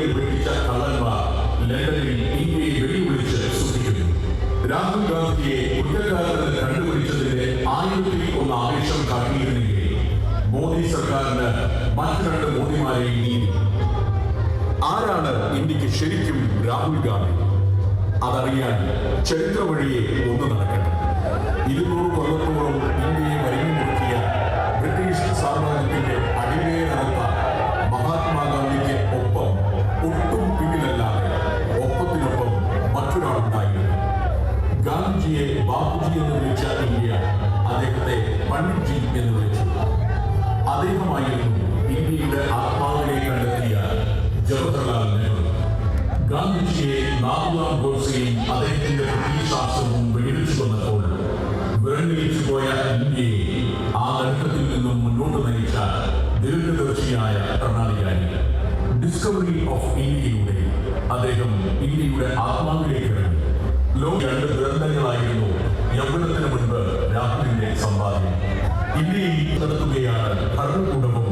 കോടികൾ വെട്ടിച്ച കള്ളന്മാർ ലണ്ടനിൽ ഇന്ത്യയെ വെടിവിളിച്ച് സൂക്ഷിക്കുന്നു. രാഹുൽ ഗാന്ധിയെ കുറ്റക്കാരനെന്ന് കണ്ടുപിടിച്ചതിന്റെ 1001 ആവേശം കാട്ടിയിരുന്നെങ്കിൽ മോദി സർക്കാരിന് മറ്റു 2 മോദിമാരെ നീതി. ആരാണ് ഇന്ത്യക്ക് ശരിക്കും രാഹുൽ ഗാന്ധി? അതറിയാൻ ചരിത്ര വഴിയെ ഒന്ന് നടക്കണം. 200 കൊല്ലത്തോളം ഇന്ത്യയെ വരിഞ്ഞു മുറുക്കിയ ബ്രിട്ടീഷ് സാമ്രാജ്യത്തിന്റെ അടിമയെ നടത്താൻ മഹാത്മാഗാന്ധിക്ക് ഒപ്പം ഒട്ടും പിന്നിലല്ലാതെ ഒപ്പത്തിനൊപ്പം മറ്റൊരാളുണ്ടായിരുന്നു. ഗാന്ധിജിയെ ബാപ്പുജി എന്ന് വിളിച്ച ഇന്ത്യ അദ്ദേഹത്തെ പണ്ഡിറ്റ്ജി എന്ന് വിളിച്ചു. അദ്ദേഹമായിരുന്നു ഇന്ത്യയുടെ ആത്മാവിനെ കണ്ടെത്തിയ ജവഹർലാൽ നെഹ്റു. ഗാന്ധിജിയെ നാഥുറാം ഗോഡ്സെയും അദ്ദേഹത്തിന്റെ പ്രത്യയശാസ്ത്രവും വെടിവെച്ചു വന്നപ്പോൾ വിറങ്ങിച്ചു പോയ ഇന്ത്യയെ ആ നടുക്കത്തിൽ നിന്നും മുന്നോട്ട് നയിച്ച ദീർഘദർശിയായ ഭരണാധികാരി. ഡിസ്കവറി ഓഫ് ഇന്ത്യയിലൂടെ അദ്ദേഹം ഇന്ത്യയുടെ ആത്മാവിലേക്ക് ഇറങ്ങി. ലോക 2 ദുരന്തങ്ങളായിരുന്നു യൗവനത്തിന് മുൻപ് രാഹുലിന്റെ സമ്പാദ്യം. ഇന്ത്യയിൽ നടത്തുകയാണ് ഭരണകൂടവും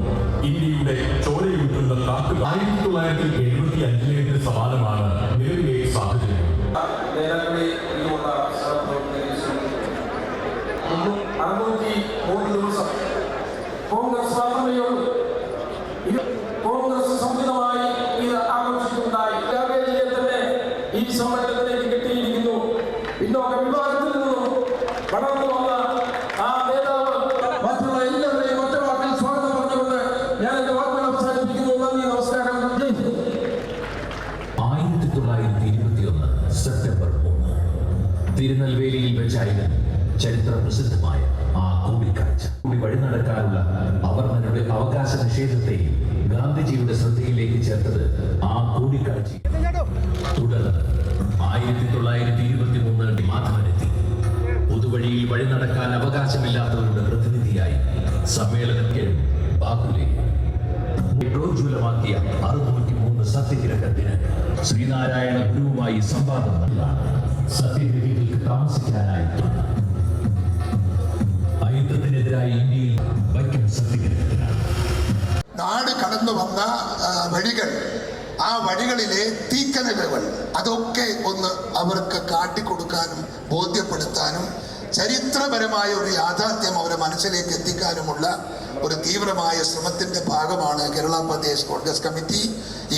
ഇന്ത്യയുടെ ചോരയൂറ്റുന്ന കാട്ടുക. 1975 സമാനമാണ് നിലവിലെ സാഹചര്യം. കോൺഗ്രസ് സമുചിതമായി ഇത് ആഘോഷിക്കുന്നതായി തന്നെ ഈ സമ്മേളനത്തിലേക്ക് കിട്ടിയിരിക്കുന്നു. പിന്നോക്ക വിഭാഗത്തിൽ നിന്നും വളർന്നു വന്ന ആ നേതാവ് മറ്റുള്ള എല്ലാവരെയും ഒറ്റവാക്കിൽ സ്വാഗതം പറഞ്ഞുകൊണ്ട് ഞാൻ എന്റെ വാക്കുകൾ അവസാനിപ്പിക്കുന്നു. നന്ദി, നമസ്കാരം. 1921 സെപ്റ്റംബർ 3 തിരുനെൽവേലിയിൽ വെച്ചായിരുന്നു ചരിത്ര പ്രസിദ്ധമായ ആ കൂടിക്കാഴ്ച. കൂടി വഴി നടക്കാനുള്ള അവർണരുടെ അവകാശ നിഷേധത്തെയും ഗാന്ധിജിയുടെ ശ്രദ്ധയിലേക്ക് ചേർത്തത് ആ കൂടിക്കാഴ്ച. തുടർന്ന് 1923 മാധവനെത്തി. പൊതുവഴിയിൽ വഴി നടക്കാൻ അവകാശമില്ലാത്തവരുടെ പ്രതിനിധിയായി സമ്മേളനത്തിൽ ബാക്കുലെ പ്രോജ്വലമാക്കിയ 603 സത്യഗ്രഹത്തിന് ശ്രീനാരായണ ഗുരുവുമായി സംവാദം നടത്തിയാണ് സത്യഗ്രഹികൾക്ക് താമസിക്കാനായി. അയുദ്ധത്തിനെതിരായി ഇന്ത്യയിൽ വൈക്കം സത്യഗ്രഹത്തിലാണ്. നാട് കടന്നു വന്ന വഴികൾ, ആ വഴികളിലെ തീക്കനലുകൾ, അതൊക്കെ ഒന്ന് അവർക്ക് കാട്ടിക്കൊടുക്കാനും ബോധ്യപ്പെടുത്താനും ചരിത്രപരമായ ഒരു യാഥാർത്ഥ്യം അവരെ മനസ്സിലേക്ക് എത്തിക്കാനുമുള്ള ഒരു തീവ്രമായ ശ്രമത്തിന്റെ ഭാഗമാണ് കേരള പ്രദേശ് കോൺഗ്രസ് കമ്മിറ്റി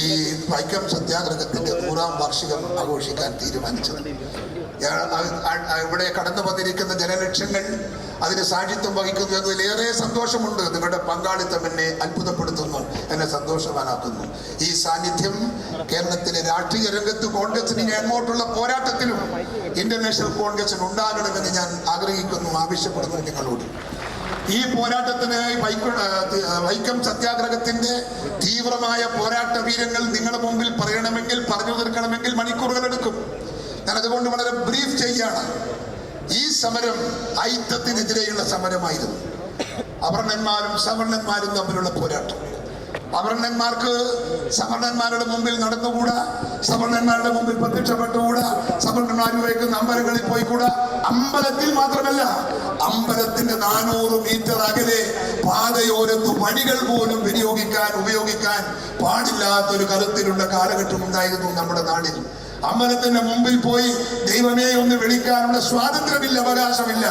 ഈ വൈക്കം സത്യാഗ്രഹത്തിന്റെ 100ാം വാർഷികം ആഘോഷിക്കാൻ തീരുമാനിച്ചത്. ഇവിടെ കടന്നു വന്നിരിക്കുന്ന ജനലക്ഷങ്ങൾ അതിന് സാക്ഷിത്വം വഹിക്കുന്നു എന്നതിലേറെ സന്തോഷമുണ്ട്. നിങ്ങളുടെ പങ്കാളിത്തം എന്നെ അത്ഭുതപ്പെടുത്തുന്നു, എന്നെ സന്തോഷവാനാക്കുന്നു. ഈ സാന്നിധ്യം കേരളത്തിലെ രാഷ്ട്രീയ രംഗത്ത് കോൺഗ്രസിന് അങ്ങോട്ടുള്ള പോരാട്ടത്തിലും ഇന്റർനാഷണൽ കോൺഗ്രസിന് ഉണ്ടാകണമെന്ന് ഞാൻ ആഗ്രഹിക്കുന്നു, ആവശ്യപ്പെടുന്നു നിങ്ങളോട്. ഈ പോരാട്ടത്തിന് വൈക്കം സത്യാഗ്രഹത്തിന്റെ തീവ്രമായ പോരാട്ട വീരങ്ങൾ നിങ്ങളുടെ മുമ്പിൽ പറയണമെങ്കിൽ, പറഞ്ഞു തീർക്കണമെങ്കിൽ മണിക്കൂറുകൾ എടുക്കും. ഞാൻ അതുകൊണ്ട് വളരെ ബ്രീഫ് ചെയ്യാണ്. ഈ സമരം ഐക്യത്തിനെതിരെയുള്ള സമരമായിരുന്നു. അവർണന്മാരും സവർണന്മാരും തമ്മിലുള്ള പോരാട്ടം. അവർണന്മാർക്ക് സവർണന്മാരുടെ മുമ്പിൽ നടന്നുകൂടാ, സവർണന്മാരുടെ മുമ്പിൽ പ്രത്യക്ഷപ്പെട്ടുകൂടാ, സവർണന്മാരിലേക്ക് അമ്പലങ്ങളിൽ പോയിക്കൂടാ. അമ്പലത്തിൽ മാത്രമല്ല, അമ്പലത്തിന്റെ 400 മീറ്റർ അകലെ പാതയോരത്ത് വഴികൾ പോലും ഉപയോഗിക്കാൻ പാടില്ലാത്തൊരു കരുത്തിലുള്ള കാലഘട്ടം ഉണ്ടായിരുന്നു നമ്മുടെ നാട്ടിൽ. അമ്പലത്തിന്റെ മുമ്പിൽ പോയി ദൈവമേ ഒന്ന് വിളിക്കാനുള്ള സ്വാതന്ത്ര്യമില്ല, അവകാശമില്ല.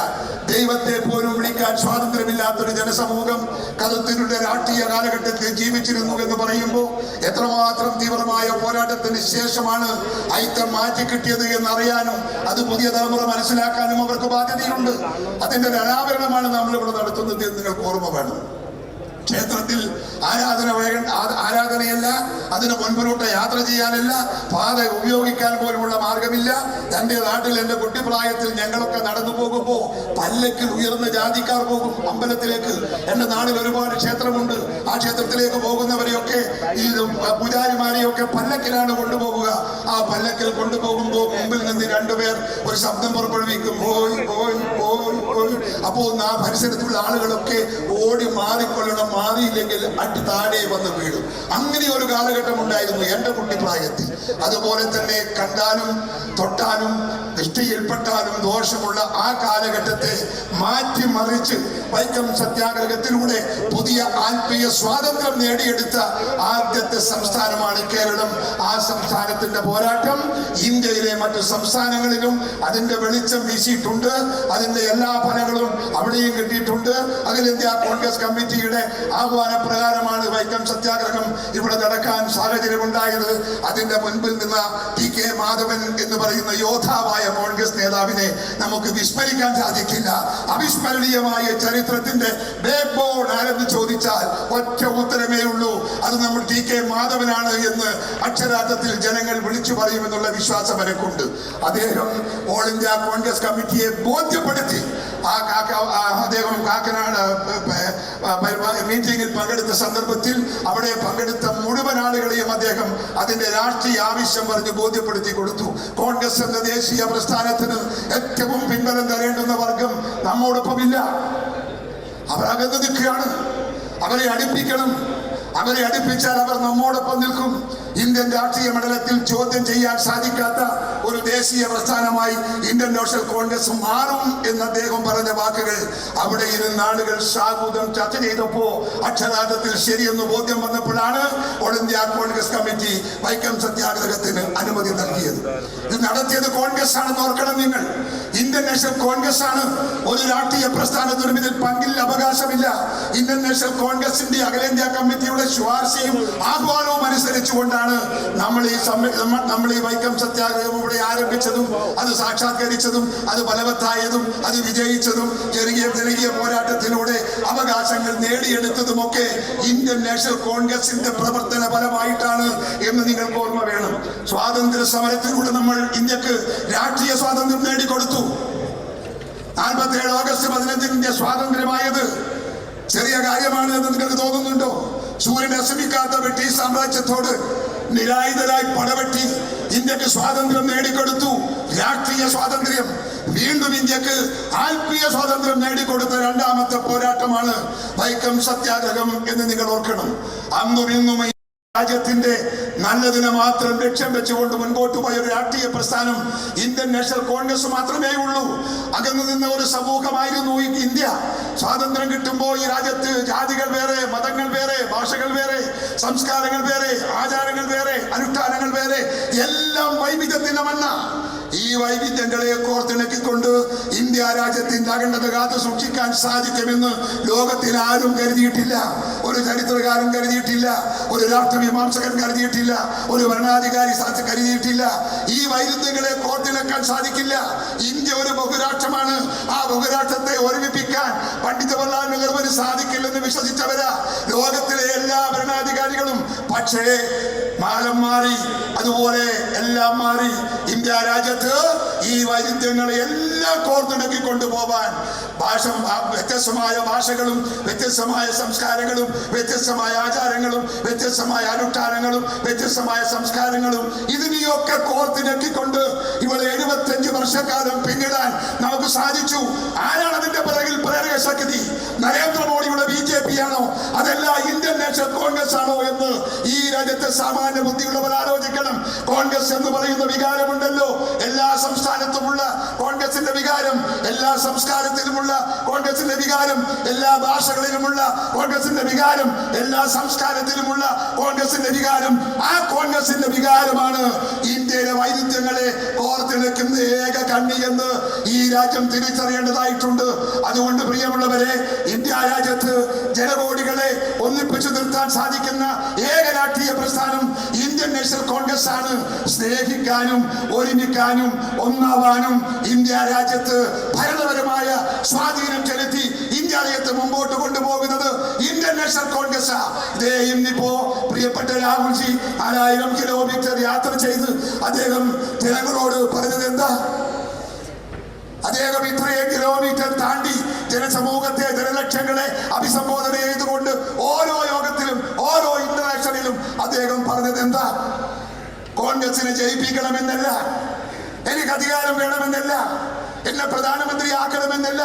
ദൈവത്തെ പോലും വിളിക്കാൻ സ്വാതന്ത്ര്യമില്ലാത്തൊരു ജനസമൂഹം കരുത്തിലുള്ള രാഷ്ട്രീയ കാലഘട്ടത്തിൽ ജീവിച്ചിരുന്നു എന്ന് പറയുമ്പോൾ എത്രമാത്രം തീവ്രമായ പോരാട്ടത്തിന് ശേഷമാണ് ഐക്യം മാറ്റി കിട്ടിയത് എന്നറിയാനും അത് പുതിയ തലമുറ മനസ്സിലാക്കാനും അവർക്ക് ബാധ്യതയുണ്ട്. അതിന്റെ ഒരു അനാവരണമാണ് നമ്മളിവിടെ നടത്തുന്നത് എന്ന് നിങ്ങൾക്ക് ഓർമ്മ വേണം. ക്ഷേത്രത്തിൽ ആരാധനയല്ല, അതിന് മുൻപിലൂടെ യാത്ര ചെയ്യാനല്ല, പാത ഉപയോഗിക്കാൻ പോലുമുള്ള മാർഗമില്ല. എൻ്റെ നാട്ടിൽ എൻ്റെ കുട്ടിപ്രായത്തിൽ ഞങ്ങളൊക്കെ നടന്നു പോകുമ്പോൾ പല്ലക്കിൽ ഉയർന്ന ജാതിക്കാർ പോകും അമ്പലത്തിലേക്ക്. എൻ്റെ നാട്ടിൽ ഒരുപാട് ക്ഷേത്രമുണ്ട്. ആ ക്ഷേത്രത്തിലേക്ക് പോകുന്നവരെയൊക്കെ ഈ പൂജാരിമാരെയൊക്കെ പല്ലക്കിലാണ് കൊണ്ടുപോകുക. ആ പല്ലക്കിൽ കൊണ്ടുപോകുമ്പോൾ മുമ്പിൽ നിന്ന് 2 പേർ ഒരു ശബ്ദം പുറപ്പെടുവിക്കും, ഓയ് ഓയ് ഓയ് ഓയ്. അപ്പോൾ ആ പരിസരത്തുള്ള ആളുകളൊക്കെ ഓടി മാറിക്കൊള്ളണം, മാറിയില്ലെങ്കിൽ അടി താഴെ വന്ന് വീഴും. അങ്ങനെ ഒരു കാലഘട്ടം ഉണ്ടായിരുന്നു എൻ്റെ കുട്ടിപ്രായത്തിൽ. അതുപോലെ തന്നെ കണ്ടാലും തൊട്ടാലും ദൃഷ്ടിയിൽപ്പെട്ടാലും ദോഷമുള്ള ആ കാലഘട്ടത്തെ മാറ്റിമറിച്ച് വൈക്കം സത്യാഗ്രഹത്തിലൂടെ പുതിയ ആത്മീയ സ്വാതന്ത്ര്യം നേടിയെടുത്ത ആദ്യത്തെ സംസ്ഥാനമാണ് കേരളം. ആ സംസ്ഥാനത്തിന്റെ പോരാട്ടം ഇന്ത്യയിലെ മറ്റു സംസ്ഥാനങ്ങളിലും അതിന്റെ വെളിച്ചം വീശിയിട്ടുണ്ട്. അതിന്റെ എല്ലാ ഫലങ്ങളും അവിടെയും കിട്ടിയിട്ടുണ്ട്. അഖിലേന്ത്യാ കോൺഗ്രസ് കമ്മിറ്റിയുടെ ആഹ്വാന പ്രകാരമാണ് വൈക്കം സത്യാഗ്രഹം ഇവിടെ നടക്കാൻ സാഹചര്യമുണ്ടായത്. അതിന്റെ മുൻപിൽ നിന്ന് ടി.കെ. മാധവൻ എന്ന് പറയുന്ന യോദ്ധാവായ കോൺഗ്രസ് നേതാവിനെ നമുക്ക് വിസ്മരിക്കാൻ സാധിക്കില്ല. അവിസ്മരണീയമായ ചരിത്രത്തിന്റെ ബാക്ക് ബോൺ ആരെന്ന് ചോദിച്ചാൽ ഒറ്റ ഉത്തരമേ ഉള്ളൂ, അത് നമ്മൾ ടി.കെ. മാധവനാണ് എന്ന് അക്ഷരാർത്ഥത്തിൽ ജനങ്ങൾ വിളിച്ചു പറയുമെന്നുള്ള വിശ്വാസം എനിക്കുണ്ട്. അദ്ദേഹം ഓൾ ഇന്ത്യ കോൺഗ്രസ് കമ്മിറ്റിയെ ബോധ്യപ്പെടുത്തി. അദ്ദേഹം കാക്കനാട് മീറ്റിംഗിൽ പങ്കെടുത്ത സന്ദർഭത്തിൽ അവിടെ പങ്കെടുത്ത മുഴുവൻ ആളുകളെയും അദ്ദേഹം അതിന്റെ രാഷ്ട്രീയ ആവശ്യം പറഞ്ഞ് ബോധ്യപ്പെടുത്തി കൊടുത്തു. കോൺഗ്രസ് എന്ന ദേശീയ പ്രസ്ഥാനത്തിന് ഏറ്റവും പിൻബലം തരേണ്ടുന്ന വർഗം നമ്മോടൊപ്പമില്ല. അവർ അകന്നു നിൽക്കുകയാണ്. അവരെ അടുപ്പിക്കണം. അവരെ അടുപ്പിച്ചാൽ അവർ നമ്മോടൊപ്പം നിൽക്കും. ഇന്ത്യൻ രാഷ്ട്രീയ മണ്ഡലത്തിൽ ചോദ്യം ചെയ്യാൻ സാധിക്കാത്ത ഒരു ദേശീയ പ്രസ്ഥാനമായി ഇന്ത്യൻ നാഷണൽ കോൺഗ്രസ് മാറും എന്ന് അദ്ദേഹം പറഞ്ഞ വാക്കുകൾ അവിടെ ഇരുന്ന ആളുകൾ സാഹൂതം ചർച്ച ചെയ്തപ്പോ അക്ഷരാർത്ഥത്തിൽ ശരിയെന്ന് ബോധ്യം വന്നപ്പോഴാണ് all India Congress committee Vaikom സത്യാഗ്രഹത്തിന് അനുമതി നൽകിയത്. ഇത് നടത്തിയത് കോൺഗ്രസ് ആണെന്ന് ഓർക്കണം നിങ്ങൾ. ഇന്ത്യൻ നാഷണൽ കോൺഗ്രസ് ആണ്. ഒരു രാഷ്ട്രീയ പ്രസ്ഥാനത്തിനും ഇതിൽ പങ്കില്ല, അവകാശമില്ല. ഇന്ത്യൻ നാഷണൽ കോൺഗ്രസിന്റെ അഖിലേന്ത്യാ കമ്മിറ്റിയുടെ ശുപാർശയും ആഹ്വാനവും അനുസരിച്ചുകൊണ്ടാണ് നമ്മൾ ഈ വൈക്കം സത്യാഗ്രഹം ഇവിടെ ആരംഭിച്ചതും അത് സാക്ഷാത്കരിച്ചതും അത് ഫലവത്തായതും അത് വിജയിച്ചതും ജനകീയ പോരാട്ടത്തിലൂടെ അവകാശങ്ങൾ നേടിയെടുത്തതുമൊക്കെ ഇന്ത്യൻ നാഷണൽ കോൺഗ്രസിന്റെ പ്രവർത്തന ഫലമായിട്ടാണ് എന്ന് നിങ്ങൾക്ക് ഓർമ്മ വേണം. സ്വാതന്ത്ര്യ സമരത്തിലൂടെ നമ്മൾ ഇന്ത്യക്ക് രാഷ്ട്രീയ സ്വാതന്ത്ര്യം നേടിക്കൊടുത്തു. 47 ഓഗസ്റ്റ് 15 ഇന്ത്യ സ്വാതന്ത്ര്യമായത് ചെറിയ കാര്യമാണ് എന്ന് നിങ്ങൾക്ക് തോന്നുന്നുണ്ടോ? സൂര്യൻ അസ്തമിക്കാത്ത ബ്രിട്ടീഷ് സാമ്രാജ്യത്തോട് നിരായുധരായി പടവെട്ടി ഇന്ത്യക്ക് സ്വാതന്ത്ര്യം നേടിക്കൊടുത്തു. രാഷ്ട്രീയ സ്വാതന്ത്ര്യം. വീണ്ടും ഇന്ത്യക്ക് ആത്മീയ സ്വാതന്ത്ര്യം നേടിക്കൊടുത്ത രണ്ടാമത്തെ പോരാട്ടമാണ് വൈക്കം സത്യാഗ്രഹം എന്ന് നിങ്ങൾ ഓർക്കണം. അന്നും ഇന്നും രാജ്യത്തിന്റെ നല്ലതിനെ മാത്രം ലക്ഷ്യം വെച്ചുകൊണ്ട് മുൻപോട്ട് പോയ ഒരു രാഷ്ട്രീയ പ്രസ്ഥാനം ഇന്ത്യൻ നാഷണൽ കോൺഗ്രസ് മാത്രമേ ഉള്ളൂ. അകന്നു നിന്ന ഒരു സമൂഹമായിരുന്നു ഇന്ത്യ. സ്വാതന്ത്ര്യം കിട്ടുമ്പോൾ ഈ രാജ്യത്ത് ജാതികൾ വേറെ, മതങ്ങൾ വേറെ, ഭാഷകൾ വേറെ, സംസ്കാരങ്ങൾ വേറെ, ആചാരങ്ങൾ വേറെ, അനുഷ്ഠാനങ്ങൾ വേറെ, എല്ലാം വൈവിധ്യത്തിന്റെ മണ്ണ. ഈ വൈവിധ്യങ്ങളെ കോർത്തിണക്കിക്കൊണ്ട് ഇന്ത്യ രാജ്യത്തിന്റെ അഖണ്ഡത കാത്തു സൂക്ഷിക്കാൻ സാധിക്കുമെന്ന് ലോകത്തിൽ ആരും കരുതിയിട്ടില്ല. ഒരു ചരിത്രകാരൻ കരുതിയിട്ടില്ല, ഒരു രാഷ്ട്രമീമാംസകൻ കരുതിയിട്ടില്ല, ഒരു ഭരണാധികാരി കരുതിയിട്ടില്ല. ഈ വൈരുദ്ധ്യങ്ങളെ കോർത്തിണക്കാൻ സാധിക്കില്ല. ഇന്ത്യ ഒരു ബഹുരാഷ്ട്രമാണ്. ആ ബഹുരാഷ്ട്രത്തെ ഒരുമിപ്പിക്കാൻ പണ്ഡിത ജവഹർലാൽ നെഹ്റുവിന് സാധിക്കില്ലെന്ന് വിശ്വസിച്ചവരാ ലോകത്തിലെ എല്ലാ ഭരണാധികാരികളും. പക്ഷേ കാലം മാറി, അതുപോലെ എല്ലാം മാറി. ഇന്ത്യ രാജ്യത്ത് ഈ വൈരുദ്ധ്യങ്ങളെ എല്ലാം കോർത്തിണക്കി കൊണ്ടുപോകാൻ വ്യത്യസ്തമായ ഭാഷകളും വ്യത്യസ്തമായ സംസ്കാരങ്ങളും വ്യത്യസ്തമായ ആചാരങ്ങളും വ്യത്യസ്തമായ അനുഷ്ഠാനങ്ങളും വ്യത്യസ്തമായ സംസ്കാരങ്ങളും ഇതിനെയൊക്കെ കോർത്തിണക്കിക്കൊണ്ട് ഇവിടെ 75 വർഷക്കാലം പിന്നിടാൻ നമുക്ക് സാധിച്ചു. ആരാണ് അതിന്റെ പിറകിൽ പ്രേരക ശക്തി? നരേന്ദ്രമോദിയുടെ BJP ആണോ, അതല്ല ഇന്ത്യൻ നാഷണൽ കോൺഗ്രസ് ആണോ എന്ന് ഈ രാജ്യത്തെ സാമാന്യ ബുദ്ധിയുള്ളവർ ആലോചിക്കണം. കോൺഗ്രസ് എന്ന് പറയുന്ന വികാരമുണ്ടല്ലോ, എല്ലാ സംസ്ഥാനത്തുമുള്ള കോൺഗ്രസിന്റെ വികാരം, എല്ലാ സംസ്കാരത്തിലുമുള്ള കോൺഗ്രസിന്റെ വികാരം, എല്ലാ ഭാഷകളിലുമുള്ള കോൺഗ്രസിന്റെ വികാരം, എല്ലാ സംസ്കാരത്തിലുമുള്ള കോൺഗ്രസിന്റെ വികാരം. ആ കോൺഗ്രസിന്റെ വികാരമാണ് ഇന്ത്യയിലെ വൈരുദ്ധ്യങ്ങളെ കോർത്തിണക്കുന്ന ഏക കണ്ണി എന്ന് ഈ രാജ്യം തിരിച്ചറിയേണ്ടതായിട്ടുണ്ട്. അതുകൊണ്ട് പ്രിയമുള്ളവരെ, ഇന്ത്യ രാജ്യത്ത് ജനകോടികളെ ഒന്നിപ്പിച്ചു നിർത്താൻ സാധിക്കുന്ന ഏക രാഷ്ട്രീയ പ്രസ്ഥാനം ഇന്ത്യൻ നാഷണൽ കോൺഗ്രസ് ആണ്. സ്നേഹിക്കാനും ഒരുമിക്കാനും ഒന്നാവാനും ഇന്ത്യ രാജ്യത്ത് ഭരണപരമായ സ്വാധീനം ചെലുത്തി ഇന്ത്യ രാജ്യത്ത് മുമ്പോട്ട് കൊണ്ടുപോകുന്നത് ഇന്ത്യൻ നാഷണൽ കോൺഗ്രസ്. ഇതേ ഇന്നിപ്പോ പ്രിയപ്പെട്ട രാഹുൽജി 4000 കിലോമീറ്റർ യാത്ര ചെയ്ത് അദ്ദേഹം ജനങ്ങളോട് പറഞ്ഞത് എന്താ? അദ്ദേഹം ഇത്രയും കിലോമീറ്റർ താണ്ടി ജനസമൂഹത്തെ, ജനലക്ഷങ്ങളെ അഭിസംബോധന ചെയ്തുകൊണ്ട് ഓരോ യോഗത്തിലും ഓരോ ഇന്ററാക്ഷനിലും അദ്ദേഹം പറഞ്ഞത് എന്താ? കോൺഗ്രസിനെ ജയിപ്പിക്കണമെന്നല്ല, എനിക്ക് അധികാരം വേണമെന്നല്ല, എന്നെ പ്രധാനമന്ത്രി ആക്കണമെന്നല്ല,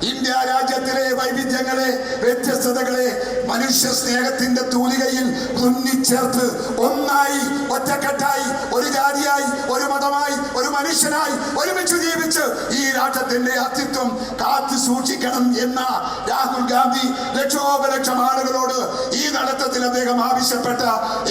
ഇന്ത്യ രാജ്യത്തിലെ വൈവിധ്യങ്ങളെ, വ്യത്യസ്തതകളെ മനുഷ്യ സ്നേഹത്തിന്റെ തൂലികയിൽ തുന്നിച്ചേർത്ത് ഒന്നായി, ഒറ്റക്കെട്ടായി, ഒരു ജാതിയായി, ഒരു മതമായി, ഒരു മനുഷ്യനായി ഒരുമിച്ച് ജീവിച്ച് ഈ രാഷ്ട്രത്തിന്റെ അസ്തിത്വം കാത്തു സൂക്ഷിക്കണം എന്ന രാഹുൽ ഗാന്ധി ലക്ഷോപലക്ഷം ആളുകളോട് ഈ നടത്തത്തിൽ അദ്ദേഹം ആവശ്യപ്പെട്ട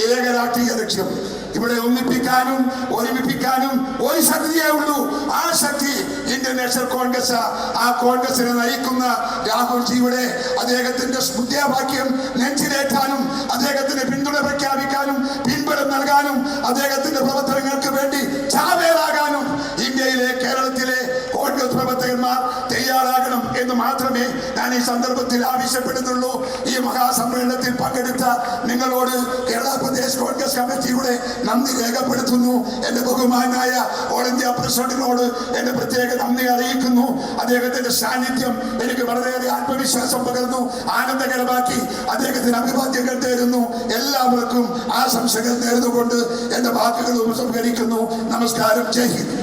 ഏക രാഷ്ട്രീയ ലക്ഷ്യം ഇവിടെ ഒന്നിപ്പിക്കാനും ഒരുമിപ്പിക്കാനും ഒരു ശക്തിയേ ഉള്ളൂ. ആ ശക്തി ഇന്ത്യൻ നാഷണൽ കോൺഗ്രസ്. ആ കോൺഗ്രസിനെ നയിക്കുന്ന രാഹുൽജിയുടെ അദ്ദേഹത്തിന്റെ മുദ്രാവാക്യം നെഞ്ചിലേറ്റാനും അദ്ദേഹത്തിന് പിന്തുണ പ്രഖ്യാപിക്കാനും പിൻബലം നൽകാനും അദ്ദേഹത്തിന്റെ പ്രവർത്തനങ്ങൾക്ക് വേണ്ടി ചാവേറാകാനും ഇന്ത്യയിലെ, കേരളത്തിലെ കോൺഗ്രസ് പ്രവർത്തകന്മാർ തയ്യാറാകണം എന്ന് മാത്രമേ ഞാൻ ഈ സന്ദർഭത്തിൽ ആവശ്യപ്പെടുന്നുള്ളൂ. ഈ മഹാസമ്മേളനത്തിൽ പങ്കെടുത്ത നിങ്ങളോട് കേരള പ്രദേശ് കോൺഗ്രസ് കമ്മിറ്റിയുടെ നന്ദി രേഖപ്പെടുത്തുന്നു. എന്റെ ബഹുമാനായ ഓൾ ഇന്ത്യ പ്രസിഡന്റിനോട് എന്റെ പ്രത്യേക നന്ദി അറിയിക്കുന്നു. അദ്ദേഹത്തിന്റെ സാന്നിധ്യം എനിക്ക് വളരെയേറെ ആത്മവിശ്വാസം പകർന്നു, ആനന്ദകരമാക്കി. അദ്ദേഹത്തിന് അഭിവാദ്യങ്ങൾ തേരുന്നു. എല്ലാവർക്കും ആശംസകൾ നേർന്നുകൊണ്ട് എന്റെ വാക്കുകൾ ഉപസംഹരിക്കുന്നു. നമസ്കാരം. ജയ് ഹിന്ദ്.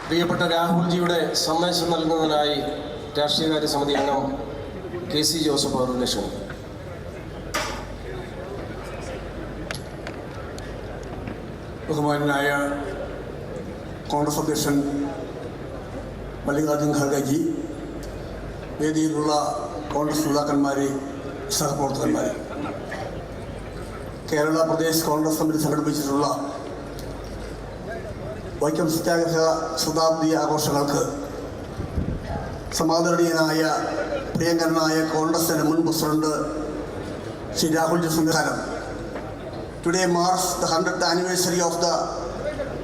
പ്രിയപ്പെട്ട രാഹുൽജിയുടെ സന്ദേശം നൽകുന്നതിനായി രാഷ്ട്രീയകാര്യ സമിതി അംഗം KC ജോസഫ് അവരുടെ ക്ഷണിക്കുന്നു. ബഹുമാനായ കോൺഗ്രസ് അധ്യക്ഷൻ മല്ലികാർജുൻ ഖാർഗെജി, വേദിയിലുള്ള കോൺഗ്രസ് നേതാക്കന്മാരെ, സഹപ്രവർത്തകന്മാരെ, കേരള പ്രദേശ് കോൺഗ്രസ് കമ്മിറ്റി സംഘടിപ്പിച്ചിട്ടുള്ള വൈക്കം സത്യാഗ്രഹ ശതാബ്ദി ആഘോഷങ്ങൾക്ക് സമാദരണീയനായ പ്രിയങ്കരനായ കോൺഗ്രസിന്റെ മുൻ പ്രസിഡന്റ് ശ്രീ രാഹുൽജി സംഘാരം. Today marks the 100th anniversary of the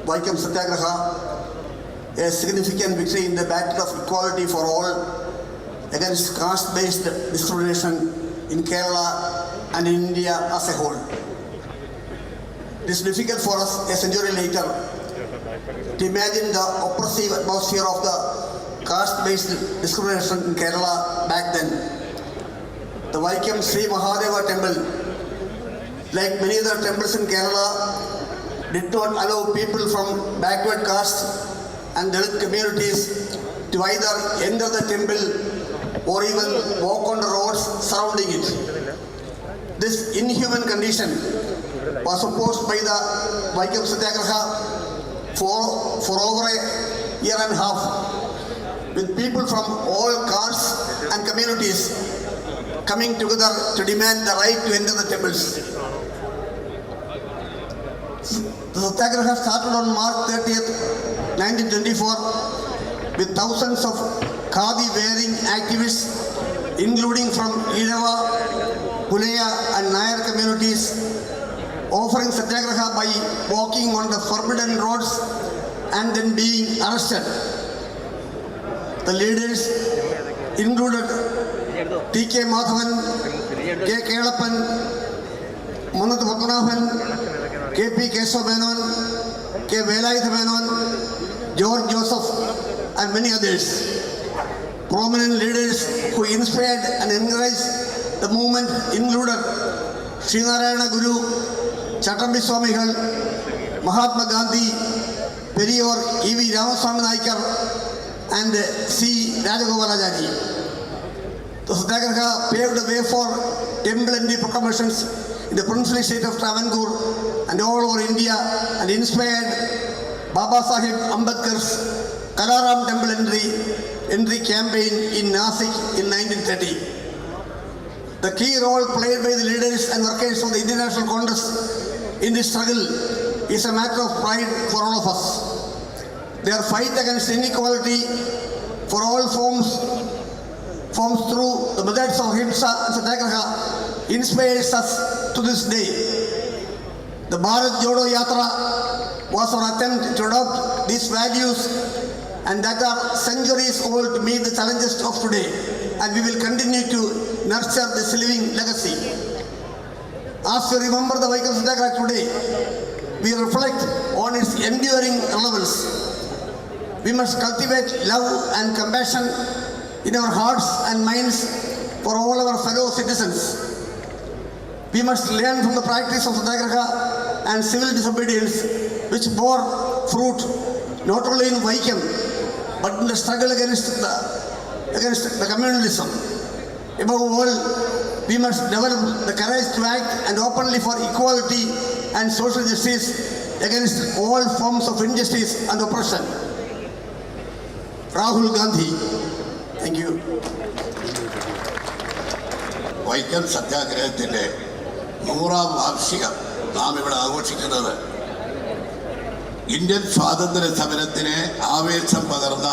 Vaikom Satyagraha, a significant victory in the battle of equality for all against caste-based discrimination in Kerala and in India as a whole. It is difficult for us a century later to imagine the oppressive atmosphere of the caste-based discrimination in Kerala back then. The Vaikom Sri Mahadeva temple, like many other temples in Kerala, did not allow people from backward caste and Dalit communities to either enter the temple or even walk on the roads surrounding it. This inhuman condition was opposed by the Vaikom Satyagraha for over a year and a half, with people from all castes and communities coming together to demand the right to enter the temples. The Satyagraha started on March 30th, 1924, with thousands of khadi-wearing activists, including from Idava, Pulaya and Nair communities, offering Satyagraha by walking on the forbidden roads and then being arrested. The leaders included T.K. Madhavan, K. Kelappan, Manath Vatmanathan, K.P. Keshav Menon, K. Velayatha Menon, George Joseph and many others. Prominent leaders who inspired and encouraged the movement included Srinarayana Guru, Chattambi Swamigal, Mahatma Gandhi, Periyar E.V. Ramaswamy Naikar and C. Rajagopalachaari. The Satyagraha paved the way for temple entry proclamations in the princely state of Travancore and all over India, and inspired Baba Sahib Ambedkar's Kalaram temple entry campaign in Nasik in 1930. The key role played by the leaders and workers of the Indian National Congress in this struggle is a matter of pride for all of us. Their fight against inequality for all forms through the methods of Himsa and Satyagraha inspires us to this day. The Bharat Jodo Yatra was an attempt to adopt these values and that are centuries old to meet the challenges of today, and we will continue to nurture this living legacy. As we remember the Vaikom Satyagraha today, we reflect on its enduring relevance. We must cultivate love and compassion in our hearts and minds for all our fellow citizens. We must learn from the practice of Satyagraha and civil disobedience which bore fruit not only in Vaikom but in the struggle against the communalism. Above all, we must develop the courage to act and openly for equality and social justice against all forms of injustice and oppression. Rahul Gandhi. Thank you. Vaikom സത്യാഗ്രഹത്തിൻ്റെ 100ാം വാർഷികം നാം ഇവിടെ ആഘോഷിക്കുന്നത് Indian സ്വാതന്ത്ര്യ സമരത്തിന് ആവേശം പകർന്ന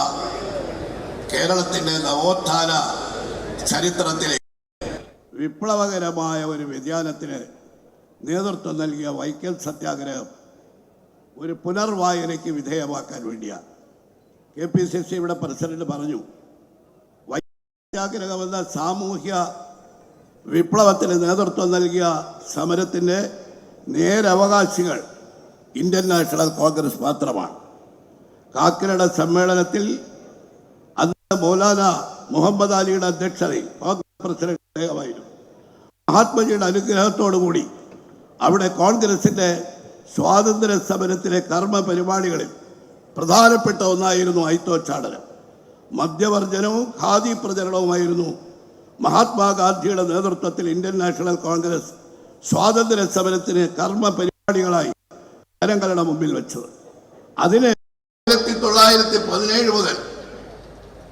കേരളത്തിൻ്റെ നവോത്ഥാന ചരിത്രത്തിലെ വിപ്ലവകരമായ ഒരു വ്യതിയാനത്തിന് നേതൃത്വം നൽകിയ വൈക്കം സത്യാഗ്രഹം ഒരു പുനർവായനയ്ക്ക് വിധേയമാക്കാൻ വേണ്ടിയാണ്. KPCC ഇവിടെ പ്രസിഡന്റ് പറഞ്ഞു, വൈക്കം സത്യാഗ്രഹം എന്ന സാമൂഹ്യ വിപ്ലവത്തിന് നേതൃത്വം നൽകിയ സമരത്തിൻ്റെ നേരവകാശികൾ ഇന്ത്യൻ നാഷണൽ കോൺഗ്രസ് മാത്രമാണ്. കാക്കനഡ സമ്മേളനത്തിൽ അന്ന് മൗലാന മുഹമ്മദ് അലിയുടെ അധ്യക്ഷതയിൽ കോൺഗ്രസ് പ്രസിഡന്റ് അദ്ദേഹമായിരുന്നു. മഹാത്മജിയുടെ അനുഗ്രഹത്തോടുകൂടി അവിടെ കോൺഗ്രസിൻ്റെ സ്വാതന്ത്ര്യ സമരത്തിലെ കർമ്മ പരിപാടികളിൽ പ്രധാനപ്പെട്ട ഒന്നായിരുന്നു അയിത്തോച്ചാടനം. മദ്യവർജനവും ഖാദി പ്രചരണവുമായിരുന്നു മഹാത്മാഗാന്ധിയുടെ നേതൃത്വത്തിൽ ഇന്ത്യൻ നാഷണൽ കോൺഗ്രസ് സ്വാതന്ത്ര്യ സമരത്തിന് കർമ്മ പരിപാടികളായി ജനങ്ങളുടെ മുമ്പിൽ വെച്ചത്. അതിന് 1917 മുതൽ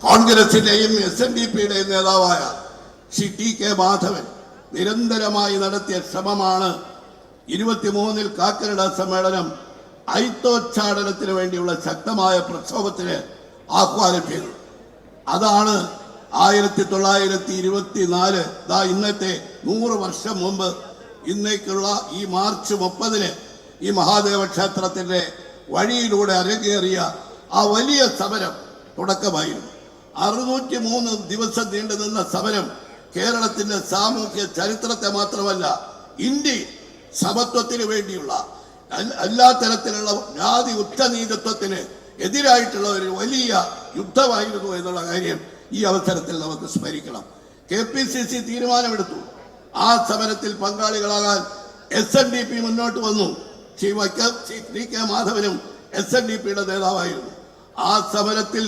കോൺഗ്രസിന്റെയും SNDPയുടെയും നേതാവായ ശ്രീ TK മാധവൻ നിരന്തരമായി നടത്തിയ ശ്രമമാണ് 23 കാക്കനഡ സമ്മേളനം അയിത്തോച്ചാടനത്തിന് വേണ്ടിയുള്ള ശക്തമായ പ്രക്ഷോഭത്തിന് ആഹ്വാനം ചെയ്തത്. അതാണ് 1924 ഇന്നത്തെ 100 വർഷം മുമ്പ് ഇന്നേക്കുള്ള ഈ മാർച്ച് 30 ഈ മഹാദേവ ക്ഷേത്രത്തിൻ്റെ വഴിയിലൂടെ അരങ്ങേറിയ ആ വലിയ സമരം തുടക്കമായിരുന്നു. 603 ദിവസം നീണ്ടു നിന്ന സമരം കേരളത്തിൻ്റെ സാമൂഹ്യ ചരിത്രത്തെ മാത്രമല്ല ഇന്ത്യയിൽ സമത്വത്തിന് വേണ്ടിയുള്ള എല്ലാ തരത്തിലുള്ള ജാതി ഉച്ചനീചത്വത്തിന് എതിരായിട്ടുള്ള ഒരു വലിയ യുദ്ധമായിരുന്നു എന്നുള്ള കാര്യം ഈ അവസരത്തിൽ നമുക്ക് സ്മരിക്കണം. KPCC തീരുമാനമെടുത്തു. ആ സമരത്തിൽ പങ്കാളികളാകാൻ SNDP മുന്നോട്ട് വന്നു. ശ്രീ TK മാധവനും SNDPയുടെ നേതാവായിരുന്നു. ആ സമരത്തിൽ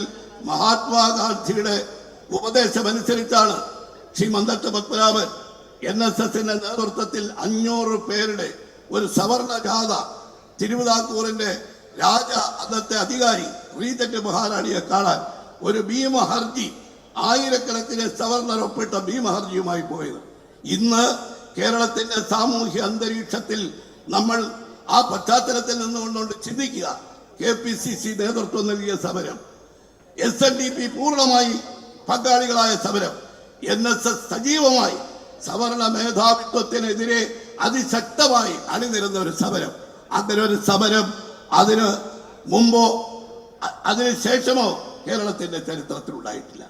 മഹാത്മാഗാന്ധിയുടെ ഉപദേശമനുസരിച്ചാണ് ശ്രീ മന്തട്ട് പത്മനാഭൻ NSSന്റെ നേതൃത്വത്തിൽ 500 പേരുടെ ഒരു സവർണ ജാഥ തിരുവിതാംകൂറിന്റെ അന്നത്തെ അധികാരി റീജന്റ് മഹാറാണിയെ കാണാൻ ഒരു ഭീമഹർജി, ആയിരക്കണക്കിന് സവർണർ ഒപ്പിട്ട ഭീമഹർജിയുമായി പോയത്. ഇന്ന് കേരളത്തിന്റെ സാമൂഹ്യ അന്തരീക്ഷത്തിൽ നമ്മൾ ആ പശ്ചാത്തലത്തിൽ നിന്നുകൊണ്ടുകൊണ്ട് ചിന്തിക്കുക. KPCC നേതൃത്വം നൽകിയ സമരം, SNDP പൂർണ്ണമായി പങ്കാളികളായ സമരം, NSS സജീവമായി സവർണ മേധാവിത്വത്തിനെതിരെ അതിശക്തമായി അണിനിരുന്ന ഒരു സമരം. അങ്ങനെ ഒരു സമരം അതിന് മുമ്പോ അതിനുശേഷമോ കേരളത്തിന്റെ ചരിത്രത്തിൽ ഉണ്ടായിട്ടില്ല.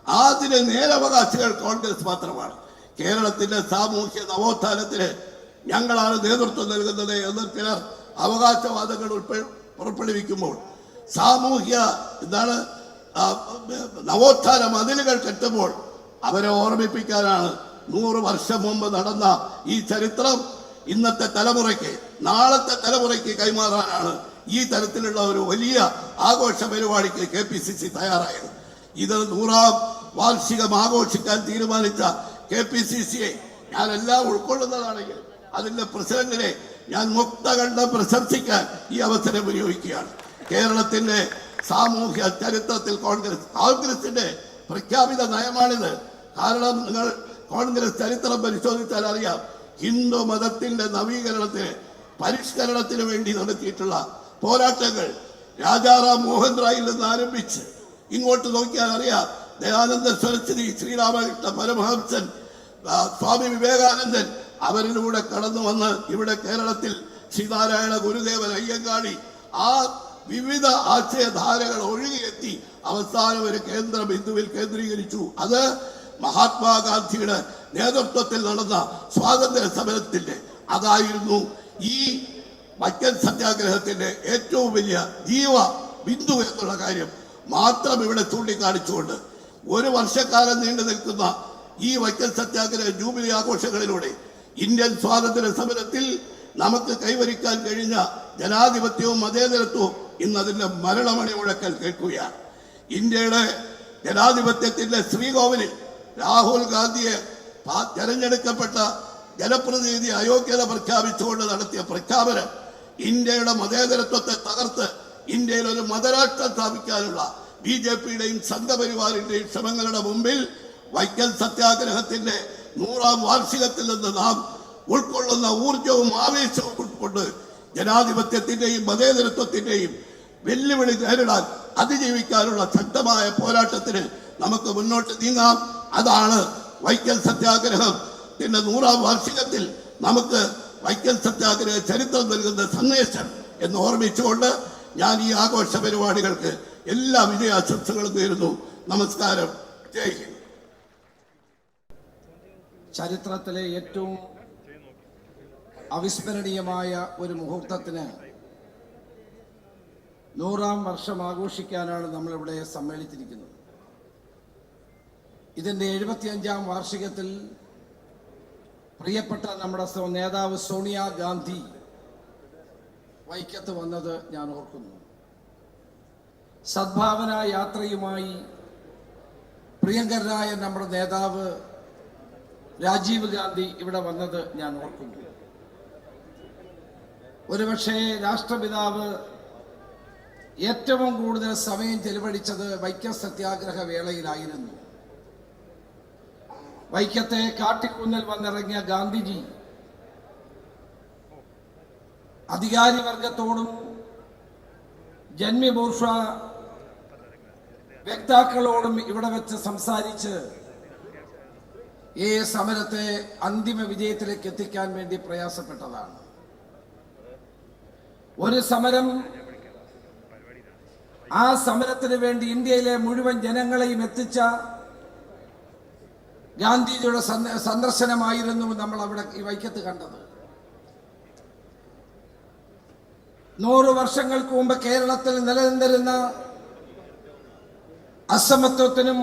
അതിന് നേരവകാശികൾ കോൺഗ്രസ് മാത്രമാണ്. കേരളത്തിന്റെ സാമൂഹ്യ നവോത്ഥാനത്തിന് ഞങ്ങളാണ് നേതൃത്വം നൽകുന്നത് എന്ന് ചിലർ അവകാശവാദങ്ങൾ പുറപ്പെടുവിക്കുമ്പോൾ സാമൂഹ്യ നവോത്ഥാന മതിലുകൾ കെട്ടുമ്പോൾ അവരെ ഓർമ്മിപ്പിക്കാനാണ് 100 വർഷം മുമ്പ് നടന്ന ഈ ചരിത്രം ഇന്നത്തെ തലമുറയ്ക്ക്, നാളത്തെ തലമുറയ്ക്ക് കൈമാറാനാണ് ഈ തരത്തിലുള്ള ഒരു വലിയ ആഘോഷ പരിപാടിക്ക് KPCC തയ്യാറായത്. ഇത് 100ാം വാർഷികം ആഘോഷിക്കാൻ തീരുമാനിച്ച KPCCയെ ഞാൻ എല്ലാം ഉൾക്കൊള്ളുന്നതാണെങ്കിൽ അതിൻ്റെ പ്രസിഡന്റിനെ ഞാൻ മുക്തകണ്ഠം പ്രശംസിക്കാൻ ഈ അവസരം ഉപയോഗിക്കുകയാണ്. കേരളത്തിന്റെ സാമൂഹ്യ ചരിത്രത്തിൽ കോൺഗ്രസിന്റെ പ്രഖ്യാപിത നയമാണിത്. കാരണം നിങ്ങൾ കോൺഗ്രസ് ചരിത്രം പരിശോധിച്ചാൽ അറിയാം, ഹിന്ദു മതത്തിന്റെ നവീകരണത്തിന് പരിഷ്കരണത്തിന് വേണ്ടി നടത്തിയിട്ടുള്ള പോരാട്ടങ്ങൾ രാജാറാം മോഹൻ റായിൽ നിന്ന് ആരംഭിച്ച് ഇങ്ങോട്ട് നോക്കിയാൽ അറിയാം, ദയാനന്ദ സരസ്വതി, ശ്രീരാമകൃഷ്ണ പരമഹംസൻ, സ്വാമി വിവേകാനന്ദൻ അവരിലൂടെ കടന്നു വന്ന് ഇവിടെ കേരളത്തിൽ ശ്രീനാരായണ ഗുരുദേവൻ, അയ്യങ്കാളി, ആ വിവിധ ആശയധാരകൾ ഒഴുകിയെത്തി അവസാനം ഒരു കേന്ദ്ര ബിന്ദുവിൽ കേന്ദ്രീകരിച്ചു. അത് മഹാത്മാഗാന്ധിയുടെ നേതൃത്വത്തിൽ നടന്ന സ്വാതന്ത്ര്യ സമരത്തിന്റെ അതായിരുന്നു ഈ വൈക്കം സത്യാഗ്രഹത്തിന്റെ ഏറ്റവും വലിയ ജീവ ബിന്ദു എന്നുള്ള കാര്യം മാത്രം ഇവിടെ ചൂണ്ടിക്കാണിച്ചുകൊണ്ട് 1 വർഷക്കാലം നീണ്ടു നിൽക്കുന്ന ഈ വൈക്കം സത്യാഗ്രഹ ജൂബിലി ആഘോഷങ്ങളിലൂടെ ഇന്ത്യൻ സ്വാതന്ത്ര്യ സമരത്തിൽ നമുക്ക് കൈവരിക്കാൻ കഴിഞ്ഞ ജനാധിപത്യവും മതേതരത്വവും ഇന്നതിൻ്റെ മരണമണി മുഴക്കൽ കേൾക്കുകയാണ്. ഇന്ത്യയുടെ ജനാധിപത്യത്തിന്റെ ശ്രീകോവിലിൽ രാഹുൽ ഗാന്ധിയെ തെരഞ്ഞെടുക്കപ്പെട്ട ജനപ്രതിനിധി അയോഗ്യത പ്രഖ്യാപിച്ചുകൊണ്ട് നടത്തിയ പ്രഖ്യാപനം ഇന്ത്യയുടെ മതേതരത്വത്തെ തകർത്ത് ഇന്ത്യയിൽ ഒരു മതരാഷ്ട്രം സ്ഥാപിക്കാനുള്ള BJPയുടെയും സംഘപരിവാറിന്റെയും ശ്രമങ്ങളുടെ മുമ്പിൽ വൈക്കം സത്യാഗ്രഹത്തിന്റെ 100ാം വാർഷികത്തിൽ നിന്ന് നാം ഉൾക്കൊള്ളുന്ന ഊർജവും ആവേശവും ഉൾക്കൊണ്ട് ജനാധിപത്യത്തിന്റെയും മതേതരത്വത്തിന്റെയും വെല്ലുവിളി നേരിടാൻ അതിജീവിക്കാനുള്ള ശക്തമായ പോരാട്ടത്തിന് നമുക്ക് മുന്നോട്ട് നീങ്ങാം. അതാണ് വൈക്കം സത്യാഗ്രഹത്തിന്റെ 100ാം വാർഷികത്തിൽ നമുക്ക് വൈക്കം സത്യാഗ്രഹ ചരിത്രം നൽകുന്ന സന്ദേശം എന്ന് ഓർമ്മിച്ചുകൊണ്ട് ഞാൻ ഈ ആഘോഷ പരിപാടികൾക്ക് എല്ലാ വിജയാശംസകളും നേരുന്നു. നമസ്കാരം. ജയ് ഹിന്ദ്. ചരിത്രത്തിലെ ഏറ്റവും അവിസ്മരണീയമായ ഒരു മുഹൂർത്തത്തിന് 100ാം വർഷം ആഘോഷിക്കാനാണ് നമ്മളിവിടെ സമ്മേളിച്ചിരിക്കുന്നത്. ഇതിൻ്റെ 75ാം വാർഷികത്തിൽ പ്രിയപ്പെട്ട നമ്മുടെ നേതാവ് സോണിയാഗാന്ധി വൈക്കത്ത് വന്നത് ഞാൻ ഓർക്കുന്നു. സദ്ഭാവന യാത്രയുമായി പ്രിയങ്കരനായ നമ്മുടെ നേതാവ് രാജീവ് ഗാന്ധി ഇവിടെ വന്നത് ഞാൻ ഓർക്കുന്നു. ഒരുപക്ഷെ രാഷ്ട്രപിതാവ് ഏറ്റവും കൂടുതൽ സമയം ചെലവഴിച്ചത് വൈക്കം സത്യാഗ്രഹ വേളയിലായിരുന്നു. വൈക്കത്തെ കാട്ടിക്കുന്നിൽ വന്നിറങ്ങിയ ഗാന്ധിജി അധികാരി വർഗത്തോടും ജന്മിബൂർഷ വ്യക്താക്കളോടും ഇവിടെ വെച്ച് സംസാരിച്ച് ഈ സമരത്തെ അന്തിമ വിജയത്തിലേക്ക് എത്തിക്കാൻ വേണ്ടി പ്രയാസപ്പെട്ടതാണ്. ഒരു സമരം, ആ സമരത്തിന് വേണ്ടി ഇന്ത്യയിലെ മുഴുവൻ ജനങ്ങളെയും എത്തിച്ച ഗാന്ധിജിയുടെ സന്ദർശനമായിരുന്നു നമ്മൾ അവിടെ ഈ വൈക്കത്ത് കണ്ടത്. 100 വർഷങ്ങൾക്ക് മുമ്പ് കേരളത്തിൽ നിലനിന്നിരുന്ന അസമത്വത്തിനും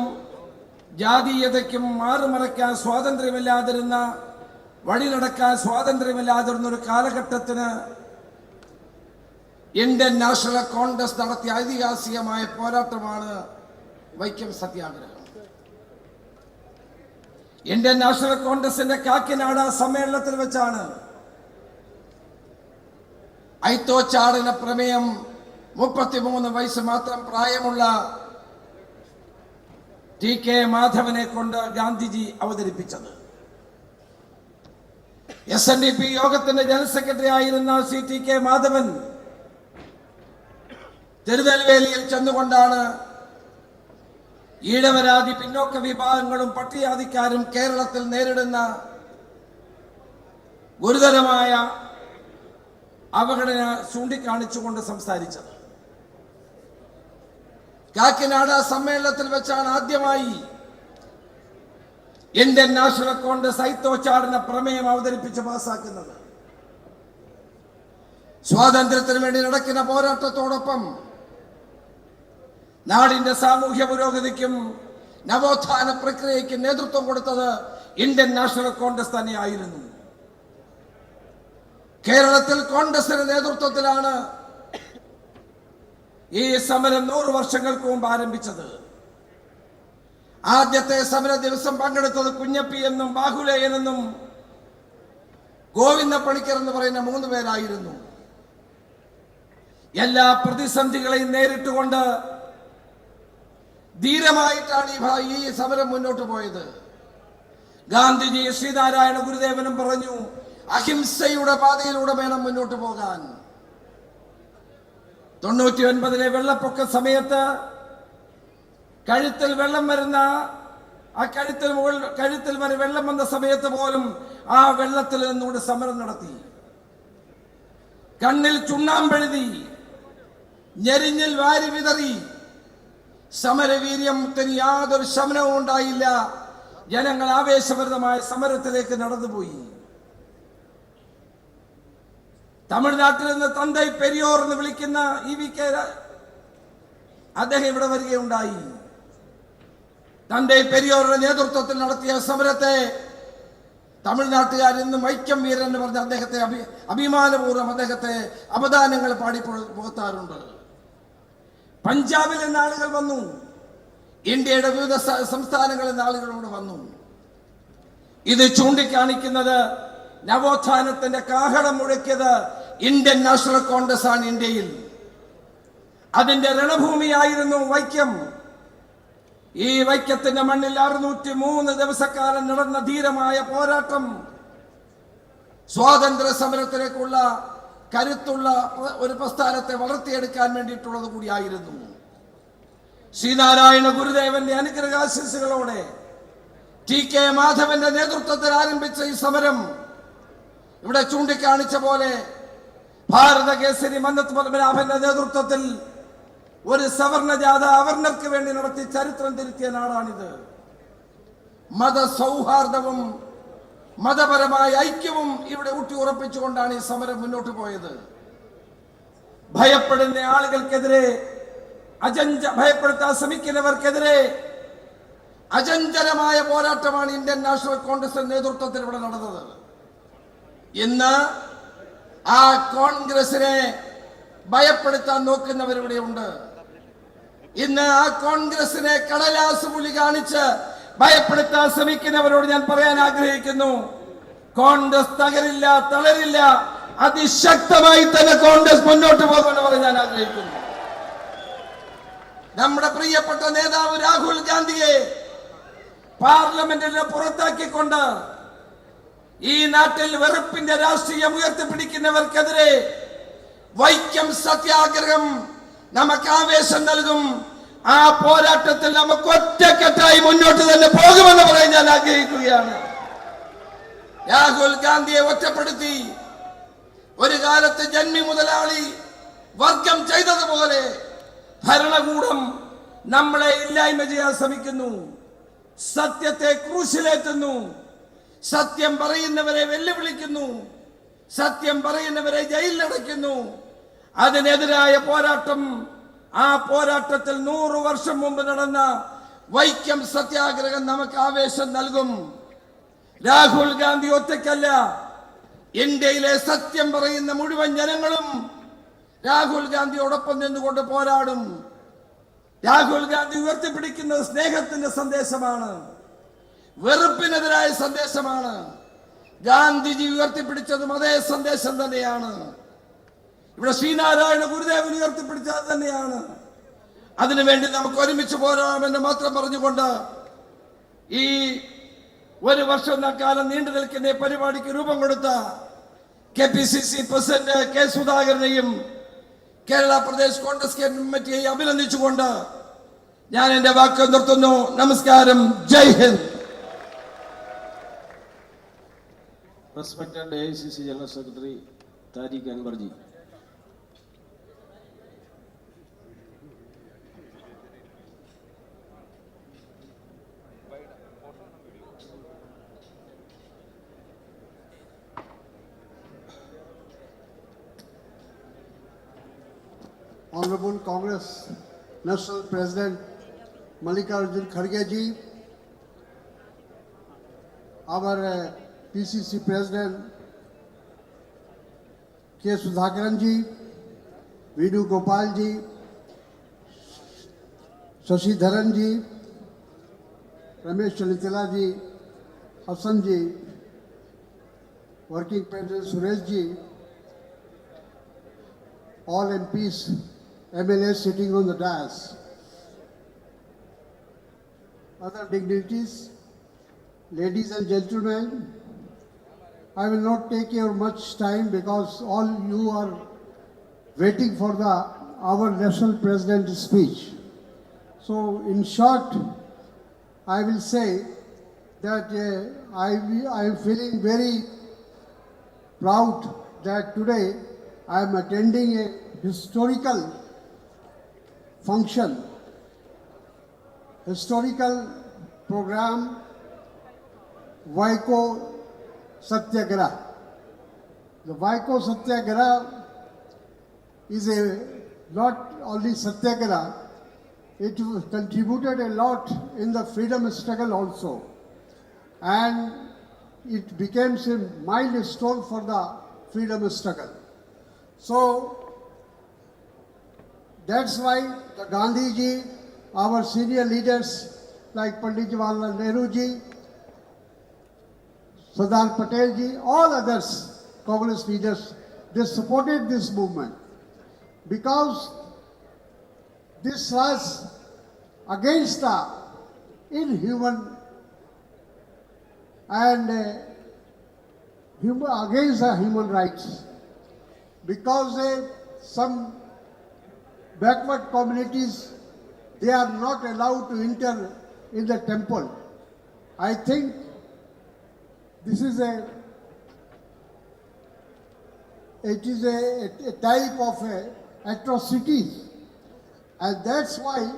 ജാതീയതയ്ക്കും മാറുമറയ്ക്കാൻ സ്വാതന്ത്ര്യമില്ലാതിരുന്ന, വഴി നടക്കാൻ സ്വാതന്ത്ര്യമില്ലാതിരുന്ന ഒരു കാലഘട്ടത്തിന് ഇന്ത്യൻ നാഷണൽ കോൺഗ്രസ് നടത്തിയ ഐതിഹാസികമായ പോരാട്ടമാണ് വൈക്കം സത്യാഗ്രഹം. ഇന്ത്യൻ നാഷണൽ കോൺഗ്രസിന്റെ കാക്കിനാട സമ്മേളനത്തിൽ വെച്ചാണ് ഐത്തോച്ചാടന പ്രമേയം 33 വയസ്സ് മാത്രം പ്രായമുള്ള TK മാധവനെ കൊണ്ട് ഗാന്ധിജി അവതരിപ്പിച്ചത്. SNDP യോഗത്തിന്റെ ജനറൽ സെക്രട്ടറി ആയിരുന്ന TK മാധവൻ തിരുനെൽവേലിയിൽ ചെന്നുകൊണ്ടാണ് ഈഴവരാതി പിന്നോക്ക വിഭാഗങ്ങളും പട്ടികജാതിക്കാരും കേരളത്തിൽ നേരിടുന്ന ഗുരുതരമായ അവഗണന ചൂണ്ടിക്കാണിച്ചുകൊണ്ട് സംസാരിച്ചത്. കാക്കിനാട സമ്മേളനത്തിൽ വെച്ചാണ് ആദ്യമായി ഇന്ത്യൻ നാഷണൽ കോൺഗ്രസ് ഐത്തോച്ചാടന പ്രമേയം അവതരിപ്പിച്ച് പാസാക്കുന്നത്. സ്വാതന്ത്ര്യത്തിന് വേണ്ടി നടക്കുന്ന പോരാട്ടത്തോടൊപ്പം നാടിന്റെ സാമൂഹ്യ പുരോഗതിക്കും നവോത്ഥാന പ്രക്രിയയ്ക്ക് നേതൃത്വം കൊടുത്തത് ഇന്ത്യൻ നാഷണൽ കോൺഗ്രസ് തന്നെയായിരുന്നു. കേരളത്തിൽ കോൺഗ്രസിന്റെ നേതൃത്വത്തിലാണ് ഈ സമരം 100 വർഷങ്ങൾക്ക് മുമ്പ് ആരംഭിച്ചത്. ആദ്യത്തെ സമര ദിവസം പങ്കെടുത്തത് കുഞ്ഞപ്പി എന്നും ബാഹുലേയൻ എന്നും ഗോവിന്ദ പണിക്കർ എന്ന് പറയുന്ന 3 പേരായിരുന്നു. എല്ലാ പ്രതിസന്ധികളെയും നേരിട്ടുകൊണ്ട് ധീരമായിട്ടാണ് ഈ സമരം മുന്നോട്ട് പോയത്. ഗാന്ധിജി ശ്രീനാരായണ ഗുരുദേവനും പറഞ്ഞു, അഹിംസയുടെ പാതയിലൂടെ വേണം മുന്നോട്ട് പോകാൻ. 99 വെള്ളപ്പൊക്ക സമയത്ത് കഴുത്തിൽ വെള്ളം വരുന്ന, ആ കഴുത്തിൽ വരെ വെള്ളം വന്ന സമയത്ത് പോലും ആ വെള്ളത്തിൽ നിന്നുകൊണ്ട് സമരം നടത്തി. കണ്ണിൽ ചുണ്ണാമ്പെഴുതി, ഞെരിഞ്ഞിൽ വാരി വിതറി. സമരവീര്യത്തിന് യാതൊരു ശമനവും ഉണ്ടായില്ല. ജനങ്ങൾ ആവേശഭരിതമായ സമരത്തിലേക്ക് നടന്നുപോയി. തമിഴ്നാട്ടിൽ നിന്ന് തന്തൈ പെരിയോർ എന്ന് വിളിക്കുന്ന EVK അദ്ദേഹം ഇവിടെ വരികയുണ്ടായി. തന്തൈ പെരിയോറുടെ നേതൃത്വത്തിൽ നടത്തിയ സമരത്തെ തമിഴ്നാട്ടുകാർ ഇന്നും വൈക്കം വീരൻ എന്ന് പറഞ്ഞ അദ്ദേഹത്തെ അഭിമാനപൂർവ്വം അദ്ദേഹത്തെ അപദാനങ്ങൾ പാടി പുകഴ്ത്താറുണ്ട്. പഞ്ചാബിൽ നിന്ന് ആളുകൾ വന്നു. ഇന്ത്യയുടെ വിവിധ സംസ്ഥാനങ്ങളിൽ നിന്ന് ആളുകളോട് വന്നു. ഇത് ചൂണ്ടിക്കാണിക്കുന്നത് നവോത്ഥാനത്തിന്റെ കാഹളം മുഴക്കിയത് ഇന്ത്യൻ നാഷണൽ കോൺഗ്രസ് ആണ് ഇന്ത്യയിൽ. അതിന്റെ രണഭൂമിയായിരുന്നു വൈക്കം. ഈ വൈക്കത്തിന്റെ മണ്ണിൽ 603 ദിവസക്കാലം നടന്ന ധീരമായ പോരാട്ടം സ്വാതന്ത്ര്യ സമരത്തിലേക്കുള്ള കരുത്തുള്ള ഒരു പ്രസ്ഥാനത്തെ വളർത്തിയെടുക്കാൻ വേണ്ടിയിട്ടുള്ളത് കൂടിയായിരുന്നു. ശ്രീനാരായണ ഗുരുദേവന്റെ അനുഗ്രഹാശിസുകളോടെ TK മാധവന്റെ നേതൃത്വത്തിൽ ആരംഭിച്ച ഈ സമരം ഇവിടെ ചൂണ്ടിക്കാണിച്ച പോലെ ഭാരത കേസരി മന്നത്ത് പത്മനാഭന്റെ നേതൃത്വത്തിൽ ഒരു സവർണ ജാഥ അവർണർക്ക് വേണ്ടി നടത്തി ചരിത്രം തിരുത്തിയ നാടാണിത്. മതസൗഹാർദ്ദവും മതപരമായ ഐക്യവും ഇവിടെ ഊട്ടി ഉറപ്പിച്ചുകൊണ്ടാണ് ഈ സമരം മുന്നോട്ട് പോയത്. ഭയപ്പെടുന്ന ആളുകൾക്കെതിരെ ഭയപ്പെടുത്താൻ ശ്രമിക്കുന്നവർക്കെതിരെ അചഞ്ചലമായ പോരാട്ടമാണ് ഇന്ത്യൻ നാഷണൽ കോൺഗ്രസിന്റെ നേതൃത്വത്തിൽ ഇവിടെ നടന്നത്. ഇന്ന് ആ കോൺഗ്രസിനെ ഭയപ്പെടുത്താൻ നോക്കുന്നവരിവിടെയുണ്ട്. ഇന്ന് ആ കോൺഗ്രസിനെ കടലാസ് പുലി കാണിച്ച് ഭയപ്പെടുത്താൻ ശ്രമിക്കുന്നവരോട് ഞാൻ പറയാൻ ആഗ്രഹിക്കുന്നു, കോൺഗ്രസ് തകരില്ല, തളരില്ല, അതിശക്തമായി തന്നെ കോൺഗ്രസ് മുന്നോട്ട് പോകുമെന്ന് പറയാൻ ഞാൻ ആഗ്രഹിക്കുന്നു. നമ്മുടെ പ്രിയപ്പെട്ട നേതാവ് രാഹുൽ ഗാന്ധിയെ പാർലമെന്റിൽ പുറത്താക്കിക്കൊണ്ട് ഈ നാട്ടിൽ വെറുപ്പിന്റെ രാഷ്ട്രീയം ഉയർത്തിപ്പിടിക്കുന്നവർക്കെതിരെ വൈക്കം സത്യാഗ്രഹം നമുക്ക് ആവേശം നൽകും. ആ പോരാട്ടത്തിൽ നമുക്ക് ഒറ്റക്കെട്ടായി മുന്നോട്ട് തന്നെ പോകുമെന്ന് പറയാൻ ഞാൻ ആഗ്രഹിക്കുകയാണ്. രാഹുൽ ഗാന്ധിയെ ഒറ്റപ്പെടുത്തി ഒരു കാലത്ത് ജന്മി മുതലാളി വർഗം ചെയ്തതുപോലെ ഭരണകൂടം നമ്മളെ ഇല്ലായ്മ ചെയ്യാൻ ശ്രമിക്കുന്നു. സത്യത്തെ ക്രൂശിലേറ്റുന്നു. സത്യം പറയുന്നവരെ വെല്ലുവിളിക്കുന്നു. സത്യം പറയുന്നവരെ ജയിലിലടയ്ക്കുന്നു. അതിനെതിരായ പോരാട്ടം, ആ പോരാട്ടത്തിൽ 100 വർഷം മുമ്പ് നടന്ന വൈക്കം സത്യാഗ്രഹം നമുക്ക് ആവേശം നൽകും. രാഹുൽ ഗാന്ധി ഒറ്റയ്ക്കല്ല, ഇന്ത്യയിലെ സത്യം പറയുന്ന മുഴുവൻ ജനങ്ങളും രാഹുൽ ഗാന്ധിയോടൊപ്പം നിന്നുകൊണ്ട് പോരാടും. രാഹുൽ ഗാന്ധി ഉയർത്തിപ്പിടിക്കുന്നത് സ്നേഹത്തിന്റെ സന്ദേശമാണ്, വെറുപ്പിനെതിരായ സന്ദേശമാണ്. ഗാന്ധിജി ഉയർത്തിപ്പിടിച്ചതും അതേ സന്ദേശം തന്നെയാണ്. ഇവിടെ ശ്രീനാരായണ ഗുരുദേവൻ ഉയർത്തിപ്പിടിച്ചത് തന്നെയാണ്. അതിനുവേണ്ടി നമുക്ക് ഒരുമിച്ച് പോരാമെന്ന് മാത്രം പറഞ്ഞുകൊണ്ട് ഈ 1 വർഷക്കാലം നീണ്ടു നിൽക്കുന്ന പരിപാടിക്ക് രൂപം കൊടുത്ത KPCC പ്രസിഡന്റ് K. സുധാകരനെയും കേരള പ്രദേശ് കോൺഗ്രസ് കമ്മിറ്റിയെ അഭിനന്ദിച്ചുകൊണ്ട് ഞാൻ എന്റെ വാക്ക് നിർത്തുന്നു. നമസ്കാരം. ജയ് Hind. Respected AICC General Secretary Tariq Anwarji, Honorable Congress National President Mallikarjun Kharge ji, our PCC President K. Sudhakaran ji, Vidu Gopal ji, Shashidharan ji, Ramesh Chalitala ji, Hassan ji, Working President Suresh ji, all MPs, MLAs sitting on the dais, other dignitaries, ladies and gentlemen, I will not take your much time because all you are waiting for our national president's speech. So in short, I will say that I am feeling very proud that today I am attending a historical function, historical program, Vaikom Satyagraha. The Vaikom Satyagraha is not only Satyagraha, it contributed a lot in the freedom struggle also. And it became a milestone for the freedom struggle. So that's why the Gandhiji our senior leaders like Pandit Jawaharlal Nehru ji, Sardar Patel ji, all others, Congress leaders, they supported this movement because this was against the inhuman and against the human rights, because some backward communities, they are not allowed to enter in the temple. I think this is a type of atrocities, and that's why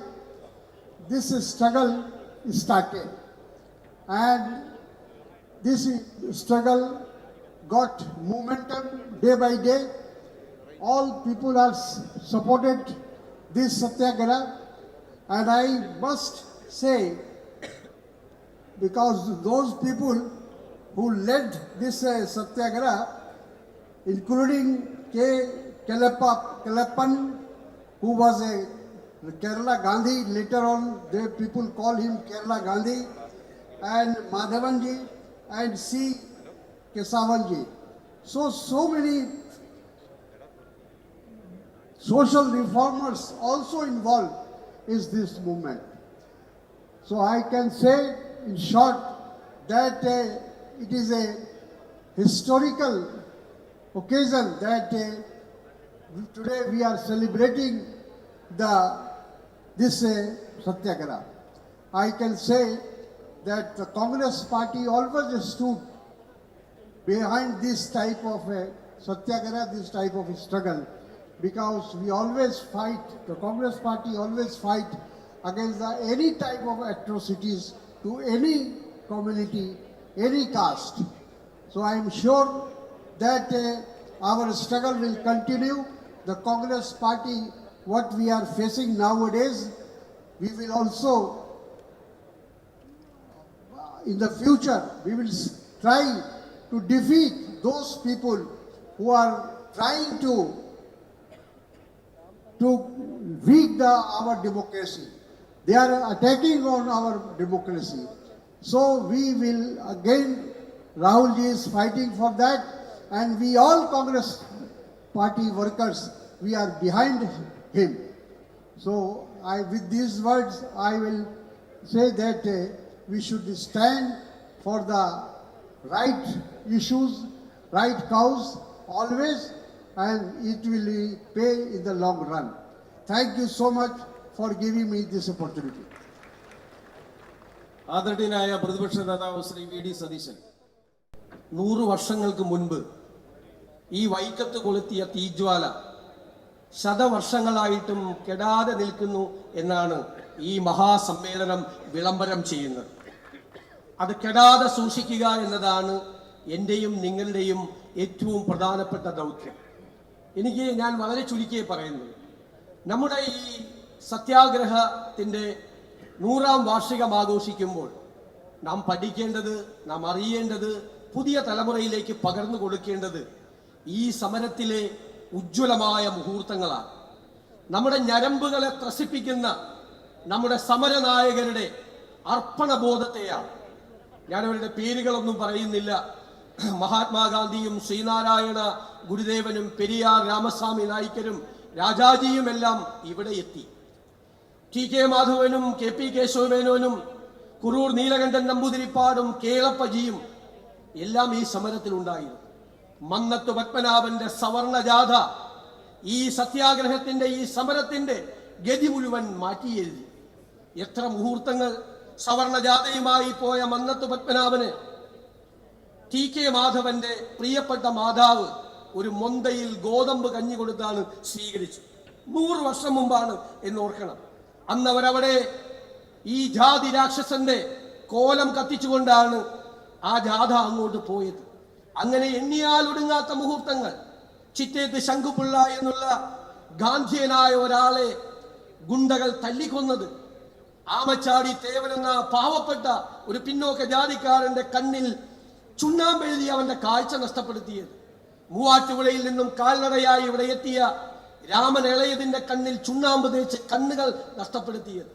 this struggle started. And this struggle got momentum day by day. All people have supported this Satyagraha, and I must say, because those people who led this Satyagraha, including K. Kelappan, who was a Kerala Gandhi, later on the people call him Kerala Gandhi, and Madhavanji and C. Kesavanji. So many social reformers also involved is this movement. So I can say in short that it is a historical occasion that today we are celebrating this Satyagraha. I can say that the Congress party always stood behind this type of Satyagraha, this type of struggle, because we always fight, the Congress party always fight against any type of atrocities to any community, any caste. So I am sure that our struggle will continue. The Congress party, what we are facing nowadays, we will also, in the future, we will try to defeat those people who are trying to weak our democracy. They are attacking on our democracy. So we will again, Rahul ji is fighting for that, and we all Congress party workers, we are behind him. So with these words, I will say that we should stand for the right issues, right cause always, and it will pay in the long run. Thank you so much for giving me this opportunity. ആദരണീയനായ പ്രതിപക്ഷ നേതാവ് Shri V D Satheesan, 100 വർഷങ്ങൾക്ക് മുൻപ് ഈ വൈക്കത്ത് കൊളുത്തിയ തീജ്വാല ശതവർഷങ്ങളായിട്ടും കെടാതെ നിൽക്കുന്നു എന്നാണ് ഈ മഹാസമ്മേളനം വിളംബരം ചെയ്യുന്നത്. അത് കെടാതെ സൂക്ഷിക്കുക എന്നതാണ് എൻ്റെയും നിങ്ങളുടെയും ഏറ്റവും പ്രധാനപ്പെട്ട ദൗത്യം. ഞാൻ വളരെ ചുരുക്കിയേ പറയുന്നത്, നമ്മുടെ ഈ സത്യാഗ്രഹത്തിൻ്റെ 100ാം വാർഷികം ആഘോഷിക്കുമ്പോൾ നാം പഠിക്കേണ്ടത്, നാം അറിയേണ്ടത്, പുതിയ തലമുറയിലേക്ക് പകർന്നു കൊടുക്കേണ്ടത് ഈ സമരത്തിലെ ഉജ്ജ്വലമായ മുഹൂർത്തങ്ങളാണ്. നമ്മുടെ ഞരമ്പുകളെ ത്രസിപ്പിക്കുന്ന നമ്മുടെ സമരനായകരുടെ അർപ്പണബോധത്തെയാണ്. ഞാനവരുടെ പേരുകളൊന്നും പറയുന്നില്ല. മഹാത്മാഗാന്ധിയും ശ്രീനാരായണ ഗുരുദേവനും പെരിയാർ രാമസ്വാമി നായ്ക്കരും രാജാജിയുമെല്ലാം ഇവിടെ എത്തി. ടി കെ മാധവനും കെ പി കേശവമേനോനും കുറൂർ നീലകണ്ഠൻ നമ്പൂതിരിപ്പാടും കേളപ്പജിയും എല്ലാം ഈ സമരത്തിലുണ്ടായിരുന്നു. മന്നത്ത് പത്മനാഭന്റെ സവർണജാഥ ഈ സത്യാഗ്രഹത്തിന്റെ, ഈ സമരത്തിന്റെ ഗതി മുഴുവൻ മാറ്റിയെഴുതി. എത്ര മുഹൂർത്തങ്ങൾ! സവർണജാഥയുമായി പോയ മന്നത്ത് പത്മനാഭന് ടി കെ മാധവന്റെ പ്രിയപ്പെട്ട മാതാവ് ഒരു മൊന്തയിൽ ഗോതമ്പ് കഞ്ഞി കൊടുത്താണ് സ്വീകരിച്ചു. 100 വർഷം മുമ്പാണ് എന്നോർക്കണം. അന്ന് അവരവിടെ ഈ ജാതി രാക്ഷസന്റെ കോലം കത്തിച്ചുകൊണ്ടാണ് ആ ജാഥ അങ്ങോട്ട് പോയത്. അങ്ങനെ എണ്ണിയാൽ ഒടുങ്ങാത്ത മുഹൂർത്തങ്ങൾ. ചിറ്റേത്ത് ശങ്കുപിള്ള എന്നുള്ള ഗാന്ധിയനായ ഒരാളെ ഗുണ്ടകൾ തല്ലിക്കൊന്നത്, ആമച്ചാടി തേവൻ എന്ന പാവപ്പെട്ട ഒരു പിന്നോക്ക ജാതിക്കാരന്റെ കണ്ണിൽ ചുണ്ണാമ്പെഴുതി അവന്റെ കാഴ്ച നഷ്ടപ്പെടുത്തിയത്, മൂവാറ്റുപുഴയിൽ നിന്നും കാൽനടയായി ഇവിടെ എത്തിയ രാമൻ ഇളയതിന്റെ കണ്ണിൽ ചുണ്ണാമ്പ് തേച്ച് കണ്ണുകൾ നഷ്ടപ്പെടുത്തിയത്,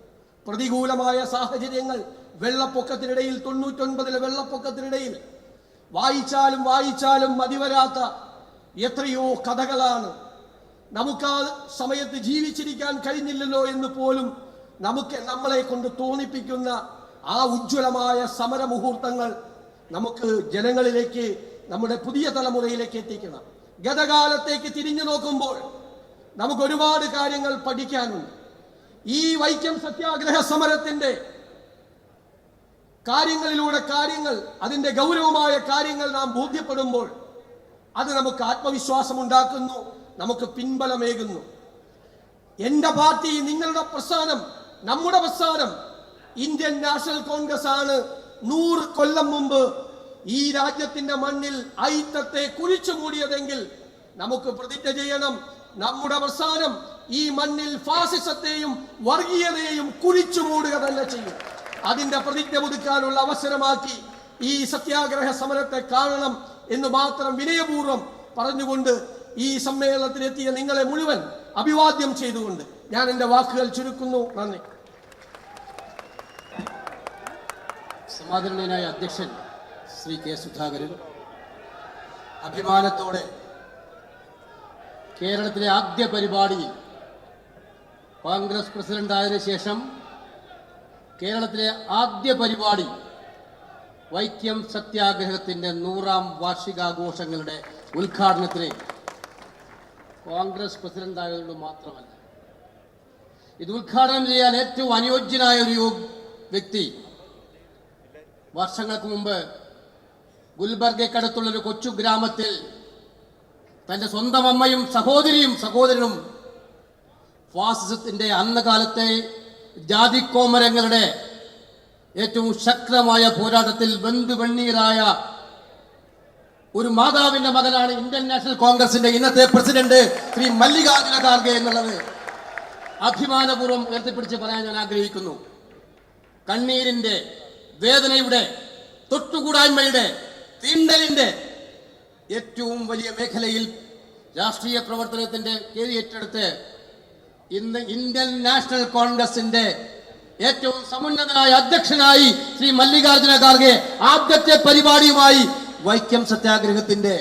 പ്രതികൂലമായ സാഹചര്യങ്ങൾ, വെള്ളപ്പൊക്കത്തിനിടയിൽ 99 വെള്ളപ്പൊക്കത്തിനിടയിൽ വായിച്ചാലും മതിവരാത്ത എത്രയോ കഥകളാണ്. നമുക്ക് ആ സമയത്ത് ജീവിച്ചിരിക്കാൻ കഴിഞ്ഞില്ലല്ലോ എന്ന് പോലും നമ്മളെ കൊണ്ട് തോന്നിപ്പിക്കുന്ന ആ ഉജ്ജ്വലമായ സമരമുഹൂർത്തങ്ങൾ നമുക്ക് ജനങ്ങളിലേക്ക്, നമ്മുടെ പുതിയ തലമുറയിലേക്ക് എത്തിക്കണം. ഗതകാലത്തേക്ക് തിരിഞ്ഞു നോക്കുമ്പോൾ നമുക്ക് ഒരുപാട് കാര്യങ്ങൾ പഠിക്കാനുണ്ട്. ഈ വൈക്കം സത്യാഗ്രഹ സമരത്തിന്റെ കാര്യങ്ങളിലൂടെ അതിന്റെ ഗൗരവമായ കാര്യങ്ങൾ നാം ബോധ്യപ്പെടുമ്പോൾ അത് നമുക്ക് ആത്മവിശ്വാസം ഉണ്ടാക്കുന്നു, നമുക്ക് പിൻബലമേകുന്നു. എന്റെ പാർട്ടി, നിങ്ങളുടെ പ്രസ്ഥാനം, നമ്മുടെ പ്രസ്ഥാനം ഇന്ത്യൻ നാഷണൽ കോൺഗ്രസ് ആണ് 100 കൊല്ലം മുമ്പ് ഈ രാജ്യത്തിന്റെ മണ്ണിൽ ഐക്യത്തെ കുഴിച്ചു മൂടിയതെങ്കിൽ നമുക്ക് പ്രതിജ്ഞ ചെയ്യണം, നമ്മുടെ പ്രസ്ഥാനം ഈ മണ്ണിൽ ഫാസിസത്തെയും വർഗീയതയെയും കുഴിച്ചു മൂടുക തന്നെ ചെയ്യും. അതിന്റെ പ്രതിജ്ഞ പുതുക്കാനുള്ള അവസരമാക്കി ഈ സത്യാഗ്രഹ സമരത്തെ കാണണം എന്ന് മാത്രം വിനയപൂർവ്വം പറഞ്ഞുകൊണ്ട് ഈ സമ്മേളനത്തിലെത്തിയ നിങ്ങളെ മുഴുവൻ അഭിവാദ്യം ചെയ്തുകൊണ്ട് ഞാൻ എൻ്റെ വാക്കുകൾ ചുരുക്കുന്നു. നന്ദി. സമാദരണീയനായ അധ്യക്ഷൻ ശ്രീ കെ സുധാകരൻ അഭിമാനത്തോടെ കേരളത്തിലെ ആദ്യ പരിപാടിയിൽ കോൺഗ്രസ് പ്രസിഡന്റായതിനു ശേഷം കേരളത്തിലെ ആദ്യ പരിപാടി വൈക്കം സത്യാഗ്രഹത്തിൻ്റെ 100ാം വാർഷികാഘോഷങ്ങളുടെ ഉദ്ഘാടനത്തിന് കോൺഗ്രസ് പ്രസിഡന്റായതുകൊണ്ട് മാത്രമല്ല, ഇത് ഉദ്ഘാടനം ചെയ്യാൻ ഏറ്റവും അനുയോജ്യനായ ഒരു വ്യക്തി വർഷങ്ങൾക്ക് മുമ്പ് ഗുൽബർഗയ്ക്കടുത്തുള്ളൊരു കൊച്ചു ഗ്രാമത്തിൽ തൻ്റെ സ്വന്തം അമ്മയും സഹോദരനും ഫാസിസത്തിന്റെ അന്നകാലത്തെ ജാതിക്കോമരങ്ങളുടെ ഏറ്റവും ശക്തമായ പോരാട്ടത്തിൽ വെണ്ണീറായ ഒരു മാതാവിന്റെ മകനാണ് ഇന്ത്യൻ നാഷണൽ കോൺഗ്രസിന്റെ ഇന്നത്തെ പ്രസിഡന്റ് ശ്രീ മല്ലികാർജുന ഖാർഗെ എന്നുള്ളത് അഭിമാനപൂർവ്വം ഉയർത്തിപ്പിടിച്ച് പറയാൻ ഞാൻ ആഗ്രഹിക്കുന്നു. കണ്ണീരിന്റെ, വേദനയുടെ, തൊട്ടുകൂടായ്മയുടെ, തീണ്ടലിന്റെ ഏറ്റവും വലിയ മേഖലയിൽ രാഷ്ട്രീയ പ്രവർത്തനത്തിന്റെ ഏറ്റെടുത്ത് ഇന്ന് ഇന്ത്യൻ നാഷണൽ കോൺഗ്രസിന്റെ ഏറ്റവും സമുന്നതനായ അധ്യക്ഷനായി ശ്രീ മല്ലികാർജുന ഖാർഗെ ആദ്യത്തെ പരിപാടിയുമായി വൈക്കം സത്യാഗ്രഹത്തിന്റെ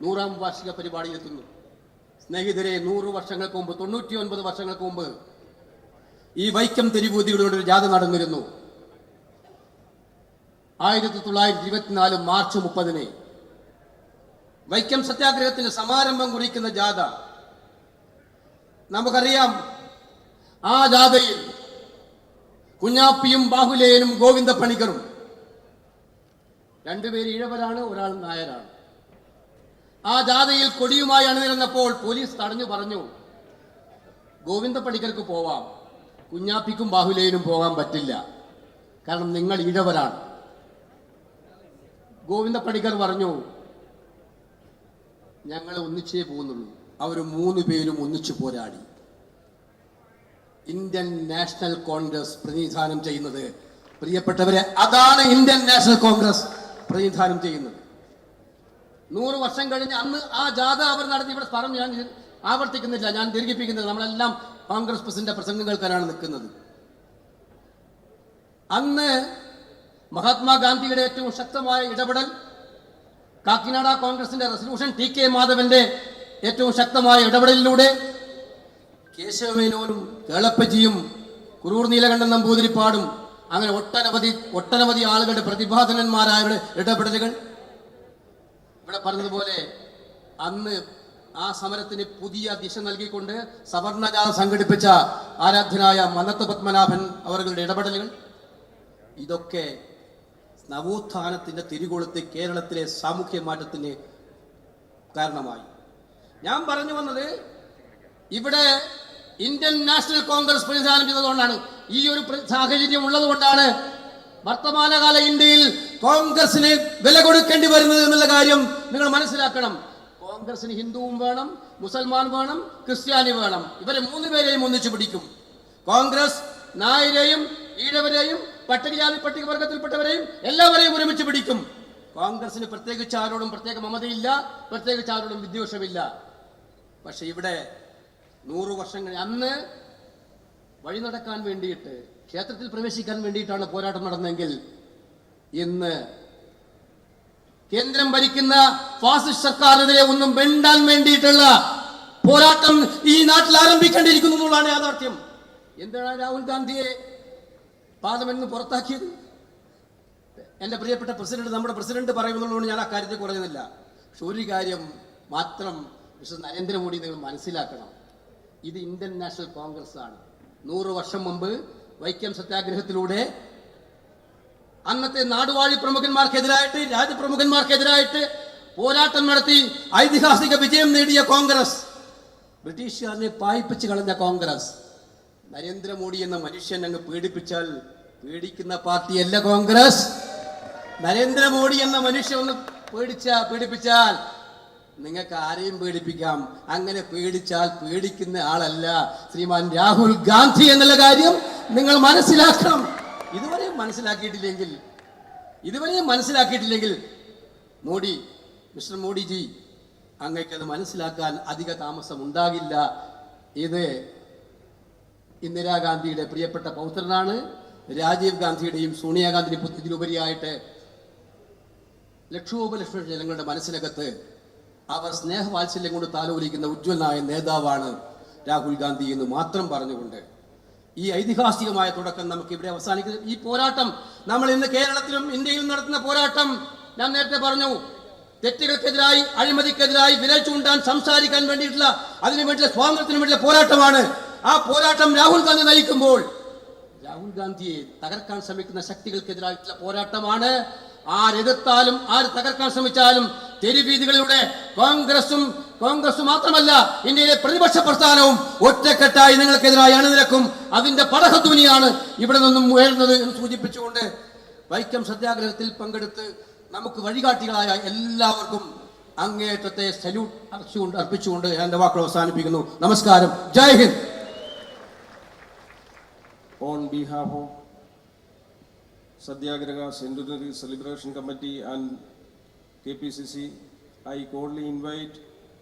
100ാം വാർഷിക പരിപാടി എത്തുന്നു. സ്നേഹിതരെ, 100 വർഷങ്ങൾക്ക് മുമ്പ്, 99 വർഷങ്ങൾക്ക് മുമ്പ് ഈ വൈക്കം തെരുവൂതികളുടെ ഒരു ജാഥ നടന്നിരുന്നു. 1924 മാർച്ച് 30 വൈക്കം സത്യാഗ്രഹത്തിന് സമാരംഭം കുറിക്കുന്ന ജാഥ. നമുക്കറിയാം, ആ ജാഥയിൽ കുഞ്ഞാപ്പിയും ബാഹുലേയനും ഗോവിന്ദ പണിക്കറും, രണ്ടുപേര് ഇഴവരാണ്, ഒരാൾ നായരാണ്. ആ ജാഥയിൽ കൊടിയുമായി അണിനിരന്നപ്പോൾ പോലീസ് തടഞ്ഞു പറഞ്ഞു, ഗോവിന്ദ പണിക്കർക്ക് പോവാം, കുഞ്ഞാപ്പിക്കും ബാഹുലേയനും പോകാൻ പറ്റില്ല, കാരണം നിങ്ങൾ ഇഴവരാണ്. ഗോവിന്ദ പണിക്കർ പറഞ്ഞു, ഞങ്ങൾ ഒന്നിച്ചേ പോകുന്നുള്ളൂ. അവർ 3 പേരും ഒന്നിച്ചു പോരാടി. ഇന്ത്യൻ നാഷണൽ കോൺഗ്രസ് പ്രതിനിധാനം ചെയ്യുന്നത്, പ്രിയപ്പെട്ടവരെ, അതാണ് ഇന്ത്യൻ നാഷണൽ കോൺഗ്രസ് പ്രതിനിധാനം ചെയ്യുന്നത്. 100 വർഷം കഴിഞ്ഞ് അന്ന് ആ ജാഥ അവർ നടത്തി. ഇവിടെ പറഞ്ഞു, ഞാൻ ആവർത്തിക്കുന്നില്ല, ഞാൻ ദീർഘിപ്പിക്കുന്നില്ല. നമ്മളെല്ലാം കോൺഗ്രസ് പ്രസിഡന്റ് പ്രസംഗം കേൾക്കാനാണ് നിൽക്കുന്നത്. അന്ന് മഹാത്മാഗാന്ധിയുടെ ഏറ്റവും ശക്തമായ ഇടപെടൽ, കാക്കിനാട കോൺഗ്രസിന്റെ റെസല്യൂഷൻ, TK മാധവന്റെ ഏറ്റവും ശക്തമായ ഇടപെടലിലൂടെ കേശവമേനോനും കേളപ്പജിയും കുറൂർ നീലകണ്ഠൻ നമ്പൂതിരിപ്പാടും അങ്ങനെ ഒട്ടനവധി ആളുകളുടെ പ്രതിഭാധനന്മാരായ ഇടപെടലുകൾ. ഇവിടെ പറഞ്ഞതുപോലെ അന്ന് ആ സമരത്തിന് പുതിയ ദിശ നൽകിക്കൊണ്ട് സവർണജാഥ സംഘടിപ്പിച്ച ആരാധ്യനായ മന്നത്ത് പത്മനാഭൻ അവരുടെ ഇടപെടലുകൾ, ഇതൊക്കെ നവോത്ഥാനത്തിന്റെ തിരികൊളുത്തി കേരളത്തിലെ സാമൂഹ്യ മാറ്റത്തിന് കാരണമായി. ഞാൻ പറഞ്ഞു വന്നത്, ഇവിടെ ഇന്ത്യൻ നാഷണൽ കോൺഗ്രസ് പ്രതിനിധാനം ചെയ്തതുകൊണ്ടാണ്, ഈ ഒരു സാഹചര്യം ഉള്ളതുകൊണ്ടാണ് വർത്തമാനകാല ഇന്ത്യയിൽ കോൺഗ്രസിന് വില കൊടുക്കേണ്ടി വരുന്നത് എന്നുള്ള കാര്യം നിങ്ങൾ മനസ്സിലാക്കണം. കോൺഗ്രസിന് ഹിന്ദുവും വേണം, മുസൽമാൻ വേണം, ക്രിസ്ത്യാനി വേണം. ഇവരെ 3 പേരെയും ഒന്നിച്ചു പിടിക്കും. കോൺഗ്രസ് നായരെയും ഈഴവരെയും പട്ടികജാതി പട്ടികവർഗത്തിൽപ്പെട്ടവരെയും എല്ലാവരെയും ഒരുമിച്ച് പിടിക്കും. കോൺഗ്രസിന് പ്രത്യേകിച്ച് ആരോടും പ്രത്യേക മമതയില്ല, പ്രത്യേകിച്ച് ആരോടും വിദ്വേഷമില്ല. പക്ഷെ ഇവിടെ 100 വർഷങ്ങൾ, അന്ന് വഴി നടക്കാൻ വേണ്ടിയിട്ട്, ക്ഷേത്രത്തിൽ പ്രവേശിക്കാൻ വേണ്ടിയിട്ടാണ് പോരാട്ടം നടന്നെങ്കിൽ ഇന്ന് കേന്ദ്രം ഭരിക്കുന്ന ഫാസിസ്റ്റ് സർക്കാരിനെതിരെ ഒന്നും വെണ്ടാൻ വേണ്ടിയിട്ടുള്ള പോരാട്ടം ഈ നാട്ടിൽ ആരംഭിക്കേണ്ടിയിരിക്കുന്നു എന്നുള്ളതാണ് യാഥാർത്ഥ്യം. എന്താണ് രാഹുൽ ഗാന്ധിയെ പാർലമെന്റിൽ നിന്ന് പുറത്താക്കിയത്? എൻ്റെ പ്രിയപ്പെട്ട പ്രസിഡന്റ്, നമ്മുടെ പ്രസിഡന്റ് പറയുന്നതുകൊണ്ട് ഞാൻ ആ കാര്യത്തെ കുറയുന്നില്ല. പക്ഷെ ഒരു കാര്യം മാത്രം മിസ്റ്റർ നരേന്ദ്രമോദി നിങ്ങൾ മനസ്സിലാക്കണം, ഇത് ഇന്ത്യൻ നാഷണൽ കോൺഗ്രസ് ആണ്. 100 വർഷം മുമ്പ് വൈക്കം സത്യാഗ്രഹത്തിലൂടെ അന്നത്തെ നാടുവാഴി പ്രമുഖന്മാർക്കെതിരായിട്ട്, രാജ്യപ്രമുഖന്മാർക്കെതിരായിട്ട് പോരാട്ടം നടത്തി ഐതിഹാസിക വിജയം നേടിയ കോൺഗ്രസ്, ബ്രിട്ടീഷുകാരനെ പായിപ്പിച്ച് കളഞ്ഞ കോൺഗ്രസ്, നരേന്ദ്രമോദി എന്ന മനുഷ്യൻ അങ്ങ് പീഡിപ്പിച്ചാൽ പേടിക്കുന്ന പാർട്ടിയല്ല കോൺഗ്രസ്. നരേന്ദ്രമോദി എന്ന മനുഷ്യൻ ഒന്ന് പീഡിപ്പിച്ചാൽ നിങ്ങൾക്ക് ആരെയും പേടിപ്പിക്കാം. അങ്ങനെ പേടിച്ചാൽ പേടിക്കുന്ന ആളല്ല ശ്രീമാൻ രാഹുൽ ഗാന്ധി എന്നുള്ള കാര്യം നിങ്ങൾ മനസ്സിലാക്കണം. ഇതുവരെയും മനസ്സിലാക്കിയിട്ടില്ലെങ്കിൽ മോഡി, മിസ്റ്റർ മോഡിജി, അങ്ങേക്കത് മനസ്സിലാക്കാൻ അധിക താമസം ഉണ്ടാകില്ല. ഇത് ഇന്ദിരാഗാന്ധിയുടെ പ്രിയപ്പെട്ട പൗത്രനാണ്. രാജീവ് ഗാന്ധിയുടെയും സോണിയാഗാന്ധിയുടെയും ഇതിലുപരിയായിട്ട് ലക്ഷോപലക്ഷം ജനങ്ങളുടെ മനസ്സിനകത്ത് അവർ സ്നേഹവാത്സല്യം കൊണ്ട് താലോലിക്കുന്ന ഉജ്ജ്വലനായ നേതാവാണ് രാഹുൽ ഗാന്ധി എന്ന് മാത്രം പറഞ്ഞുകൊണ്ട് ഈ ഐതിഹാസികമായ തുടക്കം നമുക്ക് ഇവിടെ അവസാനിക്കുന്നത്. ഈ പോരാട്ടം നമ്മൾ ഇന്ന് കേരളത്തിലും ഇന്ത്യയിലും നടത്തുന്ന പോരാട്ടം, ഞാൻ നേരത്തെ പറഞ്ഞു, തെറ്റുകൾക്കെതിരായി, അഴിമതിക്കെതിരായി വിരൽ ചൂണ്ടാൻ, സംസാരിക്കാൻ വേണ്ടിയിട്ടുള്ള, അതിനു വേണ്ടിയുള്ള സ്വാതന്ത്ര്യത്തിന് വേണ്ടിയുള്ള പോരാട്ടമാണ്. ആ പോരാട്ടം രാഹുൽ ഗാന്ധി നയിക്കുമ്പോൾ രാഹുൽ ഗാന്ധിയെ തകർക്കാൻ ശ്രമിക്കുന്ന ശക്തികൾക്കെതിരായിട്ടുള്ള പോരാട്ടമാണ്. ആരെതിർത്താലും, ആര് തകർക്കാൻ ശ്രമിച്ചാലും തെരുവീതികളിലൂടെ കോൺഗ്രസും മാത്രമല്ല ഇന്ത്യയിലെ പ്രതിപക്ഷ പ്രസ്ഥാനവും ഒറ്റക്കെട്ടായി നിങ്ങൾക്കെതിരായി അണിനിരക്കും. അതിന്റെ പടഹധ്വനിയാണ് ഇവിടെ നിന്നും ഉയർന്നത് എന്ന് സൂചിപ്പിച്ചുകൊണ്ട് വൈക്കം സത്യാഗ്രഹത്തിൽ പങ്കെടുത്ത് നമുക്ക് വഴികാട്ടികളായ എല്ലാവർക്കും അങ്ങേയറ്റത്തെ സല്യൂട്ട് അർപ്പിച്ചുകൊണ്ട് എന്റെ വാക്കുകൾ അവസാനിപ്പിക്കുന്നു. നമസ്കാരം. ജയ് Hind. On behalf of Satyagraha Centenary Celebration Committee and KPCC, I cordially invite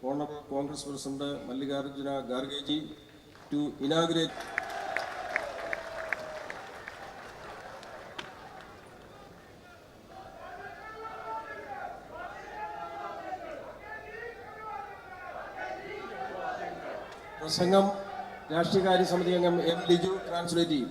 Honorable Congress President Mallikarjuna Kharge ji to inaugurate പ്രസംഗം രാഷ്ട്രീയകാര്യ സമിതി അംഗം എം ലിജു ട്രാൻസ്ലേറ്റ് ചെയ്യും.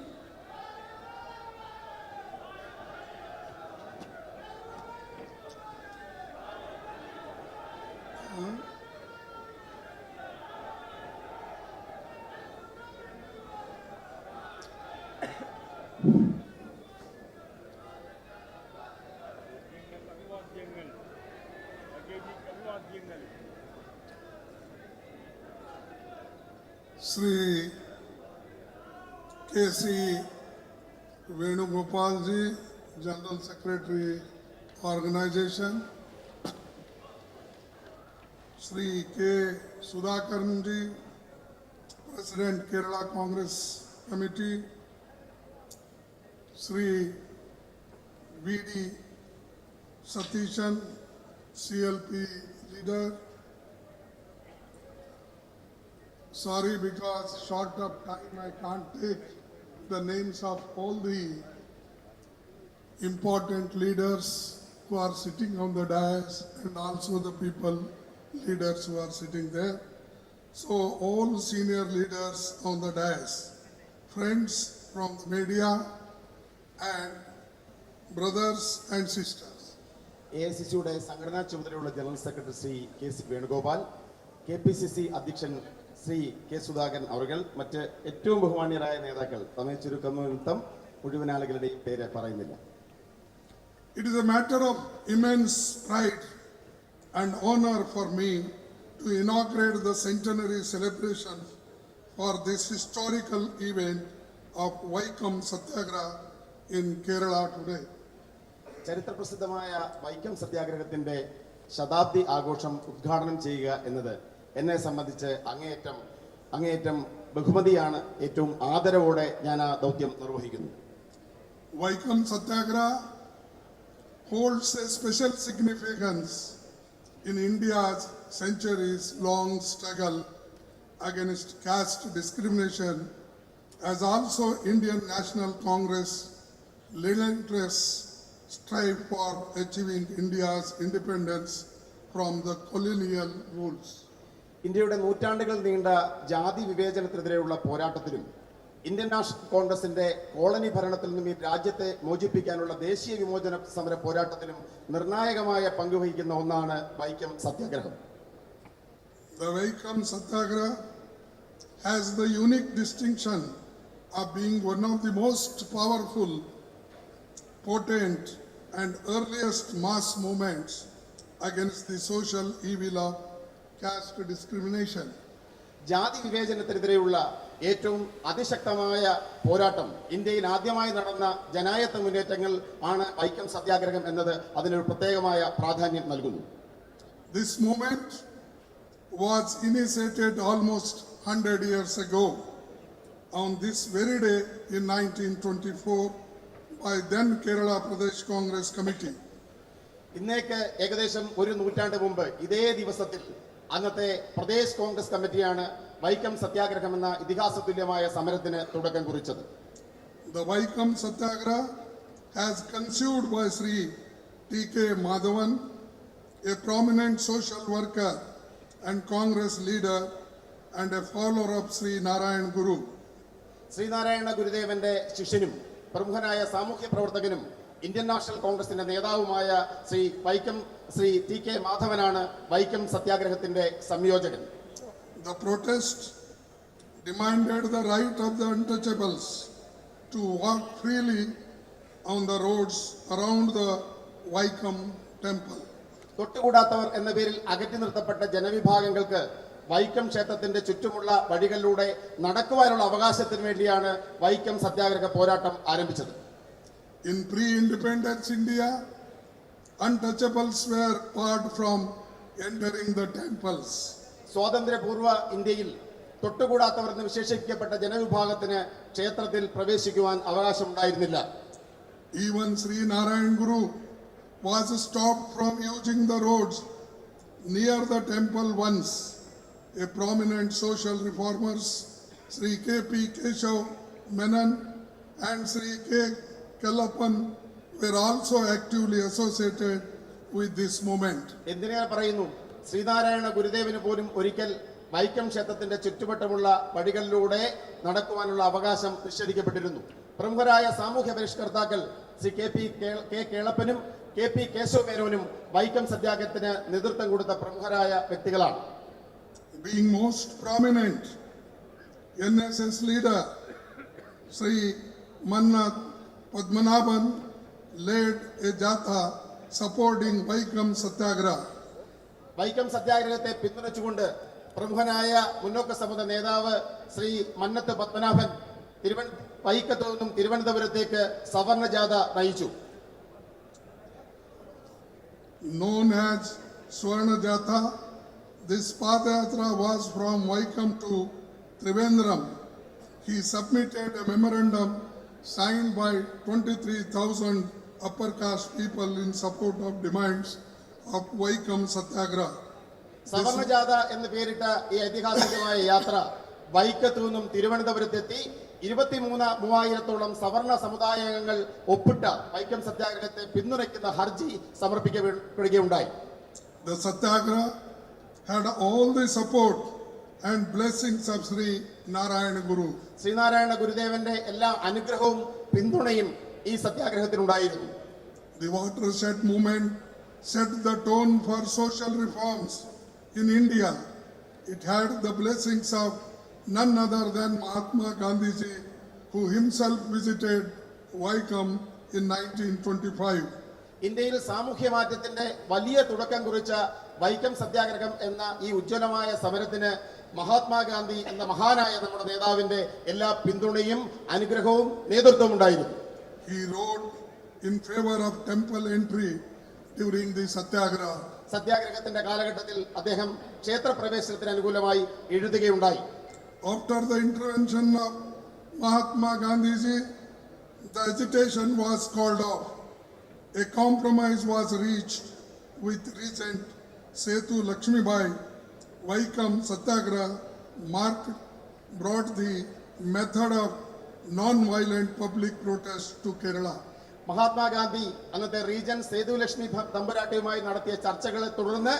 Shri K.C. Venugopal ji, General Secretary, Organization, Shri K. Sudhakaran ji, President, Kerala Congress Committee, Shri V.D. Satishan, CLP leader. Sorry, because short of time I can't take the names of all the important leaders who are sitting on the dais and also the leaders who are sitting there. So all senior leaders on the dais, friends from the media and brothers and sisters. AICCയുടെ സംഘടനാ ചുമതലയുള്ള general secretary Shri K.C. Venugopal, KPCC അധ്യക്ഷൻ Shri K Sudhakaran അവർ, മറ്റ് ഏറ്റവും ബഹുമാന്യരായ നേതാക്കൾ, സമയ ചുരുക്കം നിമിത്തം മുഴുവൻ ആളുകളുടെയും പേര് പറയുന്നില്ല. It is a matter of immense pride and honor for me to inaugurate the centenary celebration for this historical event of Vaikom Satyagraha in Kerala today. ചരിത്രപ്രസിദ്ധമായ വൈക്കം സത്യാഗ്രഹത്തിന്റെ ശതാബ്ദി ആഘോഷം ഉദ്ഘാടനം ചെയ്യുക എന്നത് എന്നെ സംബന്ധിച്ച് അങ്ങേയറ്റം ബഹുമതിയാണ്. ഏറ്റവും ആദരവോടെ ഞാൻ ആ ദൗത്യം നിർവഹിക്കുന്നു. Vaikom Satyagraha holds a special significance in India's centuries-long struggle against caste discrimination as also Indian National Congress relentless strive for achieving India's independence from the colonial rules. ഇന്ത്യയുടെ നൂറ്റാണ്ടുകൾ നീണ്ട ജാതി വിവേചനത്തിനെതിരെയുള്ള പോരാട്ടത്തിലും ഇന്ത്യൻ നാഷണൽ കോൺഗ്രസിന്റെ കോളനി ഭരണത്തിൽ നിന്നും ഈ രാജ്യത്തെ മോചിപ്പിക്കാനുള്ള ദേശീയ വിമോചന സമര പോരാട്ടത്തിലും നിർണായകമായ പങ്കുവഹിക്കുന്ന ഒന്നാണ് വൈക്കം സത്യാഗ്രഹം. The Vaikom Satyagraha has the unique distinction of being one of the most powerful, potent and earliest mass movements against the social evil of caste discrimination. ജാതി വിവേചനത്തിനെതിരെയുള്ള ഏറ്റവും അതിശക്തമായ പോരാട്ടം ഇന്ത്യയിൽ ആദ്യമായി നടന്ന ജനായത്ത മുന്നേറ്റങ്ങൾ ആണ് വൈക്കം സത്യാഗ്രഹം എന്നത് അതിനൊരു പ്രത്യേകമായ പ്രാധാന്യം നൽകുന്നു. This movement was initiated almost 100 years ago on this very day in 1924 by then Kerala Pradesh Congress Committee. ഇന്നേക്ക് ഏകദേശം ഒരു നൂറ്റാണ്ട് മുമ്പ് ഇതേ ദിവസത്തിൽ അന്നത്തെ പ്രദേശ് കോൺഗ്രസ് കമ്മിറ്റിയാണ് വൈക്കം സത്യാഗ്രഹം എന്ന ഇതിഹാസതുല്യമായ സമരത്തിന് തുടക്കം കുറിച്ചത്. The Vaikom Satyagraha has conceived by Sri T.K. Madhavan, a prominent social worker and Congress leader and a follower of Sri Narayan Guru. Sreenarayana ഗുരുദേവന്റെ ശിഷ്യനും പ്രമുഖനായ സാമൂഹ്യ പ്രവർത്തകനും ഇന്ത്യൻ നാഷണൽ കോൺഗ്രസിന്റെ നേതാവുമായ ശ്രീ ടി കെ മാധവനാണ് വൈക്കം സത്യാഗ്രഹത്തിന്റെ സംയോജകൻ. The protest demanded the right of the untouchables to walk freely on the roads around the Vaikom temple. തൊട്ടുകൂടാത്തവർ എന്ന പേരിൽ അകറ്റി നിർത്തപ്പെട്ട ജനവിഭാഗങ്ങൾക്ക് വൈക്കം ക്ഷേത്രത്തിന്റെ ചുറ്റുമുള്ള വഴികളിലൂടെ നടക്കുവാനുള്ള അവകാശത്തിന് വേണ്ടിയാണ് വൈക്കം സത്യാഗ്രഹ പോരാട്ടം ആരംഭിച്ചത്. In pre-independence India, untouchables were barred from entering the temples. സ്വാതന്ത്ര്യപൂർവ്വ ഇന്ത്യയിൽ തൊട്ടുകൂടാത്തവർ എന്ന് വിശേഷിപ്പിക്കപ്പെട്ട ജനവിഭാഗത്തിന് ക്ഷേത്രത്തിൽ പ്രവേശിക്കുവാൻ അവകാശമുണ്ടായിരുന്നില്ല. Even Sri Narayan Guru was stopped from using the roads near the temple once. A prominent social reformers, Sri K.P. Keshav Menon and Sri K. Kelappan were also actively associated with this movement. എന്തിനേറെ പറയുന്നു, ശ്രീനാരായണ ഗുരുദേവന് പോലും ഒരിക്കൽ വൈക്കം ക്ഷേത്രത്തിന്റെ ചുറ്റുവട്ടമുള്ള വഴികളിലൂടെ നടക്കുവാനുള്ള അവകാശം നിഷേധിക്കപ്പെട്ടിരുന്നു. പ്രമുഖരായ സാമൂഹ്യ പരിഷ്കർത്താക്കൾ ശ്രീ കെ കേളപ്പനും കെ പി കേശവ മേനോനും വൈക്കം സത്യാഗ്രഹത്തിന് നേതൃത്വം കൊടുത്ത പ്രമുഖരായ വ്യക്തികളാണ്. Being most prominent, NSS leader Sri Mannath Padmanabhan led a jatha supporting Vaikom Satyagraha. Vaikom സത്യാഗ്രഹത്തെ പിന്തുണച്ചുകൊണ്ട് പ്രമുഖനായ മുന്നോക്ക സമുദായ നേതാവ് ശ്രീ മന്നത്ത് പത്മനാഭൻ വൈക്കത്തു നിന്നും തിരുവനന്തപുരത്തേക്ക് സവർണ ജാഥ നയിച്ചു. Known as Swarna Jatha, this Padayatra was from Vaikom to Trivandrum. He submitted a memorandum signed by 23,000 upper caste people in support of demands of Vaikom Satyagraha. സവർണ ജാഥ എന്ന് പേരിട്ട ഈ ഐതിഹാസികമായ യാത്ര വൈക്കത്തു നിന്നും തിരുവനന്തപുരത്തെത്തി 23,000 സവർണ സമുദായാംഗങ്ങൾ ഒപ്പിട്ട വൈക്കം സത്യാഗ്രഹത്തെ പിന്തുണയ്ക്കുന്ന ഹർജി സമർപ്പിക്കപ്പെടുകയുണ്ടായി. The Satyagraha had all the support and blessings of Sri Narayana Guru. Sreenarayana ഗുരുദേവന്റെ എല്ലാ അനുഗ്രഹവും പിന്തുണയും ഈ സത്യാഗ്രഹത്തിനുണ്ടായിരുന്നു. The watershed movement set the tone for social reforms in India. It had the blessings of none other than Mahatma Gandhi ji, who himself visited Vaikom in 1925. ഇന്ത്യയിൽ സാമൂഹ്യ മാറ്റത്തിന്റെ വലിയ തുടക്കം കുറിച്ച വൈക്കം സത്യാഗ്രഹം എന്ന ഈ ഉജ്ജ്വലമായ സമരത്തിന് മഹാത്മാഗാന്ധി എന്ന മഹാനായ നമ്മുടെ നേതാവിന്റെ എല്ലാ പിന്തുണയും അനുഗ്രഹവും നേതൃത്വവും ഉണ്ടായിരുന്നു. He wrote in favor of temple entry during the Satyagraha. സത്യാഗ്രഹത്തിന്റെ കാലഘട്ടത്തിൽ അദ്ദേഹം ക്ഷേത്രപ്രവേശനത്തിന് അനുകൂലമായി എഴുതുകയുണ്ടായി. After the intervention of Mahatma Gandhi ji, the agitation was called off. A compromise was reached with Regent Sethu Lakshmibai. Vaikom Satyagraha brought the method of non-violent public protest to Kerala. Mahatma Gandhi അന്നത്തെ region Sethulakshmi തമ്പുരാട്ടിയുമായി നടത്തിയ ചർച്ചകളെ തുടർന്ന്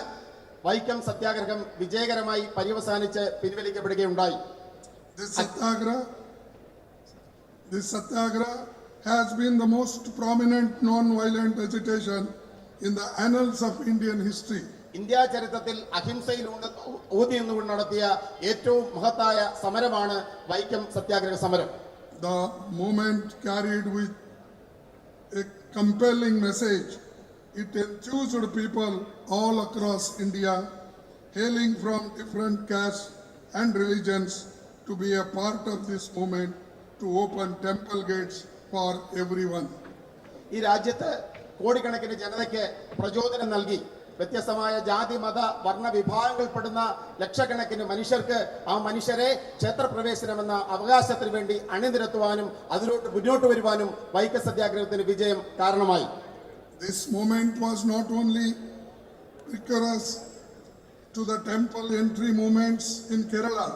വൈക്കം സത്യാഗ്രഹം വിജയകരമായി പര്യവസാനിച്ച് പിൻവലിക്കപ്പെടുകയുണ്ടായി. This satyagraha has been the most prominent non-violent agitation in the annals of Indian history. India ചരിത്രത്തിൽ അഹിംസയിൽ ഊന്നി നിന്നുകൊണ്ട് നടത്തിയ ഏറ്റവും മഹത്തായ സമരമാണ് വൈക്കം സത്യാഗ്രഹ സമരം. The movement carried with a compelling message. It enthused people all across India, hailing from different castes and religions, to be a part of this movement to open temple gates for everyone. ഈ രാജ്യത്ത് കോടിക്കണക്കിന് ജനതയ്ക്ക് പ്രചോദനം നൽകി വ്യത്യസ്തമായ ജാതി മത വർണ്ണ വിഭാഗങ്ങളിൽപ്പെടുന്ന ലക്ഷക്കണക്കിന് മനുഷ്യർക്ക് ആ മനുഷ്യരെ ക്ഷേത്രപ്രവേശനമെന്ന അവകാശത്തിന് വേണ്ടി അണിനിരത്തുവാനും അതിലോട്ട് മുന്നോട്ട് വരുവാനും വൈക്കം സത്യാഗ്രഹത്തിന് വിജയം കാരണമായി. This movement was not only precursor to the temple entry movements in Kerala,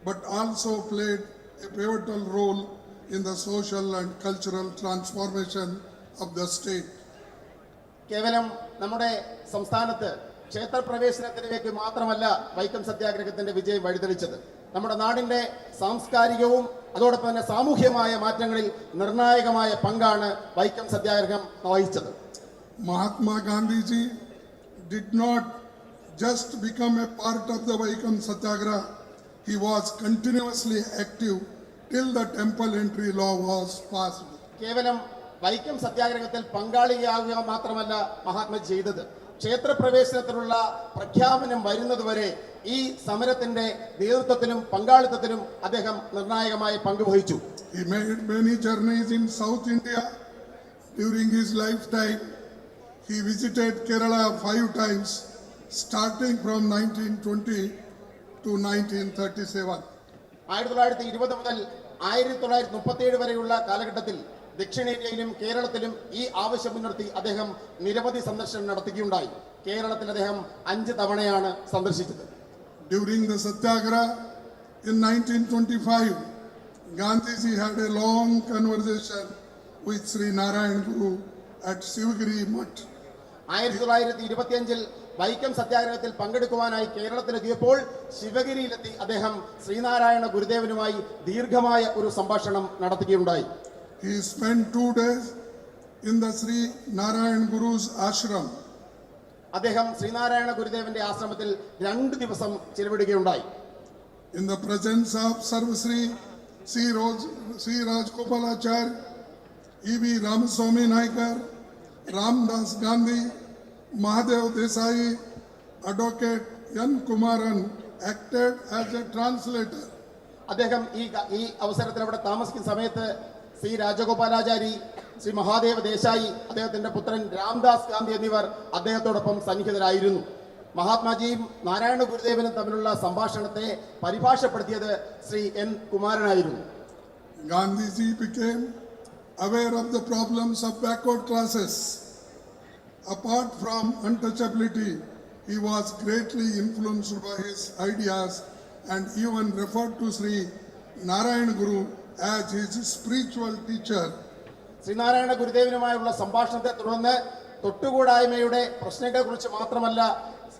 but also played a pivotal role in the social and cultural transformation of the state. കേവലം നമ്മുടെ സംസ്ഥാനത്ത് ക്ഷേത്രപ്രവേശനത്തിലേക്ക് മാത്രമല്ല വൈക്കം സത്യാഗ്രഹത്തിന്റെ വിജയം വഴിതെളിച്ചത്. നമ്മുടെ നാടിന്റെ സാംസ്കാരികവും അതോടൊപ്പം തന്നെ സാമൂഹ്യമായ മാറ്റങ്ങളിൽ നിർണായകമായ പങ്കാണ് വൈക്കം സത്യാഗ്രഹം വഹിച്ചത്. Mahatma Gandhi ji did not just become a part of the Vaikom Satyagraha. He was continuously active till the temple entry law was passed. കേവലം വൈക്കം സത്യാഗ്രഹത്തിൽ പങ്കാളിയാകുക മാത്രമല്ല മഹാത്മ ചെയ്തത്, ക്ഷേത്രപ്രവേശനത്തിനുള്ള പ്രഖ്യാപനം വരുന്നതുവരെ ഈ സമരത്തിന്റെ നേതൃത്വത്തിലും പങ്കാളിത്തത്തിലും അദ്ദേഹം നിർണായകമായ പങ്ക് വഹിച്ചു. He made many journeys in South India during his lifetime. He visited Kerala 5 times, starting from 1920 to 1937. 1920 മുതൽ 1937 വരെയുള്ള കാലഘട്ടത്തിൽ ദക്ഷിണേന്ത്യയിലും കേരളത്തിലും ഈ ആവശ്യം മുൻനിർത്തി അദ്ദേഹം നിരവധി സന്ദർശനം നടത്തുകയുണ്ടായി. കേരളത്തിൽ അദ്ദേഹം 5 തവണയാണ് സന്ദർശിച്ചത്. During the Satyagraha in 1925, Gandhiji had a long conversation with Sri Narayan Guru at Sivagiri Mutt. 1925 Vaikom സത്യാഗ്രഹത്തിൽ പങ്കെടുക്കുവാനായി കേരളത്തിലെത്തിയപ്പോൾ ശിവഗിരിയിലെത്തി അദ്ദേഹം ശ്രീനാരായണ ഗുരുദേവനുമായി ദീർഘമായ ഒരു സംഭാഷണം നടത്തുകയുണ്ടായി. He spent 2 days in the Sri Narayan Guru's ashram. അദ്ദേഹം ശ്രീനാരായണ ഗുരുദേവന്റെ ആശ്രമത്തിൽ 2 ദിവസം ചിലവിടുകയുണ്ടായി. In the presence of Sarvasri Sri Rajgopalacharya, E.V. Ramaswamy Naikar, Ramdas Gandhi, Mahadev Desai, Advocate N. Kumaran acted as a translator. അദ്ദേഹം ഈ അവസരത്തിൽ അവിടെ താമസിക്കുന്ന സമയത്ത് ശ്രീ രാജഗോപാലാചാരി, ശ്രീ മഹാദേവ ദേശായി, അദ്ദേഹത്തിന്റെ പുത്രൻ രാംദാസ് ഗാന്ധി എന്നിവർ അദ്ദേഹത്തോടൊപ്പം സന്നിഹിതരായിരുന്നു. മഹാത്മാജിയും നാരായണ ഗുരുദേവനും തമ്മിലുള്ള സംഭാഷണത്തെ പരിഭാഷപ്പെടുത്തിയത് ശ്രീ എൻ കുമാരനായിരുന്നു. Gandhiji became aware of the problems of backward classes. Apart from untouchability, he was greatly influenced by his ideas and even referred to Sri Narayan Guru as his spiritual teacher. Sreenarayana ഗുരുദേവനുമായുള്ള സംഭാഷണത്തെ തുടർന്ന് തൊട്ടുകൂടായ്മയുടെ പ്രശ്നങ്ങളെക്കുറിച്ച് മാത്രമല്ല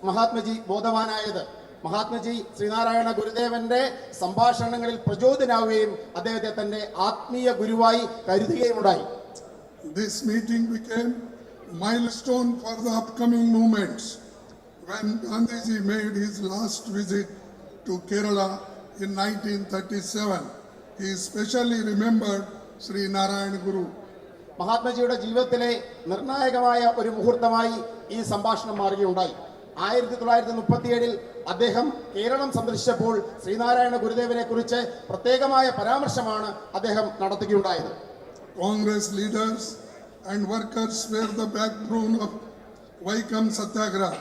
മഹാത്മജി ബോധവാനായത്. മഹാത്മജി ശ്രീനാരായണ ഗുരുദേവന്റെ സംഭാഷണങ്ങളിൽ പ്രചോദനാവുകയും അദ്ദേഹത്തെ തന്റെ ആത്മീയ ഗുരുവായി കരുതുകയുമുണ്ടായി. This meeting became milestone for the upcoming movements. When Gandhiji made his last visit to Kerala in 1937, he specially remembered Sri Narayan Guru. മഹാത്മജിയുടെ ജീവിതത്തിലെ നിർണായകമായ ഒരു മുഹൂർത്തമായി ഈ സംഭാഷണം മാറുകയുണ്ടായി. 1937 അദ്ദേഹം കേരളം സന്ദർശിച്ചപ്പോൾ ശ്രീനാരായണ ഗുരുദേവനെ കുറിച്ച് പ്രത്യേകമായ പരാമർശമാണ് അദ്ദേഹം നടത്തുകയുണ്ടായത്. Congress leaders and workers were the backbone of Vaikom Satyagraha,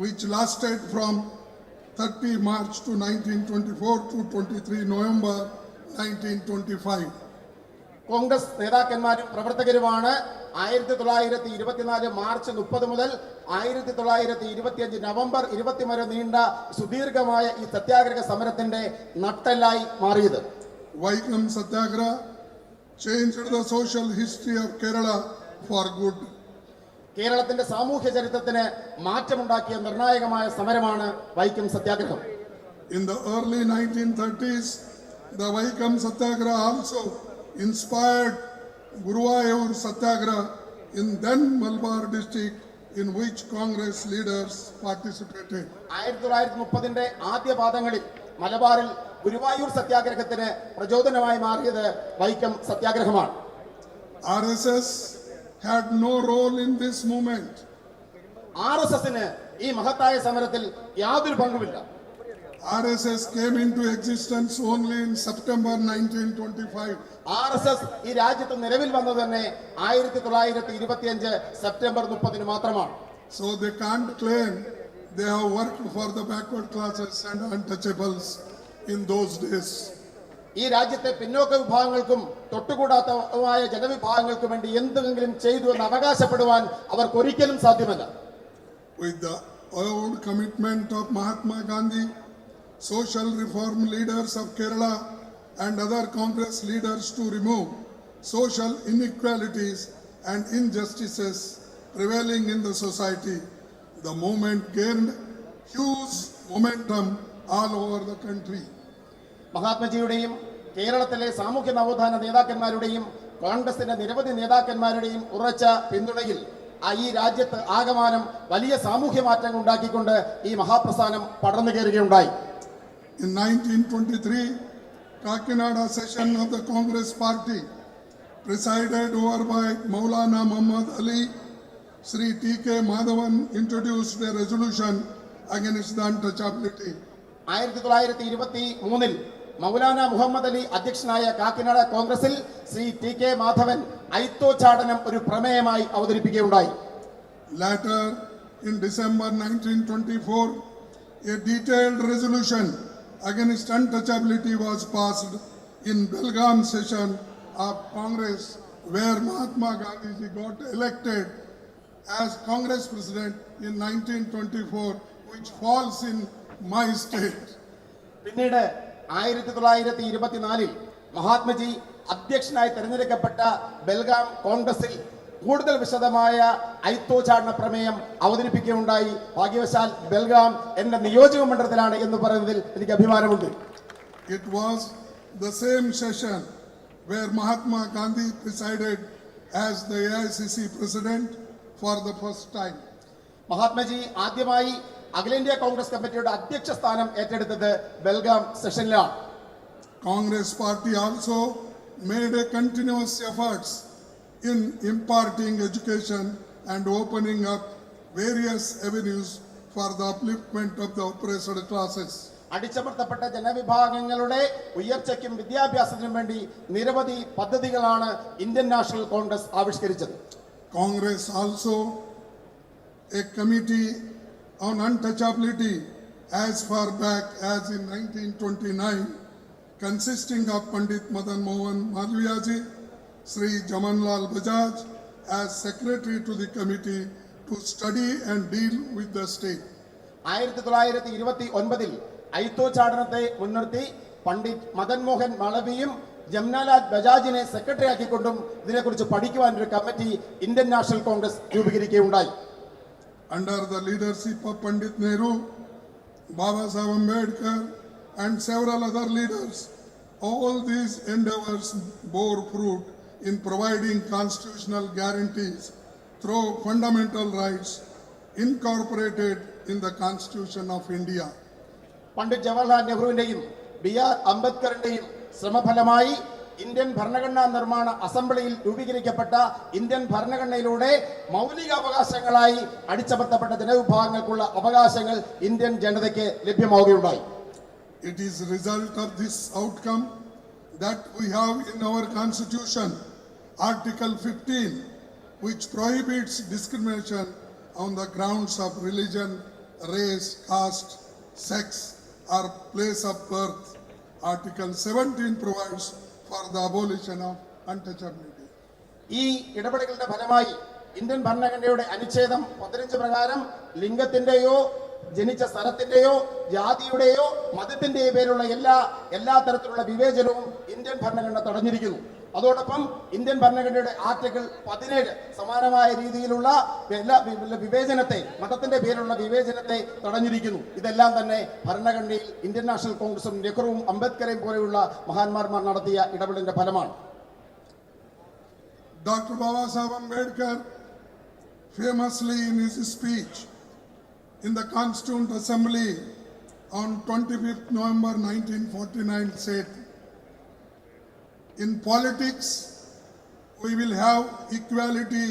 which lasted from 30 March to 1924 to 23 November 1925. Congress നേതാക്കന്മാരും പ്രവർത്തകരുമാണ് 1924 മാർച്ച് 30 മുതൽ 1925 നവംബർ 20 വരെ നീണ്ട സുദീർഘമായ ഈ സത്യാഗ്രഹ സമരത്തിന്റെ നട്ടെല്ലായി മാറിയത്. Vaikom Satyagraha changed the social history of Kerala for good. കേരളത്തിന്റെ സാമൂഹ്യ ചരിത്രത്തിന് മാറ്റമുണ്ടാക്കിയ നിർണായകമായ സമരമാണ് വൈക്കം സത്യാഗ്രഹം. In the early 1930s, the Vaikom Satyagraha also inspired Guruvayur Satyagraha in then Malabar district, in which Congress leaders participated. 1930ന്റെ ആദ്യ പാദങ്ങളിൽ മലബാറിൽ ഗുരുവായൂർ സത്യാഗ്രഹത്തിന് പ്രചോദനമായി മാറിയത് Vaikom സത്യാഗ്രഹമാണ്. RSS had no role in this movement. RSSന് ഈ മഹത്തായ സമരത്തിൽ യാതൊരു പങ്കുമില്ല. RSS came into existence only in September 1925. RSS ഈ രാജ്യത്ത് നിലവിൽ വന്നത് തന്നെ 1925 സെപ്റ്റംബർ 30 മാത്രമാണ്. So they can't claim they have worked for the backward classes and untouchables in those days. ഈ രാജ്യത്തെ പിന്നോക്ക വിഭാഗങ്ങൾക്കും തൊട്ടുകൂടാത്തമായ ജനവിഭാഗങ്ങൾക്കും വേണ്ടി എന്തെങ്കിലും ചെയ്തു എന്ന് അവകാശപ്പെടുവാൻ അവർക്ക് ഒരിക്കലും സാധ്യമല്ല. With the old commitment of Mahatma Gandhi, social reform leaders of Kerala and other Congress leaders to remove social inequalities and injustices prevailing in the society, the movement gained huge momentum all over the country. മഹാത്മജിയുടെയും കേരളത്തിലെ സാമൂഹ്യ നവോത്ഥാന നേതാക്കന്മാരുടെയും കോൺഗ്രസിന്റെ നിരവധി നേതാക്കന്മാരുടെയും ഉറച്ച പിന്തുണയിൽ ഈ രാജ്യത്ത് ആകമാനം വലിയ സാമൂഹ്യ മാറ്റങ്ങൾ ഉണ്ടാക്കിക്കൊണ്ട് ഈ മഹാപ്രസ്ഥാനം പടർന്നു കയറുകയുണ്ടായി. In 1923, Kakinada session of the Congress Party, presided over by Maulana Muhammad Ali, Sri T.K. Madhavan introduced a resolution against the untouchability. 1923 Maulana Muhammad Ali അധ്യക്ഷനായ കാക്കിനാട കോൺഗ്രസിൽ ശ്രീ ടി കെ മാധവൻ ഐത്തോച്ചാടനം ഒരു പ്രമേയമായി അവതരിപ്പിക്കുകയുണ്ടായി. Later, in December 1924, a detailed resolution against untouchability was passed in Belgaum session of Congress, where Mahatma Gandhi got elected as Congress president in 1924, which falls in my state. പിന്നീട് 1924 മഹാത്മജി അധ്യക്ഷനായി തെരഞ്ഞെടുക്കപ്പെട്ട ബെൽഗാം കോൺഗ്രസിൽ കൂടുതൽ വിശദമായ ഐത്തോച്ചാടന പ്രമേയം അവതരിപ്പിക്കുകയുണ്ടായി. ഭാഗ്യവശാൽ ബെൽഗാം എന്റെ നിയോജക മണ്ഡലത്തിലാണ് എന്ന് പറയുന്നതിൽ എനിക്ക് അഭിമാനമുണ്ട്. It was the same session where Mahatma Gandhi presided as the AICC president for the first time. Mahatmaji ആദ്യമായി അഖിലേന്ത്യാ കോൺഗ്രസ് കമ്മിറ്റിയുടെ അധ്യക്ഷ സ്ഥാനം ഏറ്റെടുത്തത് Belgaum സെഷനിലാണ്. Congress party also made a continuous efforts in imparting education and opening up various avenues for the upliftment of the oppressed classes. അടിച്ചമർത്തപ്പെട്ട ജനവിഭാഗങ്ങളുടെ ഉയർച്ചയ്ക്കും വിദ്യാഭ്യാസത്തിനും വേണ്ടി നിരവധി പദ്ധതികളാണ് ഇന്ത്യൻ നാഷണൽ കോൺഗ്രസ് ആവിഷ്കരിച്ചത്. Congress also a committee on untouchability as far back as in 1929, consisting of Pandit Madan Mohan Malviyaji, Sri Jamanlal Bajaj as secretary to the committee to study and deal with the state. 1929 ഐത്തോച്ചാടനത്തെ മുൻനിർത്തി പണ്ഡിറ്റ് മദൻ മോഹൻ മാളവിയും ജംനാലാൽ ബജാജിനെ secretary ആക്കിക്കൊണ്ടും ഇതിനെക്കുറിച്ച് പഠിക്കുവാൻ ഒരു committee Indian National Congress രൂപീകരിക്കുകയുണ്ടായി. Under the leadership of Pandit Nehru, Baba Saheb Ambedkar and several other leaders, all these endeavors bore fruit in providing constitutional guarantees through fundamental rights incorporated in the Constitution of India. Pandit Jawaharlal നെഹ്റുവിന്റെയും B R. അംബേദ്കറിന്റെയും ശ്രമഫലമായി Indian ഭരണഘടനാ നിർമ്മാണ അസംബ്ലിയിൽ രൂപീകരിക്കപ്പെട്ട Indian ഭരണഘടനയിലൂടെ മൗലിക അവകാശങ്ങളായി അടിച്ചമർത്തപ്പെട്ട ജനവിഭാഗങ്ങൾക്കുള്ള അവകാശങ്ങൾ Indian ജനതയ്ക്ക് ലഭ്യമാവുകയുണ്ടായി. It is a result of this outcome that we have in our Constitution Article 15, which prohibits discrimination on the grounds of religion, race, caste, sex, or place of birth. Article 17 provides for the abolition of untouchability. ഈ ഇടപെടലുകളുടെ ഫലമായി Indian ഭരണഘടനയുടെ അനുച്ഛേദം 15 പ്രകാരം ലിംഗത്തിന്റെയോ ജനിച്ച സ്ഥലത്തിന്റെയോ ജാതിയുടെയോ മതത്തിന്റെയോ പേരുള്ള എല്ലാ തരത്തിലുള്ള വിവേചനവും ഇന്ത്യൻ ഭരണഘടന തടഞ്ഞിരിക്കുന്നു. അതോടൊപ്പം ഇന്ത്യൻ ഭരണഘടനയുടെ ആർട്ടിക്കിൾ 17 സമാനമായ രീതിയിലുള്ള എല്ലാ വിവേചനത്തെ, മതത്തിന്റെ പേരിലുള്ള വിവേചനത്തെ തടഞ്ഞിരിക്കുന്നു. ഇതെല്ലാം തന്നെ ഭരണഘടനയിൽ ഇന്ത്യൻ നാഷണൽ കോൺഗ്രസും നെഹ്റുവും അംബേദ്കറേയും പോലെയുള്ള മഹാന്മാർ നടത്തിയ ഇടപെടലിന്റെ ഫലമാണ്. Dr. Baba Saheb Ambedkar famously in his speech in the Constituent Assembly on 25th November 1949 said, "In politics, we will have equality,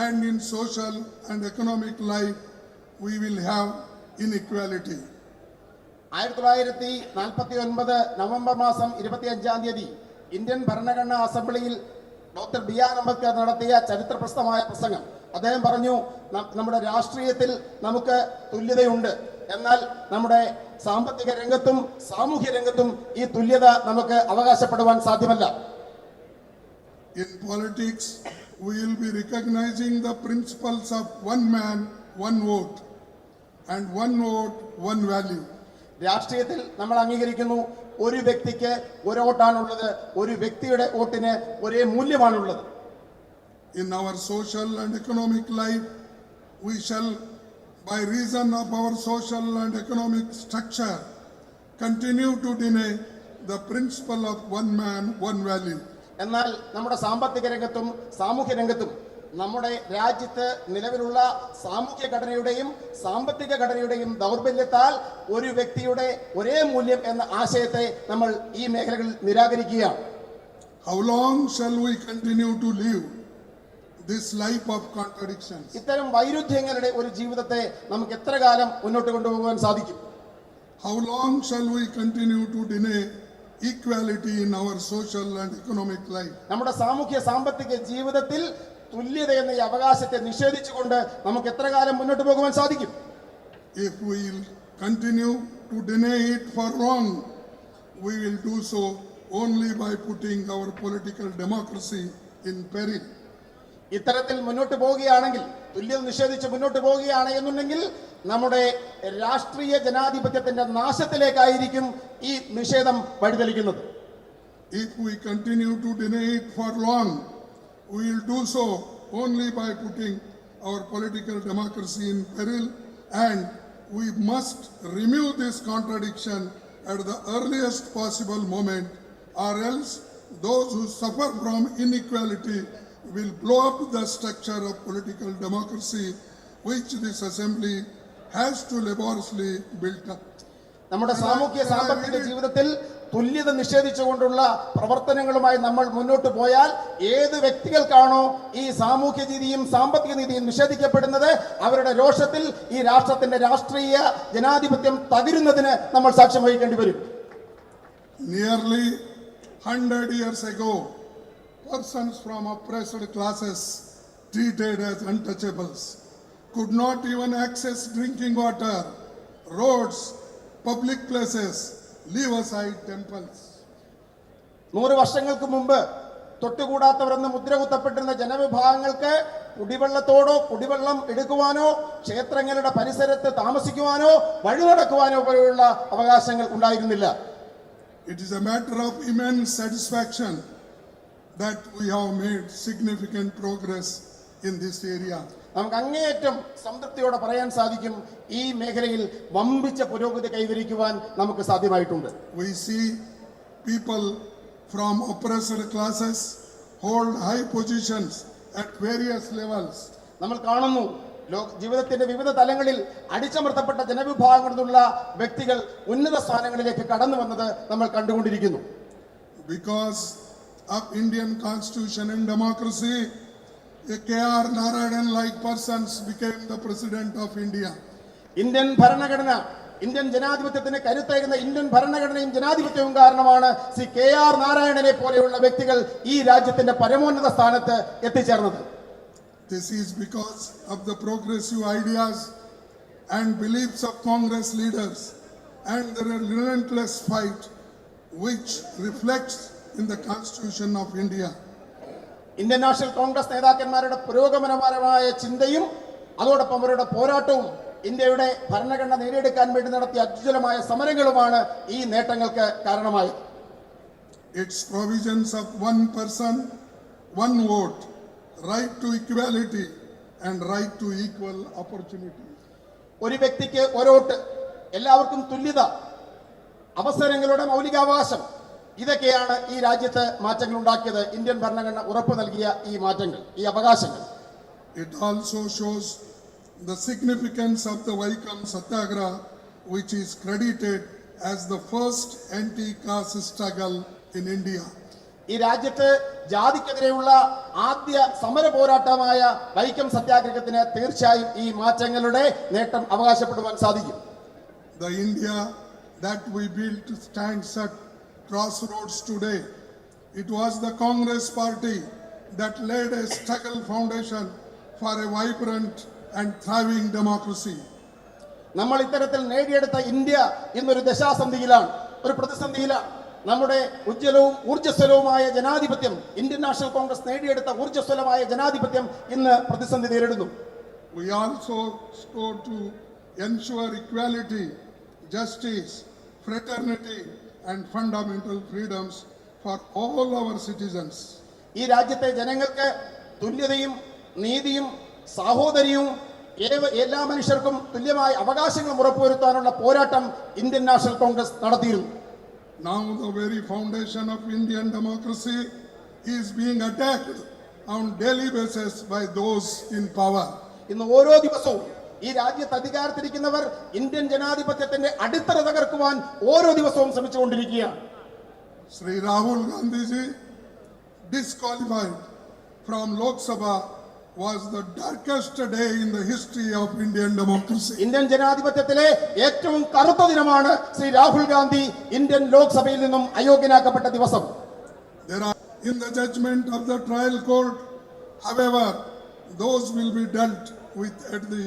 and in social and economic life, we will have inequality." 1949 November മാസം 25-ാം തീയതി Indian ഭരണഘടനാ അസംബ്ലിയിൽ doctor B R Ambedkar നടത്തിയ ചരിത്രപ്രസിദ്ധമായ പ്രസംഗം. അദ്ദേഹം പറഞ്ഞു, നമ്മുടെ രാഷ്ട്രീയത്തിൽ നമുക്ക് തുല്യതയുണ്ട്, എന്നാൽ നമ്മുടെ സാമ്പത്തിക രംഗത്തും സാമൂഹ്യ രംഗത്തും ഈ തുല്യത നമുക്ക് അവകാശപ്പെടുവാൻ സാധ്യമല്ല. In politics, we will be recognizing the principles of one man, one vote, and one vote, one value. രാഷ്ട്രീയത്തിൽ നമ്മൾ അംഗീകരിക്കുന്നു, ഒരു വ്യക്തിക്ക് ഒരു വോട്ടാണുള്ളത്, ഒരു വ്യക്തിയുടെ വോട്ടിന് ഒരേ മൂല്യമാണുള്ളത്. In our social and economic life, we shall, by reason of our social and economic structure, continue to deny the principle of one man, one value. എന്നാൽ നമ്മുടെ സാമ്പത്തിക രംഗത്തും സാമൂഹ്യ രംഗത്തും നമ്മുടെ രാജ്യത്ത് നിലവിലുള്ള സാമൂഹ്യ ഘടനയുടെയും സാമ്പത്തിക ഘടനയുടെയും ദൗർബല്യത്താൽ ഒരു വ്യക്തിയുടെ ഒരേ മൂല്യം എന്ന ആശയത്തെ നമ്മൾ ഈ മേഖലകളിൽ നിരാകരിക്കുകയാണ്. How long shall we continue to live this life of contradictions? ഇത്തരം വൈരുദ്ധ്യങ്ങളുടെ ഒരു ജീവിതത്തെ നമുക്ക് എത്ര കാലം മുന്നോട്ട് കൊണ്ടുപോകാൻ സാധിക്കും? How long shall we continue to deny equality in our social and economic life? നമ്മുടെ സാമൂഹ്യ സാമ്പത്തിക ജീവിതത്തിൽ തുല്യത എന്ന ഈ അവകാശത്തെ നിഷേധിച്ചുകൊണ്ട് നമുക്ക് എത്ര കാലം മുന്നോട്ട് പോകുവാൻ സാധിക്കും? If we continue to deny it for long, we will do so only by putting our political democracy in peril. ഇത്തരത്തിൽ മുന്നോട്ട് പോവുകയാണെങ്കിൽ, തുല്യത നിഷേധിച്ച് മുന്നോട്ട് പോവുകയാണ് എന്നുണ്ടെങ്കിൽ നമ്മുടെ രാഷ്ട്രീയ ജനാധിപത്യത്തിന്റെ നാശത്തിലേക്കായിരിക്കും ഈ നിഷേധം വഴിതെളിക്കുന്നത്. If we continue to deny it for long, we will do so only by putting our political democracy in peril, and we must remove this contradiction at the earliest possible moment, or else those who suffer from inequality will blow up the structure of political democracy which this assembly has to laboriously build up. നമ്മുടെ സാമൂഹ്യ സാമ്പത്തിക ജീവിതത്തിൽ തുല്യത നിഷേധിച്ചുകൊണ്ടുള്ള പ്രവർത്തനങ്ങളുമായി നമ്മൾ മുന്നോട്ട് പോയാൽ ഏത് വ്യക്തികൾക്കാണോ ഈ സാമൂഹ്യ നീതിയും സാമ്പത്തിക നീതിയും നിഷേധിക്കപ്പെടുന്നത്, അവരുടെ രോഷത്തിൽ ഈ രാഷ്ട്രത്തിന്റെ രാഷ്ട്രീയ ജനാധിപത്യം തകരുന്നതിന് നമ്മൾ സാക്ഷ്യം വഹിക്കേണ്ടി വരും. Nearly 100 years ago, persons from oppressed classes treated as untouchables could not even access drinking water, roads, public places, leave aside temples. 100 വർഷങ്ങൾക്ക് മുമ്പ് തൊട്ടുകൂടാത്തവരെന്ന് മുദ്ര കുത്തപ്പെട്ടിരുന്ന ജനവിഭാഗങ്ങൾക്ക് കുടിവെള്ളത്തോടോ കുടിവെള്ളം എടുക്കുവാനോ ക്ഷേത്രങ്ങളുടെ പരിസരത്ത് താമസിക്കുവാനോ വഴി നടക്കുവാനോ പോലുള്ള അവകാശങ്ങൾ ഉണ്ടായിരുന്നില്ല. It is a matter of immense satisfaction that we have made significant progress in this area. നമുക്ക് അങ്ങേയറ്റം സംതൃപ്തിയോടെ പറയാൻ സാധിക്കും, ഈ മേഖലയിൽ വമ്പിച്ച പുരോഗതി കൈവരിക്കുവാൻ നമുക്ക് സാധ്യമായിട്ടുണ്ട്. We see people from oppressed classes hold high positions at various levels. നമ്മൾ കാണുന്നു, ജീവിതത്തിന്റെ വിവിധ തലങ്ങളിൽ അടിച്ചമർത്തപ്പെട്ട ജനവിഭാഗങ്ങളിൽ നിന്നുള്ള വ്യക്തികൾ ഉന്നത സ്ഥാനങ്ങളിലേക്ക് കടന്നു വന്നത് നമ്മൾ കണ്ടുകൊണ്ടിരിക്കുന്നു. Because of Indian Constitution and democracy, K.R. Narayanan-like persons became the President of India. Indian ഭരണഘടന, ഇന്ത്യൻ ജനാധിപത്യത്തിന് കരുത്തേകുന്ന ഇന്ത്യൻ ഭരണഘടനയും ജനാധിപത്യവും കാരണമാണ് ശ്രീ KR നാരായണനെ പോലെയുള്ള വ്യക്തികൾ ഈ രാജ്യത്തിന്റെ പരമോന്നത സ്ഥാനത്ത് എത്തിച്ചേർന്നത്. This is because of the progressive ideas and beliefs of Congress leaders and their relentless fight which reflects in the Constitution of India. Indian National Congress നേതാക്കന്മാരുടെ പുരോഗമനപരമായ ചിന്തയും അതോടൊപ്പം അവരുടെ പോരാട്ടവും ഇന്ത്യയുടെ ഭരണഘടന നേടിയെടുക്കാൻ വേണ്ടി നടത്തിയ അത്യുജ്വലമായ സമരങ്ങളുമാണ് ഈ നേട്ടങ്ങൾക്ക് കാരണമായത്. Its provisions of one person, one vote, right to equality and right to equal opportunity. ഒരു വ്യക്തിക്ക് ഒരോട്ട്, എല്ലാവർക്കും തുല്യത, അവസരങ്ങളുടെ മൗലികാവകാശം, ഇതൊക്കെയാണ് ഈ രാജ്യത്ത് മാറ്റങ്ങൾ ഉണ്ടാക്കിയത്. ഇന്ത്യൻ ഭരണഘടന ഉറപ്പു നൽകിയ ഈ മാറ്റങ്ങൾ, ഈ അവകാശങ്ങൾ. It also shows the significance of the Vaikom Satyagraha, which is credited as the first anti-caste struggle in India. ഈ രാജ്യത്ത് ജാതിക്കെതിരെയുള്ള ആദ്യ സമര പോരാട്ടമായ വൈക്കം സത്യാഗ്രഹത്തിന് തീർച്ചയായും ഈ മാറ്റങ്ങളുടെ നേട്ടം അവകാശപ്പെടുവാൻ സാധിക്കും. The India that we built stands at crossroads today. It was the Congress party that laid a struggle foundation for a vibrant and thriving democracy. നമ്മൾ ഇത്തരത്തിൽ നേടിയെടുത്ത ഇന്ത്യ ഇന്നൊരു ദശാസന്ധിയിലാണ്, ഒരു പ്രതിസന്ധിയിലാണ്. നമ്മുടെ ഉജ്ജ്വലവും ഊർജ്ജസ്വലവുമായ ജനാധിപത്യം, ഇന്ത്യൻ നാഷണൽ കോൺഗ്രസ് നേടിയെടുത്ത ഊർജ്ജസ്വലമായ ജനാധിപത്യം ഇന്ന് പ്രതിസന്ധി നേരിടുന്നു. We also sought to ensure equality, justice, fraternity and fundamental freedoms for all our citizens. ഈ രാജ്യത്തെ ജനങ്ങൾക്ക് തുല്യതയും നീതിയും സാഹോദര്യവും എല്ലാ മനുഷ്യർക്കും തുല്യമായ അവകാശങ്ങളും ഉറപ്പുവരുത്താനുള്ള പോരാട്ടം ഇന്ത്യൻ നാഷണൽ കോൺഗ്രസ് നടത്തിയിരുന്നു. Now the very foundation of Indian democracy is being attacked on daily basis by those in power. ഇന്ന് ഓരോ ദിവസവും ഈ രാജ്യത്ത് അധികാരത്തിരിക്കുന്നവർ ഇന്ത്യൻ ജനാധിപത്യത്തിന്റെ അടിത്തറ തകർക്കുവാൻ ഓരോ ദിവസവും ശ്രമിച്ചുകൊണ്ടിരിക്കുകയാണ്. Sri Rahul Gandhi ji disqualified from Lok Sabha was the darkest day in the history of Indian democracy. Indian ജനാധിപത്യത്തിലെ ഏറ്റവും കറുത്ത ദിനമാണ് ശ്രീ രാഹുൽ ഗാന്ധി ഇന്ത്യൻ ലോക്സഭയിൽ നിന്നും അയോഗ്യനാക്കപ്പെട്ട ദിവസം. There are in the judgment of the trial court, however, those will be dealt with at the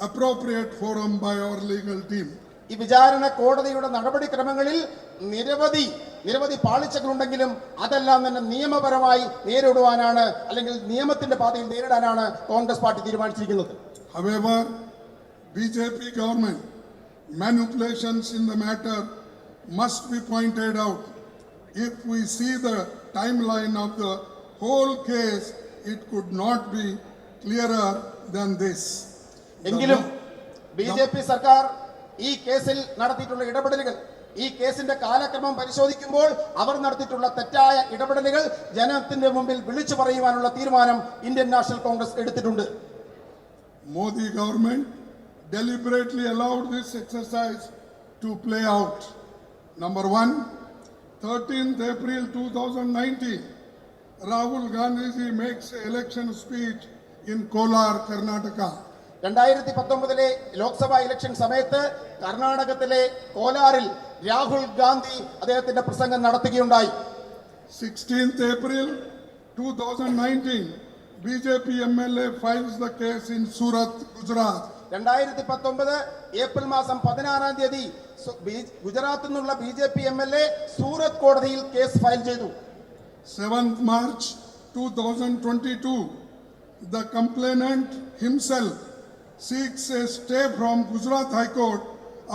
appropriate forum by our legal team. ഈ വിചാരണ കോടതിയുടെ നടപടിക്രമങ്ങളിൽ നിരവധി പാളിച്ചകളുണ്ടെങ്കിലും അതെല്ലാം തന്നെ നിയമപരമായി നേരിടുവാനാണ്, അല്ലെങ്കിൽ നിയമത്തിന്റെ പാതയിൽ നേരിടാനാണ് കോൺഗ്രസ് പാർട്ടി തീരുമാനിച്ചിരിക്കുന്നത്. However, BJP government manipulations in the matter must be pointed out. If we see the timeline of the whole case, it could not be clearer than this. എങ്കിലും ബിജെപി സർക്കാർ ഈ കേസിൽ നടത്തിയിട്ടുള്ള ഇടപെടലുകൾ, ഈ കേസിന്റെ കാലക്രമം പരിശോധിക്കുമ്പോൾ അവർ നടത്തിയിട്ടുള്ള തെറ്റായ ഇടപെടലുകൾ ജനത്തിന്റെ മുമ്പിൽ വിളിച്ചു പറയുവാനുള്ള തീരുമാനം ഇന്ത്യൻ നാഷണൽ കോൺഗ്രസ് എടുത്തിട്ടുണ്ട്. Modi government deliberately allowed this exercise to play out. Number one, 13th April 2019, Rahul Gandhi ji makes an election speech in Kolar, Karnataka. 2019 Lok Sabha election സമയത്ത് കർണാടകത്തിലെ കോലാറിൽ രാഹുൽ ഗാന്ധി അദ്ദേഹത്തിന്റെ പ്രസംഗം നടത്തുകയുണ്ടായി. 16th April 2019, BJP MLA files the case in Surat, Gujarat. 2019 April മാസം 16-ാം തീയതി ഗുജറാത്തിൽ നിന്നുള്ള BJP MLA സൂറത്ത് കോടതിയിൽ കേസ് ഫയൽ ചെയ്തു. 7th March 2022, the complainant himself seeks a stay from Gujarat High Court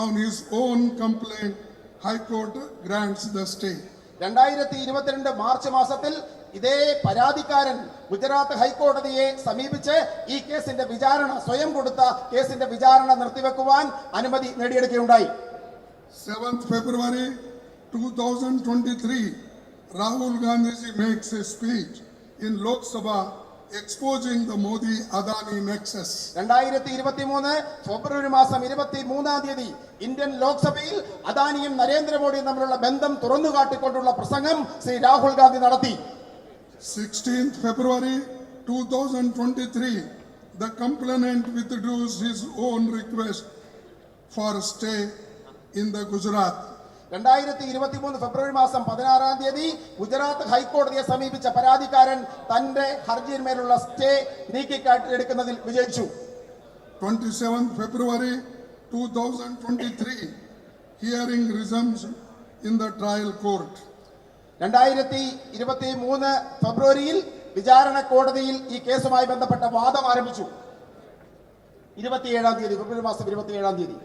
on his own complaint. High Court grants the stay. 2022 March മാസത്തിൽ ഇതേ പരാതിക്കാരൻ ഗുജറാത്ത് ഹൈക്കോടതിയെ സമീപിച്ച് ഈ കേസിന്റെ വിചാരണ, സ്വയം കൊടുത്ത കേസിന്റെ വിചാരണ നിർത്തിവെക്കുവാൻ അനുമതി നേടിയെടുക്കുകയുണ്ടായി. 7th February 2023, Rahul Gandhi ji makes a speech in Lok Sabha exposing the Modi-Adani nexus. 2023 ഫെബ്രുവരി മാസം 23-ാം തീയതി ഇന്ത്യൻ ലോക്സഭയിൽ അദാനിയും നരേന്ദ്രമോദിയും തമ്മിലുള്ള ബന്ധം തുറന്നു കാട്ടിക്കൊണ്ടുള്ള പ്രസംഗം ശ്രീ രാഹുൽ ഗാന്ധി നടത്തി. 16th February 2023, the complainant withdraws his own request for stay in the Gujarat. 2023 ഫെബ്രുവരി മാസം 16-ാം തീയതി ഗുജറാത്ത് ഹൈക്കോടതിയെ സമീപിച്ച പരാതിക്കാരൻ തന്റെ ഹർജിയിന്മേലുള്ള സ്റ്റേ നീക്കിയെടുക്കുന്നതിൽ വിജയിച്ചു. 27th February 2023, hearing resumes in the trial court. 2023 ഫെബ്രുവരിയിൽ വിചാരണ കോടതിയിൽ ഈ കേസുമായി ബന്ധപ്പെട്ട വാദം ആരംഭിച്ചു. 27-ാം തീയതി, ഫെബ്രുവരി മാസം 27-ാം തീയതി.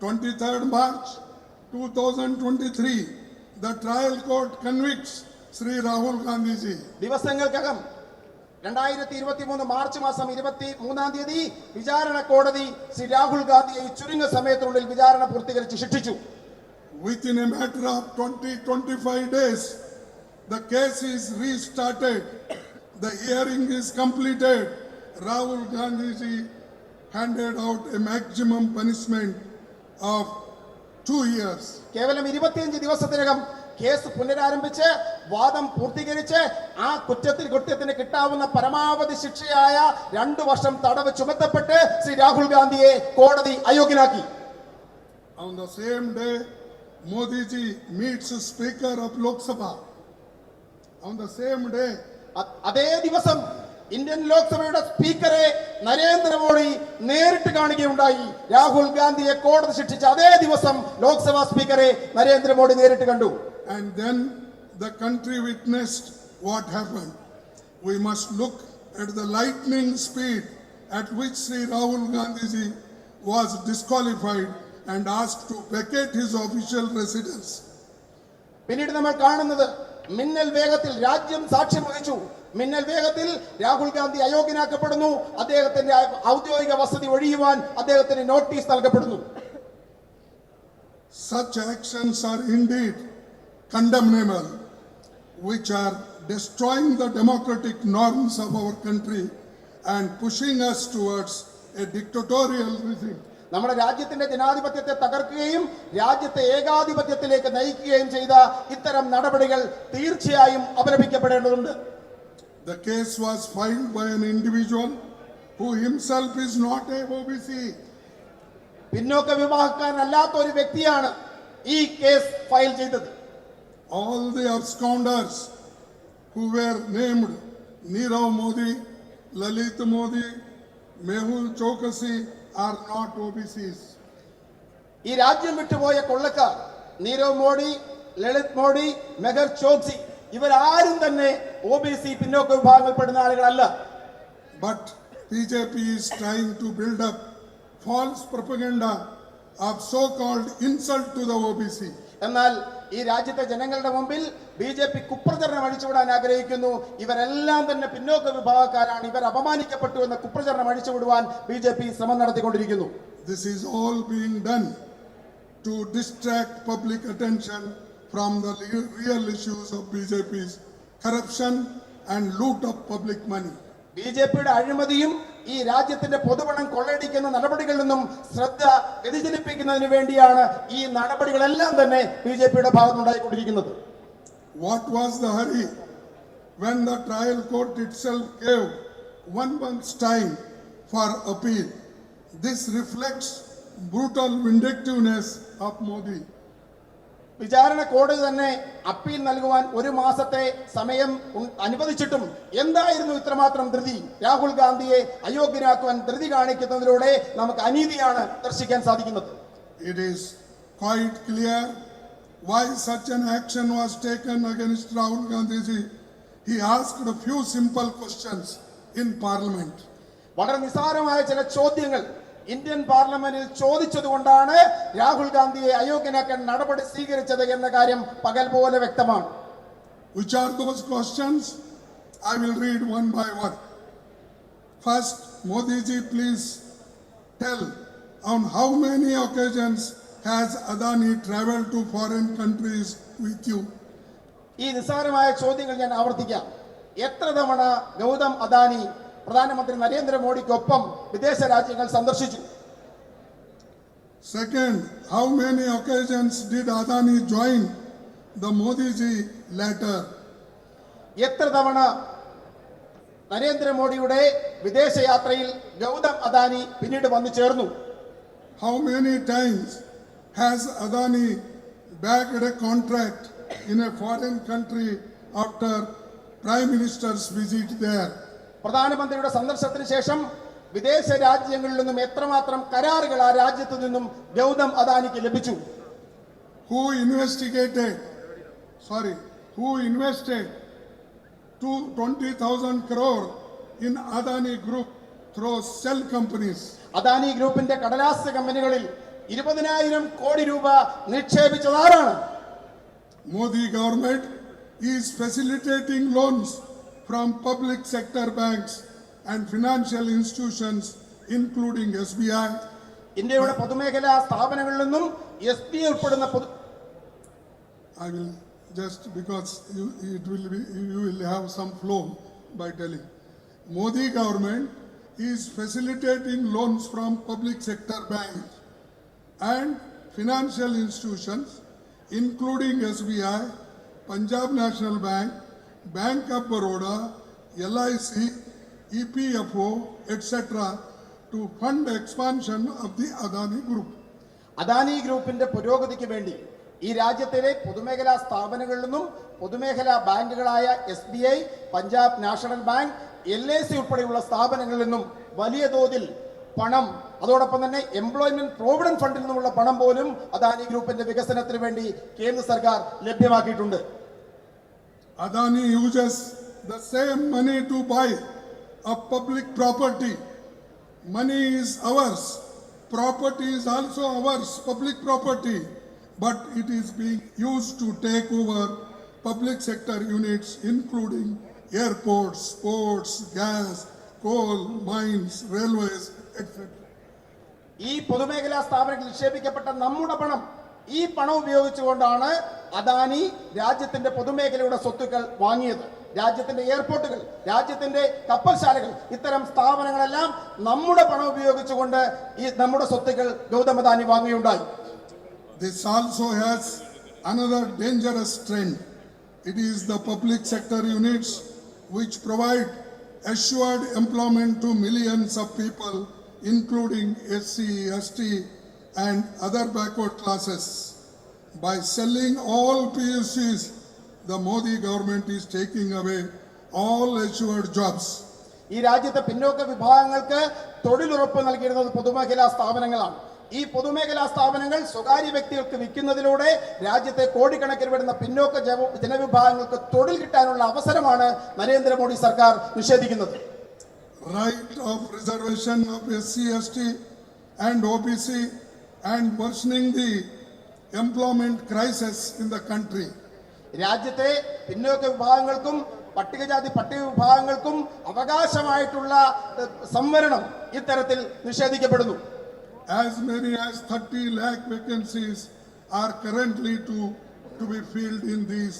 23rd March 2023, the trial court convicts Sri Rahul Gandhi ji. ദിവസങ്ങൾക്കകം 2023 March മാസം 23-ാം തീയതി വിചാരണ കോടതി ശ്രീ രാഹുൽ ഗാന്ധിയെ ചുരുങ്ങിയ സമയത്തിനുള്ളിൽ വിചാരണ പൂർത്തീകരിച്ച് ശിക്ഷിച്ചു. Within a matter of 20-25 days, the case is restarted. The hearing is completed. Rahul Gandhi ji handed out a maximum punishment of 2 years. കേവലം 25 ദിവസത്തിനകം കേസ് പുനരാരംഭിച്ച് വാദം പൂർത്തീകരിച്ച് ആ കുറ്റത്തിന് കിട്ടാവുന്ന പരമാവധി ശിക്ഷയായ 2 വർഷം തടവ് ചുമത്തപ്പെട്ട് ശ്രീ രാഹുൽ ഗാന്ധിയെ കോടതി അയോഗ്യനാക്കി. On the same day, Modi ji meets the Speaker of Lok Sabha. On the same day, അതേ ദിവസം ഇന്ത്യൻ ലോക്സഭയുടെ സ്പീക്കറെ നരേന്ദ്രമോദി നേരിട്ട് കാണുകയുണ്ടായി. രാഹുൽ ഗാന്ധിയെ കോടതി ശിക്ഷിച്ച അതേ ദിവസം ലോക്സഭാ സ്പീക്കറെ നരേന്ദ്രമോദി നേരിട്ട് കണ്ടു. And then the country witnessed what happened. We must look at the lightning speed at which Sri Rahul Gandhi ji was disqualified and asked to vacate his official residence. പിന്നീട് നമ്മൾ കാണുന്നത് മിന്നൽ വേഗത്തിൽ രാജ്യം സാക്ഷ്യം വഹിച്ചു. മിന്നൽ വേഗത്തിൽ രാഹുൽ ഗാന്ധി അയോഗ്യനാക്കപ്പെടുന്നു. അദ്ദേഹത്തിന്റെ ഔദ്യോഗിക വസതി ഒഴിയുവാൻ അദ്ദേഹത്തിന് നോട്ടീസ് നൽകപ്പെടുന്നു. Such actions are indeed condemnable, which are destroying the democratic norms of our country and pushing us towards a dictatorial regime. നമ്മുടെ രാജ്യത്തിന്റെ ജനാധിപത്യത്തെ തകർക്കുകയും രാജ്യത്തെ ഏകാധിപത്യത്തിലേക്ക് നയിക്കുകയും ചെയ്ത ഇത്തരം നടപടികൾ തീർച്ചയായും അപലപിക്കപ്പെടേണ്ടതുണ്ട്. The case was filed by an individual who himself is not a OBC. പിന്നോക്ക വിഭാഗക്കാരനല്ലാത്ത ഒരു വ്യക്തിയാണ് ഈ കേസ് ഫയൽ ചെയ്തത്. All the absconders who were named Nirav Modi, Lalit Modi, Mehul Chokasi are not OBCs. ഈ രാജ്യം വിട്ടുപോയ കൊള്ളക്കാർ നീരവ് മോഡി, ലളിത് മോഡി, മെഹർ ചോക്സി ഇവരാരും തന്നെ OBC പിന്നോക്ക വിഭാഗങ്ങളിൽപ്പെടുന്ന ആളുകളല്ല. But BJP is trying to build up false propaganda of so-called insult to the OBC. എന്നാൽ ഈ രാജ്യത്തെ ജനങ്ങളുടെ മുമ്പിൽ BJP കുപ്രചരണം അഴിച്ചുവിടാൻ ആഗ്രഹിക്കുന്നു. ഇവരെല്ലാം തന്നെ പിന്നോക്ക വിഭാഗക്കാരാണ്, ഇവർ അപമാനിക്കപ്പെട്ടു എന്ന കുപ്രചരണം അഴിച്ചുവിടുവാൻ BJP ശ്രമം നടത്തിക്കൊണ്ടിരിക്കുന്നു. This is all being done to distract public attention from the real issues of BJP's corruption and loot of public money. BJPയുടെ അഴിമതിയും ഈ രാജ്യത്തിന്റെ പൊതുപണം കൊള്ളയടിക്കുന്ന നടപടികളിൽ നിന്നും ശ്രദ്ധ വ്യതിചലിപ്പിക്കുന്നതിന് വേണ്ടിയാണ് ഈ നടപടികളെല്ലാം തന്നെ BJPയുടെ ഭാഗത്തുനിന്നുണ്ടായിക്കൊണ്ടിരിക്കുന്നത്. What was the hurry when the trial court itself gave 1 month's time for appeal? This reflects brutal vindictiveness of Modi. വിചാരണ കോടതി തന്നെ അപ്പീൽ നൽകുവാൻ 1 മാസത്തെ സമയം അനുവദിച്ചിട്ടും എന്തായിരുന്നു ഇത്രമാത്രം ധൃതി? രാഹുൽ ഗാന്ധിയെ അയോഗ്യനാക്കുവാൻ ധൃതി കാണിക്കുന്നതിലൂടെ നമുക്ക് അനീതിയാണ് ദർശിക്കാൻ സാധിക്കുന്നത്. It is quite clear why such an action was taken against Rahul Gandhi ji. He asked a few simple questions in parliament. വളരെ നിസ്സാരമായ ചില ചോദ്യങ്ങൾ ഇന്ത്യൻ പാർലമെന്റിൽ ചോദിച്ചതുകൊണ്ടാണ് രാഹുൽ ഗാന്ധിയെ അയോഗ്യനാക്കാൻ നടപടി സ്വീകരിച്ചത് എന്ന കാര്യം പകൽ പോലെ വ്യക്തമാണ്. Which are those questions? I will read one by one. First, Modi ji, please tell on how many occasions has Adani traveled to foreign countries with you? ഈ നിസ്സാരമായ ചോദ്യങ്ങൾ ഞാൻ ആവർത്തിക്കാം. എത്ര തവണ ഗൗതം അദാനി പ്രധാനമന്ത്രി നരേന്ദ്രമോദിക്കൊപ്പം വിദേശ രാജ്യങ്ങൾ സന്ദർശിച്ചു? Second, how many occasions did Adani join the Modi ji later? എത്ര തവണ നരേന്ദ്രമോദിയുടെ വിദേശയാത്രയിൽ ഗൗതം അദാനി പിന്നീട് വന്നു ചേർന്നു? How many times has Adani bagged a contract in a foreign country after Prime Minister's visit there? പ്രധാനമന്ത്രിയുടെ സന്ദർശനത്തിന് ശേഷം വിദേശ രാജ്യങ്ങളിൽ നിന്നും എത്രമാത്രം കരാറുകൾ ആ രാജ്യത്തു നിന്നും ഗൗതം അദാനിക്ക് ലഭിച്ചു? Who invested 20,000 crore in Adani Group through shell companies. Adani ഗ്രൂപ്പിന്റെ കടലാസ് കമ്പനികളിൽ 20,000 കോടി രൂപ നിക്ഷേപിച്ചതാരാണ്? Modi government is facilitating loans from public sector banks and financial institutions including SBI. ഇന്ത്യയുടെ പൊതുമേഖലാ സ്ഥാപനങ്ങളിൽ നിന്നും SBI ഉൾപ്പെടുന്ന I will just because you will have some flow by telling. Modi government is facilitating loans from public sector banks and financial institutions including SBI, Punjab National Bank, Bank of Baroda, LIC, EPFO, etc. to fund expansion of the Adani Group. Adani ഗ്രൂപ്പിന്റെ പുരോഗതിക്ക് വേണ്ടി ഈ രാജ്യത്തിലെ പൊതുമേഖലാ സ്ഥാപനങ്ങളിൽ നിന്നും പൊതുമേഖലാ ബാങ്കുകളായ SBI, Punjab national bank, LIC ഉൾപ്പെടെയുള്ള സ്ഥാപനങ്ങളിൽ നിന്നും വലിയ തോതിൽ പണം, അതോടൊപ്പം തന്നെ എംപ്ലോയ്മെന്റ് പ്രോവിഡന്റ് ഫണ്ടിൽ നിന്നുമുള്ള പണം പോലും അദാനി ഗ്രൂപ്പിന്റെ വികസനത്തിന് വേണ്ടി കേന്ദ്ര സർക്കാർ ലഭ്യമാക്കിയിട്ടുണ്ട്. Adani uses the same money to buy a public property. Money is ours. Property is also ours, public property. But it is being used to take over public sector units including airports, ports, gas, coal, mines, railways, etc. ഈ പൊതുമേഖലാ സ്ഥാപനങ്ങളിൽ നിക്ഷേപിക്കപ്പെട്ട നമ്മുടെ പണം, ഈ പണം ഉപയോഗിച്ചുകൊണ്ടാണ് അദാനി രാജ്യത്തിന്റെ പൊതുമേഖലയുടെ സ്വത്തുക്കൾ വാങ്ങിയത്. രാജ്യത്തിന്റെ എയർപോർട്ടുകൾ, രാജ്യത്തിന്റെ കപ്പൽശാലകൾ, ഇത്തരം സ്ഥാപനങ്ങളെല്ലാം നമ്മുടെ പണം ഉപയോഗിച്ചുകൊണ്ട് ഈ നമ്മുടെ സ്വത്തുക്കൾ Gautam Adani വാങ്ങുകയുണ്ടായി. This also has another dangerous trend. It is the public sector units which provide assured employment to millions of people, including SC, ST and other backward classes. By selling all PUCs, the Modi government is taking away all assured jobs. ഈ രാജ്യത്തെ പിന്നോക്ക വിഭാഗങ്ങൾക്ക് തൊഴിലുറപ്പ് നൽകിയിരുന്നത് പൊതുമേഖലാ സ്ഥാപനങ്ങളാണ്. ഈ പൊതുമേഖലാ സ്ഥാപനങ്ങൾ സ്വകാര്യ വ്യക്തികൾക്ക് വിൽക്കുന്നതിലൂടെ രാജ്യത്തെ കോടിക്കണക്കിന് വരുന്ന പിന്നോക്ക ജനവിഭാഗങ്ങൾക്ക് തൊഴിൽ കിട്ടാനുള്ള അവസരമാണ് നരേന്ദ്രമോദി സർക്കാർ നിഷേധിക്കുന്നത്. Right of reservation of SC, ST and OBC and worsening the employment crisis in the country. രാജ്യത്തെ പിന്നോക്ക വിഭാഗങ്ങൾക്കും പട്ടികജാതി പട്ടിക വിഭാഗങ്ങൾക്കും അവകാശമായിട്ടുള്ള സംവരണം ഇത്തരത്തിൽ നിഷേധിക്കപ്പെടുന്നു. As many as 30 lakh vacancies are currently to be filled in these.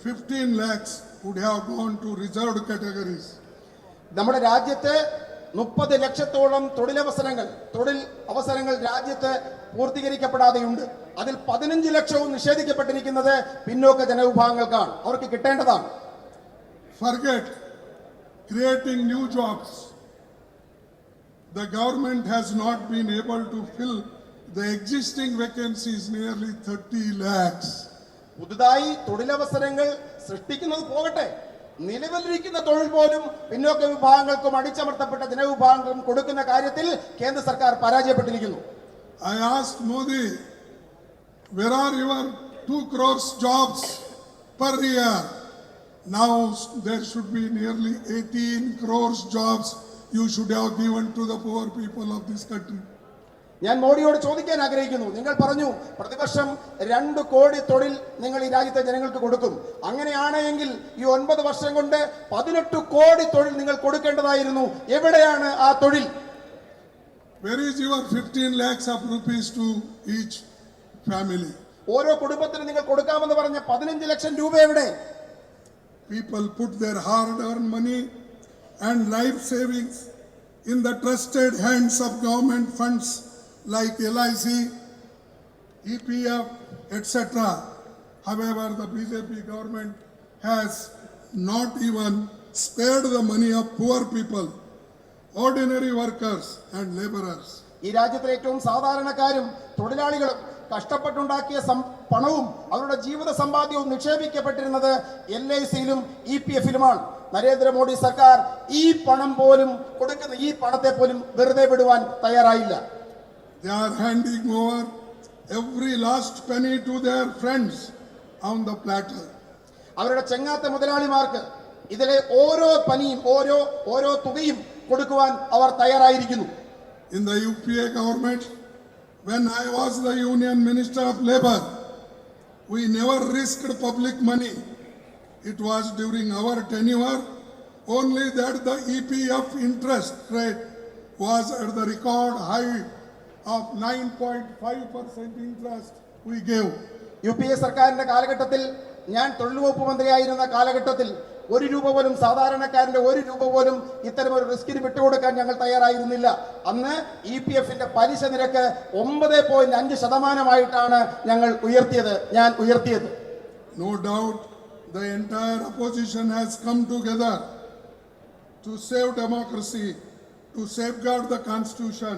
15 lakhs would have gone to reserved categories. നമ്മുടെ രാജ്യത്ത് 30 ലക്ഷത്തോളം തൊഴിൽ അവസരങ്ങൾ രാജ്യത്ത് പൂർത്തീകരിക്കപ്പെടാതെയുണ്ട്. അതിൽ 15 ലക്ഷവും നിഷേധിക്കപ്പെട്ടിരിക്കുന്നത് പിന്നോക്ക ജനവിഭാഗങ്ങൾക്കാണ്, അവർക്ക് കിട്ടേണ്ടതാണ്. Forget creating new jobs. The government has not been able to fill the existing vacancies, nearly 30 lakhs. പുതുതായി തൊഴിലവസരങ്ങൾ സൃഷ്ടിക്കുന്നത് പോകട്ടെ, നിലവിലിരിക്കുന്ന തൊഴിൽ പോലും പിന്നോക്ക വിഭാഗങ്ങൾക്കും അടിച്ചമർത്തപ്പെട്ട ജനവിഭാഗങ്ങൾക്കും കൊടുക്കുന്ന കാര്യത്തിൽ കേന്ദ്ര സർക്കാർ പരാജയപ്പെട്ടിരിക്കുന്നു. I asked Modi, where are your 2 crores jobs per year? Now there should be nearly 18 crores jobs you should have given to the poor people of this country. ഞാൻ മോഡിയോട് ചോദിക്കാൻ ആഗ്രഹിക്കുന്നു, നിങ്ങൾ പറഞ്ഞു പ്രതിവർഷം 2 കോടി തൊഴിൽ നിങ്ങൾ ഈ രാജ്യത്തെ ജനങ്ങൾക്ക് കൊടുക്കും. അങ്ങനെയാണെങ്കിൽ ഈ 9 വർഷം കൊണ്ട് 18 കോടി തൊഴിൽ നിങ്ങൾ കൊടുക്കേണ്ടതായിരുന്നു. എവിടെയാണ് ആ തൊഴിൽ? Where is your 15 lakhs of rupees to each family? ഓരോ കുടുംബത്തിനും നിങ്ങൾ കൊടുക്കാമെന്ന് പറഞ്ഞ 15 ലക്ഷം രൂപ എവിടെ? People put their hard-earned money and life savings in the trusted hands of government funds like LIC, EPF, etc. However, the BJP government has not even spared the money of poor people, ordinary workers and laborers. ഈ രാജ്യത്തിലെ ഏറ്റവും സാധാരണക്കാരും തൊഴിലാളികളും കഷ്ടപ്പെട്ടുണ്ടാക്കിയ പണവും അവരുടെ ജീവിത സമ്പാദ്യവും നിക്ഷേപിക്കപ്പെട്ടിരുന്നത് LICയിലും EPFയിലുമാണ്. നരേന്ദ്രമോദി സർക്കാർ ഈ പണം പോലും കൊടുക്കുന്ന ഈ പണത്തെ പോലും വെറുതെ വിടുവാൻ തയ്യാറായില്ല. They are handing over every last penny to their friends on the platter. അവരുടെ ചെങ്ങാത്ത മുതലാളിമാർക്ക് ഇതിലെ ഓരോ പനിയും ഓരോ തുകയും കൊടുക്കുവാൻ അവർ തയ്യാറായിരിക്കുന്നു. In the UPA government, when I was the Union Minister of Labour, we never risked public money. It was during our tenure only that the EPF interest rate was at the record high of 9.5% interest we gave. UPA സർക്കാരിന്റെ കാലഘട്ടത്തിൽ, ഞാൻ തൊഴിൽ വകുപ്പ് മന്ത്രിയായിരുന്ന കാലഘട്ടത്തിൽ, ഒരു രൂപ പോലും സാധാരണക്കാരന്റെ ഒരു രൂപ പോലും ഇത്തരം ഒരു റിസ്കിന് വിട്ടുകൊടുക്കാൻ ഞങ്ങൾ തയ്യാറായിരുന്നില്ല. അന്ന് EPFന്റെ പലിശ നിരക്ക് 9.5% ഞാൻ ഉയർത്തിയത്. No doubt the entire opposition has come together to save democracy, to safeguard the constitution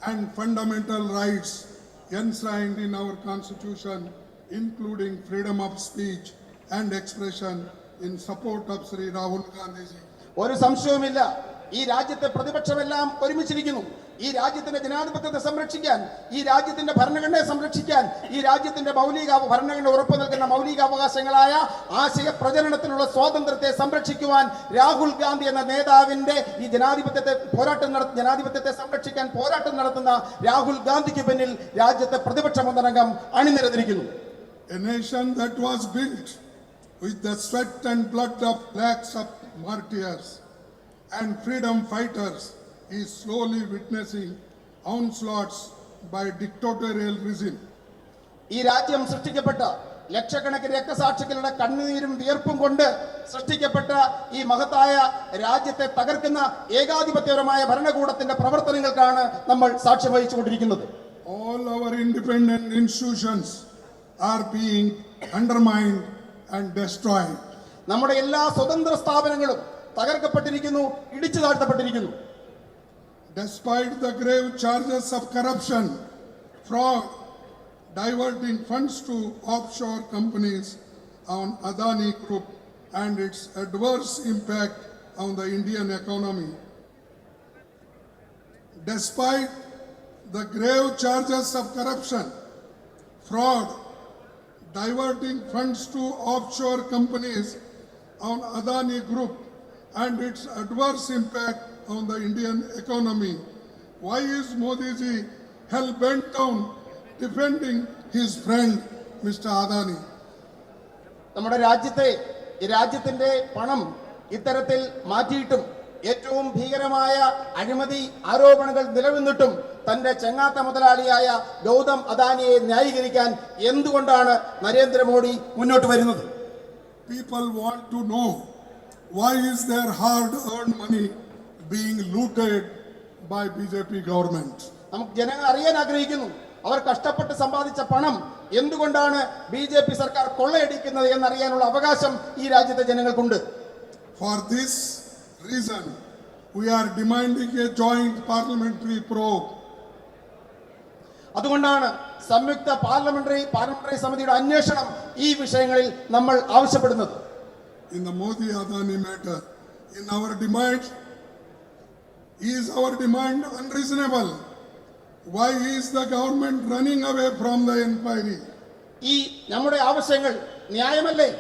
and fundamental rights enshrined in our constitution, including freedom of speech and expression, in support of Sri Rahul Gandhi ji. ഒരു സംശയവുമില്ല, ഈ രാജ്യത്തെ പ്രതിപക്ഷമെല്ലാം ഒരുമിച്ചിരിക്കുന്നു. ഈ രാജ്യത്തിന്റെ ജനാധിപത്യത്തെ സംരക്ഷിക്കാൻ, ഈ രാജ്യത്തിന്റെ ഭരണഘടനയെ സംരക്ഷിക്കാൻ, ഈ രാജ്യത്തിന്റെ ഭരണഘടന ഉറപ്പു നൽകുന്ന മൗലികാവകാശങ്ങളായ ആശയ പ്രചരണത്തിനുള്ള സ്വാതന്ത്ര്യത്തെ സംരക്ഷിക്കുവാൻ രാഹുൽ ഗാന്ധി എന്ന നേതാവിന്റെ ഈ ജനാധിപത്യത്തെ സംരക്ഷിക്കാൻ പോരാട്ടം നടത്തുന്ന രാഹുൽ ഗാന്ധിക്ക് പിന്നിൽ രാജ്യത്തെ പ്രതിപക്ഷം ഒന്നടങ്കം അണിനിരന്നിരിക്കുന്നു. A nation that was built with the sweat and blood of lakhs of martyrs and freedom fighters is slowly witnessing onslaughts by dictatorial regime. ഈ രാജ്യം സൃഷ്ടിക്കപ്പെട്ട ലക്ഷക്കണക്കിന് രക്തസാക്ഷികളുടെ കണ്ണുനീരും വിയർപ്പും കൊണ്ട് സൃഷ്ടിക്കപ്പെട്ട ഈ മഹത്തായ രാജ്യത്തെ തകർക്കുന്ന ഏകാധിപത്യപരമായ ഭരണകൂടത്തിന്റെ പ്രവർത്തനങ്ങൾക്കാണ് നമ്മൾ സാക്ഷ്യം വഹിച്ചുകൊണ്ടിരിക്കുന്നത്. All our independent institutions are being undermined and destroyed. നമ്മുടെ എല്ലാ സ്വതന്ത്ര സ്ഥാപനങ്ങളും തകർക്കപ്പെട്ടിരിക്കുന്നു, ഇടിച്ചു താഴ്ത്തപ്പെട്ടിരിക്കുന്നു. Despite the grave charges of corruption, fraud, diverting funds to offshore companies on Adani Group and its adverse impact on the Indian economy. Despite the grave charges of corruption, fraud, diverting funds to offshore companies on Adani Group and its adverse impact on the Indian economy, why is Modi ji hell-bent on defending his friend Mr. Adani? നമ്മുടെ രാജ്യത്തിന്റെ പണം ഇത്തരത്തിൽ മാറ്റിയിട്ടും ഏറ്റവും ഭീകരമായ അഴിമതി ആരോപണങ്ങൾ നിലനിന്നിട്ടും തന്റെ ചെങ്ങാത്ത മുതലാളിയായ ഗൗതം അദാനിയെ ന്യായീകരിക്കാൻ എന്തുകൊണ്ടാണ് നരേന്ദ്രമോദി മുന്നോട്ട് വരുന്നത്? People want to know why is their hard-earned money being looted by BJP government. നമുക്ക് ജനങ്ങൾ അറിയാൻ ആഗ്രഹിക്കുന്നു, അവർ കഷ്ടപ്പെട്ട് സമ്പാദിച്ച പണം എന്തുകൊണ്ടാണ് BJP സർക്കാർ കൊള്ളയടിക്കുന്നത് എന്നറിയാനുള്ള അവകാശം ഈ രാജ്യത്തെ ജനങ്ങൾക്കുണ്ട്. For this reason, we are demanding a joint parliamentary probe. അതുകൊണ്ടാണ് സംയുക്ത പാർലമെന്ററി സമിതിയുടെ അന്വേഷണം ഈ വിഷയങ്ങളിൽ നമ്മൾ ആവശ്യപ്പെടുന്നത്. In the Modi Adani matter, in our demand, is our demand unreasonable? Why is the government running away from the inquiry? ഈ നമ്മുടെ ആവശ്യങ്ങൾ ന്യായമല്ലേ?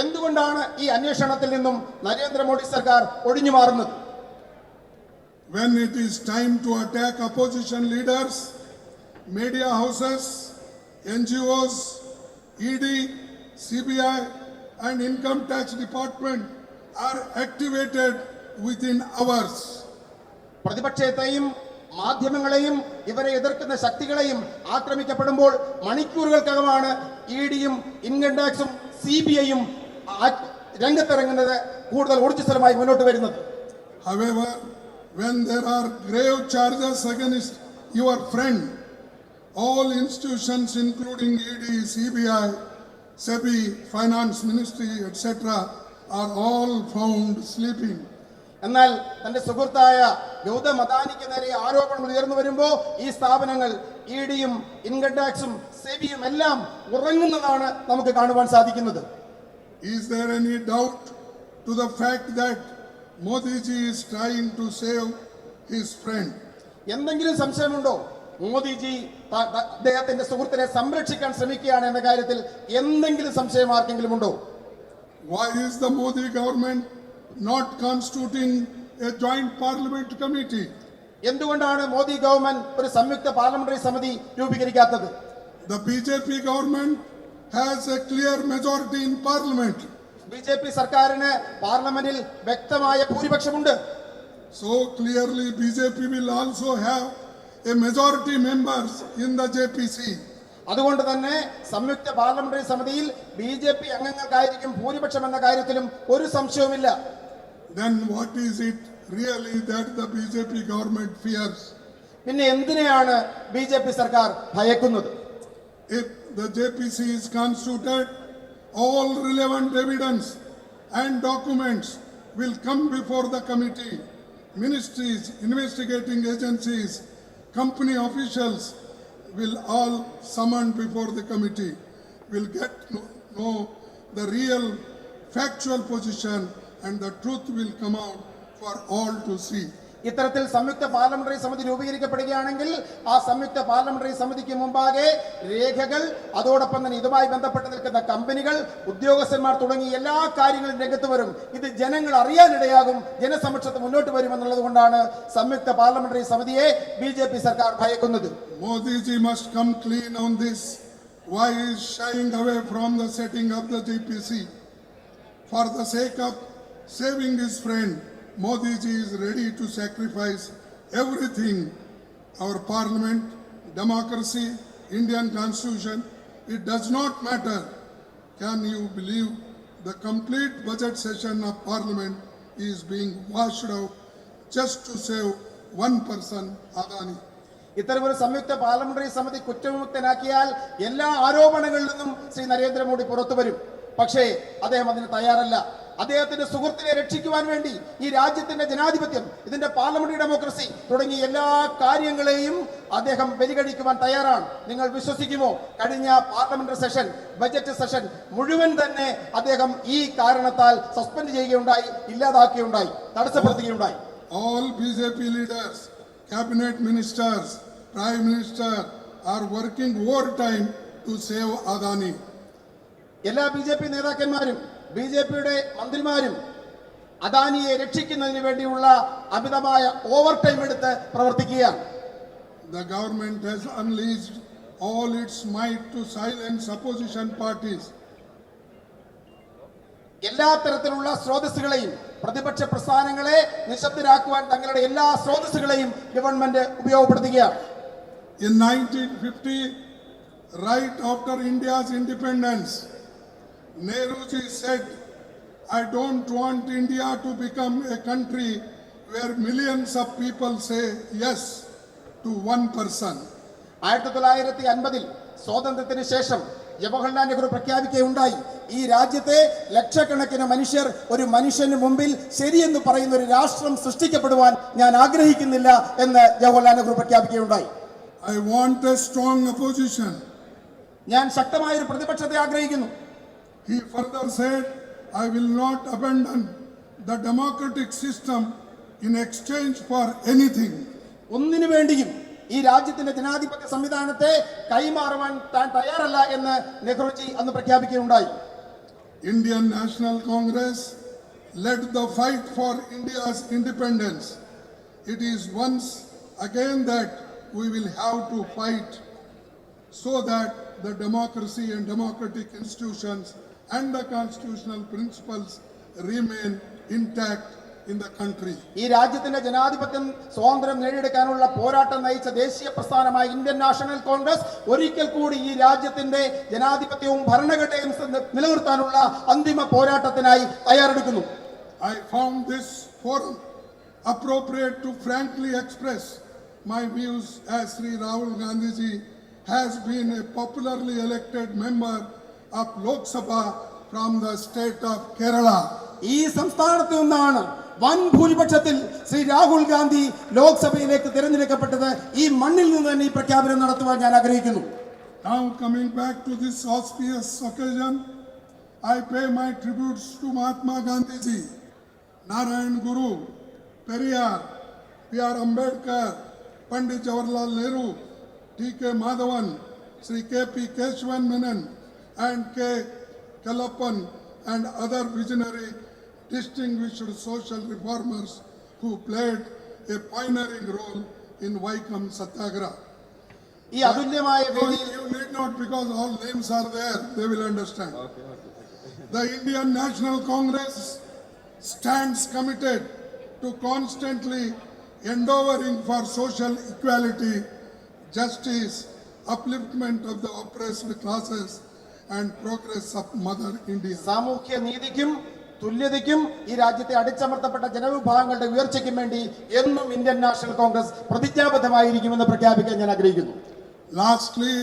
എന്തുകൊണ്ടാണ് ഈ അന്വേഷണത്തിൽ നിന്നും നരേന്ദ്രമോദി സർക്കാർ ഒഴിഞ്ഞു മാറുന്നത്? When it is time to attack opposition leaders, media houses, NGOs, ED, CBI and income tax department are activated within hours. പ്രതിപക്ഷത്തെയും മാധ്യമങ്ങളെയും ഇവരെ എതിർക്കുന്ന ശക്തികളെയും ആക്രമിക്കപ്പെടുമ്പോൾ മണിക്കൂറുകൾക്കകമാണ് EDയും ഇൻകം ടാക്സും CBIയും രംഗത്തിറങ്ങുന്നത്, കൂടുതൽ ഊർജ്ജസ്വലമായി മുന്നോട്ട് വരുന്നത്. However, when there are grave charges against your friend, all institutions including ED, CBI, SEBI, Finance Ministry, etc. are all found sleeping. എന്നാൽ തന്റെ സുഹൃത്തായ ഗൗതം അദാനിക്ക് നേരെ ആരോപണങ്ങൾ ഉയർന്നു വരുമ്പോൾ ഈ സ്ഥാപനങ്ങൾ EDയും ഇൻകം ടാക്സും സെബിയും എല്ലാം ഉറങ്ങുന്നതാണ് നമുക്ക് കാണുവാൻ സാധിക്കുന്നത്. Is there any doubt to the fact that Modi ji is trying to save his friend? എന്തെങ്കിലും സംശയമുണ്ടോ? മോദിജി അദ്ദേഹത്തിന്റെ സുഹൃത്തിനെ സംരക്ഷിക്കാൻ ശ്രമിക്കുകയാണ് എന്ന കാര്യത്തിൽ എന്തെങ്കിലും സംശയം ആർക്കെങ്കിലും ഉണ്ടോ? Why is the Modi government not constituting a joint parliament committee? എന്തുകൊണ്ടാണ് മോദി ഗവൺമെന്റ് ഒരു സംയുക്ത പാർലമെന്ററി സമിതി രൂപീകരിക്കാത്തത്? The BJP government has a clear majority in parliament. BJP സർക്കാരിന് പാർലമെന്റിൽ വ്യക്തമായ ഭൂരിപക്ഷമുണ്ട്. So clearly BJP will also have a majority members in the JPC. അതുകൊണ്ട് തന്നെ സംയുക്ത പാർലമെന്ററി സമിതിയിൽ ബിജെപി അംഗങ്ങൾക്കായിരിക്കും ഭൂരിപക്ഷം എന്ന കാര്യത്തിലും ഒരു സംശയവുമില്ല. Then what is it really that the BJP government fears? പിന്നെ എന്തിനെയാണ് ബിജെപി സർക്കാർ ഭയക്കുന്നത്? If the JPC is constituted, all relevant evidence and documents will come before the committee. Ministries, investigating agencies, company officials will all summoned before the committee, will get to know the real factual position, and the truth will come out for all to see. ഇത്തരത്തിൽ സംയുക്ത parliamentary സമിതി രൂപീകരിക്കപ്പെടുകയാണെങ്കിൽ ആ സംയുക്ത parliamentary സമിതിക്ക് മുമ്പാകെ രേഖകൾ, അതോടൊപ്പം തന്നെ ഇതുമായി ബന്ധപ്പെട്ട് നിൽക്കുന്ന കമ്പനികൾ, ഉദ്യോഗസ്ഥന്മാർ തുടങ്ങി എല്ലാ കാര്യങ്ങളും രംഗത്ത് വരും. ഇത് ജനങ്ങൾ അറിയാനിടയാകും, ജനസമക്ഷത്ത് മുന്നോട്ട് വരുമെന്നുള്ളത് കൊണ്ടാണ് സംയുക്ത പാർലമെന്ററി സമിതിയെ ബിജെപി സർക്കാർ ഭയക്കുന്നത്. Modiji must come clean on this. Why he is shying away from the setting of the JPC? For the sake of saving his friend, Modiji is ready to sacrifice everything. Our parliament, democracy, Indian constitution, it does not matter. Can you believe the complete budget session of parliament is being washed out just to save one person, Adani? ഇത്തരമൊരു സംയുക്ത parliamentary സമിതി കുറ്റവിമുക്തനാക്കിയാൽ എല്ലാ ആരോപണങ്ങളിൽ നിന്നും ശ്രീ നരേന്ദ്രമോദി പുറത്തു വരും. പക്ഷേ അദ്ദേഹം അതിന് തയ്യാറല്ല. അദ്ദേഹത്തിന്റെ സുഹൃത്തിനെ രക്ഷിക്കുവാൻ വേണ്ടി ഈ രാജ്യത്തിന്റെ ജനാധിപത്യം, ഇതിന്റെ പാർലമെന്ററി ഡെമോക്രസി തുടങ്ങിയ എല്ലാ കാര്യങ്ങളെയും അദ്ദേഹം ബലികഴിക്കുവാൻ തയ്യാറാണ്. നിങ്ങൾ വിശ്വസിക്കുമോ? കഴിഞ്ഞ പാർലമെന്ററി സെഷൻ, ബജറ്റ് സെഷൻ മുഴുവൻ തന്നെ അദ്ദേഹം ഈ കാരണത്താൽ സസ്പെൻഡ് ചെയ്യുകയുണ്ടായി, ഇല്ലാതാക്കുകയുണ്ടായി, തടസ്സപ്പെടുത്തുകയുണ്ടായി. All BJP leaders, cabinet ministers, prime minister are working overtime to save Adani. എല്ലാ ബിജെപി നേതാക്കന്മാരും ബിജെപിയുടെ മന്ത്രിമാരും അദാനിയെ രക്ഷിക്കുന്നതിന് വേണ്ടിയുള്ള അമിതമായ ഓവർ ടൈം എടുത്ത് പ്രവർത്തിക്കുകയാണ്. The government has unleashed all its might to silence opposition parties. എല്ലാ തരത്തിലുള്ള സ്രോതസ്സുകളെയും, പ്രതിപക്ഷ പ്രസ്ഥാനങ്ങളെ നിശബ്ദരാക്കുവാൻ തങ്ങളുടെ എല്ലാ സ്രോതസ്സുകളെയും government ഉപയോഗപ്പെടുത്തുകയാണ്. In 1950, right after India's independence, Nehruji said, I don't want India to become a country where millions of people say yes to one person. 1950 സ്വാതന്ത്ര്യത്തിന് ശേഷം ജവഹർലാൽ നെഹ്റു പ്രഖ്യാപിക്കുകയുണ്ടായി, ഈ രാജ്യത്തെ ലക്ഷക്കണക്കിന് മനുഷ്യർ ഒരു മനുഷ്യന് മുമ്പിൽ ശരിയെന്ന് പറയുന്ന ഒരു രാഷ്ട്രം സൃഷ്ടിക്കപ്പെടുവാൻ ഞാൻ ആഗ്രഹിക്കുന്നില്ല എന്ന് Jawaharlal Nehru പ്രഖ്യാപിക്കുകയുണ്ടായി. I want a strong opposition. ഞാൻ ശക്തമായ ഒരു പ്രതിപക്ഷത്തെ ആഗ്രഹിക്കുന്നു. He further said, I will not abandon the democratic system in exchange for anything. ഒന്നിനു വേണ്ടിയും ഈ രാജ്യത്തിന്റെ ജനാധിപത്യ സംവിധാനത്തെ കൈമാറുവാൻ താൻ തയ്യാറല്ല എന്ന് നെഹ്റുജി അന്ന് പ്രഖ്യാപിക്കുകയുണ്ടായി. Indian National Congress led the fight for India's independence. It is once again that we will have to fight so that the democracy and democratic institutions and the constitutional principles remain intact in the country. ഈ രാജ്യത്തിന്റെ ജനാധിപത്യം സ്വാതന്ത്ര്യം നേടിയെടുക്കാനുള്ള പോരാട്ടം നയിച്ച ദേശീയ പ്രസ്ഥാനമായ Indian National Congress ഒരിക്കൽ കൂടി ഈ രാജ്യത്തിന്റെ ജനാധിപത്യവും ഭരണഘടനയും നിലനിർത്താനുള്ള അന്തിമ പോരാട്ടത്തിനായി തയ്യാറെടുക്കുന്നു. I found this forum appropriate to frankly express my views as Sri Rahul Gandhi has been a popularly elected member of Lok Sabha from the state of Kerala. ഈ സംസ്ഥാനത്ത് നിന്നാണ് വൻ ഭൂരിപക്ഷത്തിൽ ശ്രീ രാഹുൽ ഗാന്ധി ലോക്സഭയിലേക്ക് തിരഞ്ഞെടുക്കപ്പെട്ടത്. ഈ മണ്ണിൽ നിന്ന് തന്നെ ഈ പ്രഖ്യാപനം നടത്തുവാൻ ഞാൻ ആഗ്രഹിക്കുന്നു. Now coming back to this auspicious occasion, I pay my tributes to Mahatma Gandhi ji, Narayan Guru, Periyar, P.R. Ambedkar, Pandit Jawaharlal Nehru, T.K. Madhavan, Sri K.P. Keshwan Menon, and K. Kalappan, and other visionary distinguished social reformers who played a pioneering role in Vaikom Satyagraha. You need not, because all names are there, they will understand. The Indian National Congress stands committed to constantly endeavoring for social equality, justice, upliftment of the oppressed classes and progress of Mother India. സാമൂഹ്യ നീതിക്കും തുല്യതയ്ക്കും ഈ രാജ്യത്തെ അടിച്ചമർത്തപ്പെട്ട ജനവിഭാഗങ്ങളുടെ ഉയർച്ചയ്ക്കും വേണ്ടി എന്നും Indian National Congress പ്രതിജ്ഞാബദ്ധമായിരിക്കുമെന്ന് പ്രഖ്യാപിക്കാൻ ഞാൻ ആഗ്രഹിക്കുന്നു. Lastly,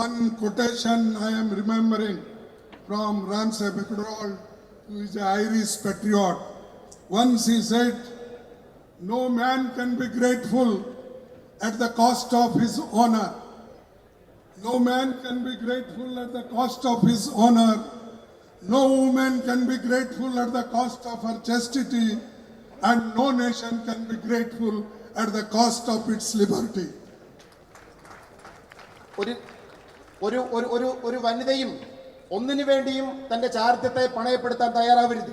one quotation I am remembering from Ramsay Becquerel, who is an Irish patriot. Once he said, "No man can be grateful at the cost of his honor. No man can be grateful at the cost of his honor. No woman can be grateful at the cost of her chastity, and no nation can be grateful at the cost of its liberty." ഒരു വനിതയും ഒന്നിനു വേണ്ടിയും തന്റെ ചാരിത്രത്തെ പണയപ്പെടുത്താൻ തയ്യാറാവരുത്.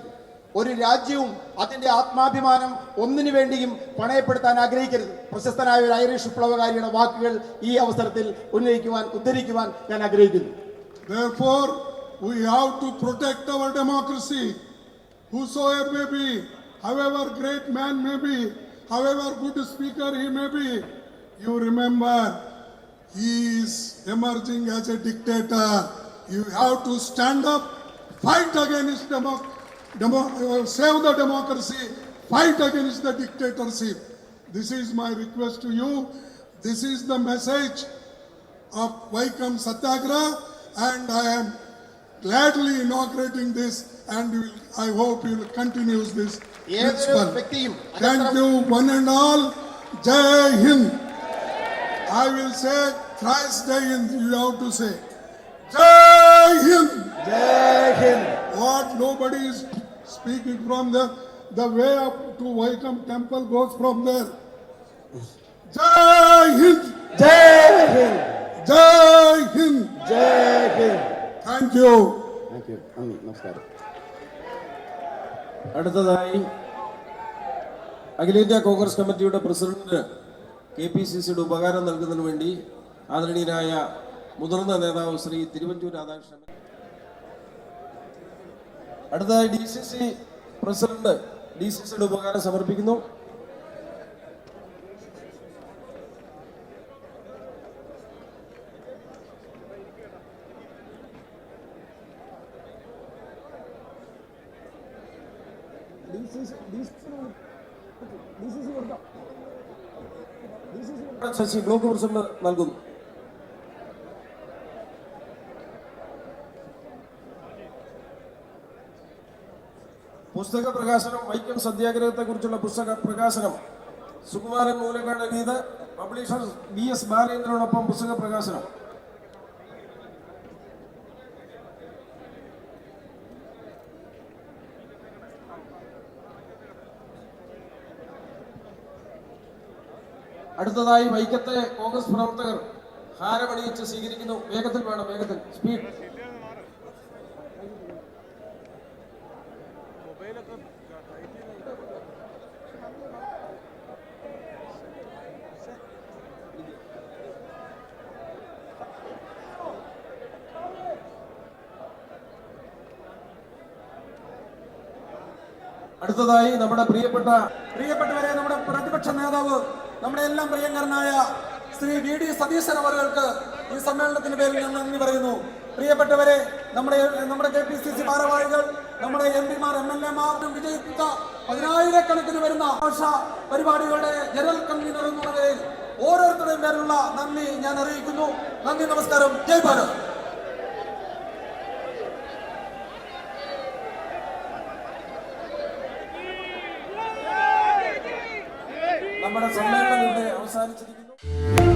ഒരു രാജ്യവും അതിന്റെ ആത്മാഭിമാനം ഒന്നിനു വേണ്ടിയും പണയപ്പെടുത്താൻ ആഗ്രഹിക്കരുത്. പ്രശസ്തനായ ഒരു ഐറിഷ് വിപ്ലവകാരിയുടെ വാക്കുകൾ ഈ അവസരത്തിൽ ഉദ്ധരിക്കുവാൻ ഞാൻ ആഗ്രഹിക്കുന്നു. Therefore, we have to protect our democracy. Whosoever may be, however great man may be, however good speaker he may be, you remember, he is emerging as a dictator. You have to stand up, fight against save the democracy, fight against the dictatorship. This is my request to you. This is the message of Vaikom Satyagraha, and I am gladly inaugurating this, and I hope you will continue this principle. Thank you one and all. Jai Hind. I will say thrice Jai Hind. You have to say Jai Hind. Jai Hind. What nobody is speaking from there. The way up to Vaikom temple goes from there. Jai Hind. Jai Hind. Jai Hind. Jai Hind. Thank you. Thank you. നമസ്കാരം. അടുത്തതായി അഖിലേന്ത്യാ കോൺഗ്രസ് കമ്മിറ്റിയുടെ president KPCCയുടെ ഉപകാരം നൽകുന്നതിന് വേണ്ടി ആദരണീയനായ മുതിർന്ന നേതാവ് ശ്രീ തിരുവഞ്ചൂർ രാധാകൃഷ്ണൻ. അടുത്തതായി DCC പ്രസിഡന്റ് DCCയുടെ ഉപകാരം സമർപ്പിക്കുന്നു. ശശി ബ്ലോക്ക് പ്രസിഡന്റ് നൽകുന്നു. പുസ്തക പ്രകാശനം വൈക്കം സത്യാഗ്രഹത്തെ കുറിച്ചുള്ള പുസ്തക പ്രകാശനം സുകുമാരൻ മൂലക്കാട് എഴുതിയത് പബ്ലിഷർ BS ബാലേന്ദ്രനോടൊപ്പം പുസ്തക പ്രകാശനം. അടുത്തതായി വൈക്കത്തെ കോൺഗ്രസ് പ്രവർത്തകർ ഹാരമണിയിച്ച് സ്വീകരിക്കുന്നു. വേഗത്തിൽ വേണം, വേഗത്തിൽ, സ്പീഡ്. അടുത്തതായി നമ്മുടെ പ്രിയപ്പെട്ടവരെ, നമ്മുടെ പ്രതിപക്ഷ നേതാവ്, നമ്മുടെ എല്ലാം പ്രിയങ്കരനായ ശ്രീ VD സതീശൻ അവർക്ക് ഈ സമ്മേളനത്തിന്റെ പേരിൽ ഞാൻ നന്ദി പറയുന്നു. പ്രിയപ്പെട്ടവരെ, നമ്മുടെ KPCC ഭാരവാഹികൾ, നമ്മുടെ MP-മാർ, MLA-മാരും വിജയിപ്പിച്ച 10,000-കണക്കിന് വരുന്ന ആഘോഷ പരിപാടികളുടെ ജനറൽ കൺവീനർ എന്ന നിലയിൽ ഓരോരുത്തരുടെയും പേരിലുള്ള നന്ദി ഞാൻ അറിയിക്കുന്നു. നന്ദി, നമസ്കാരം, ജയ് ഭാരത്. നമ്മുടെ സമ്മേളനം ഇവിടെ അവസാനിച്ചിരിക്കുന്നു.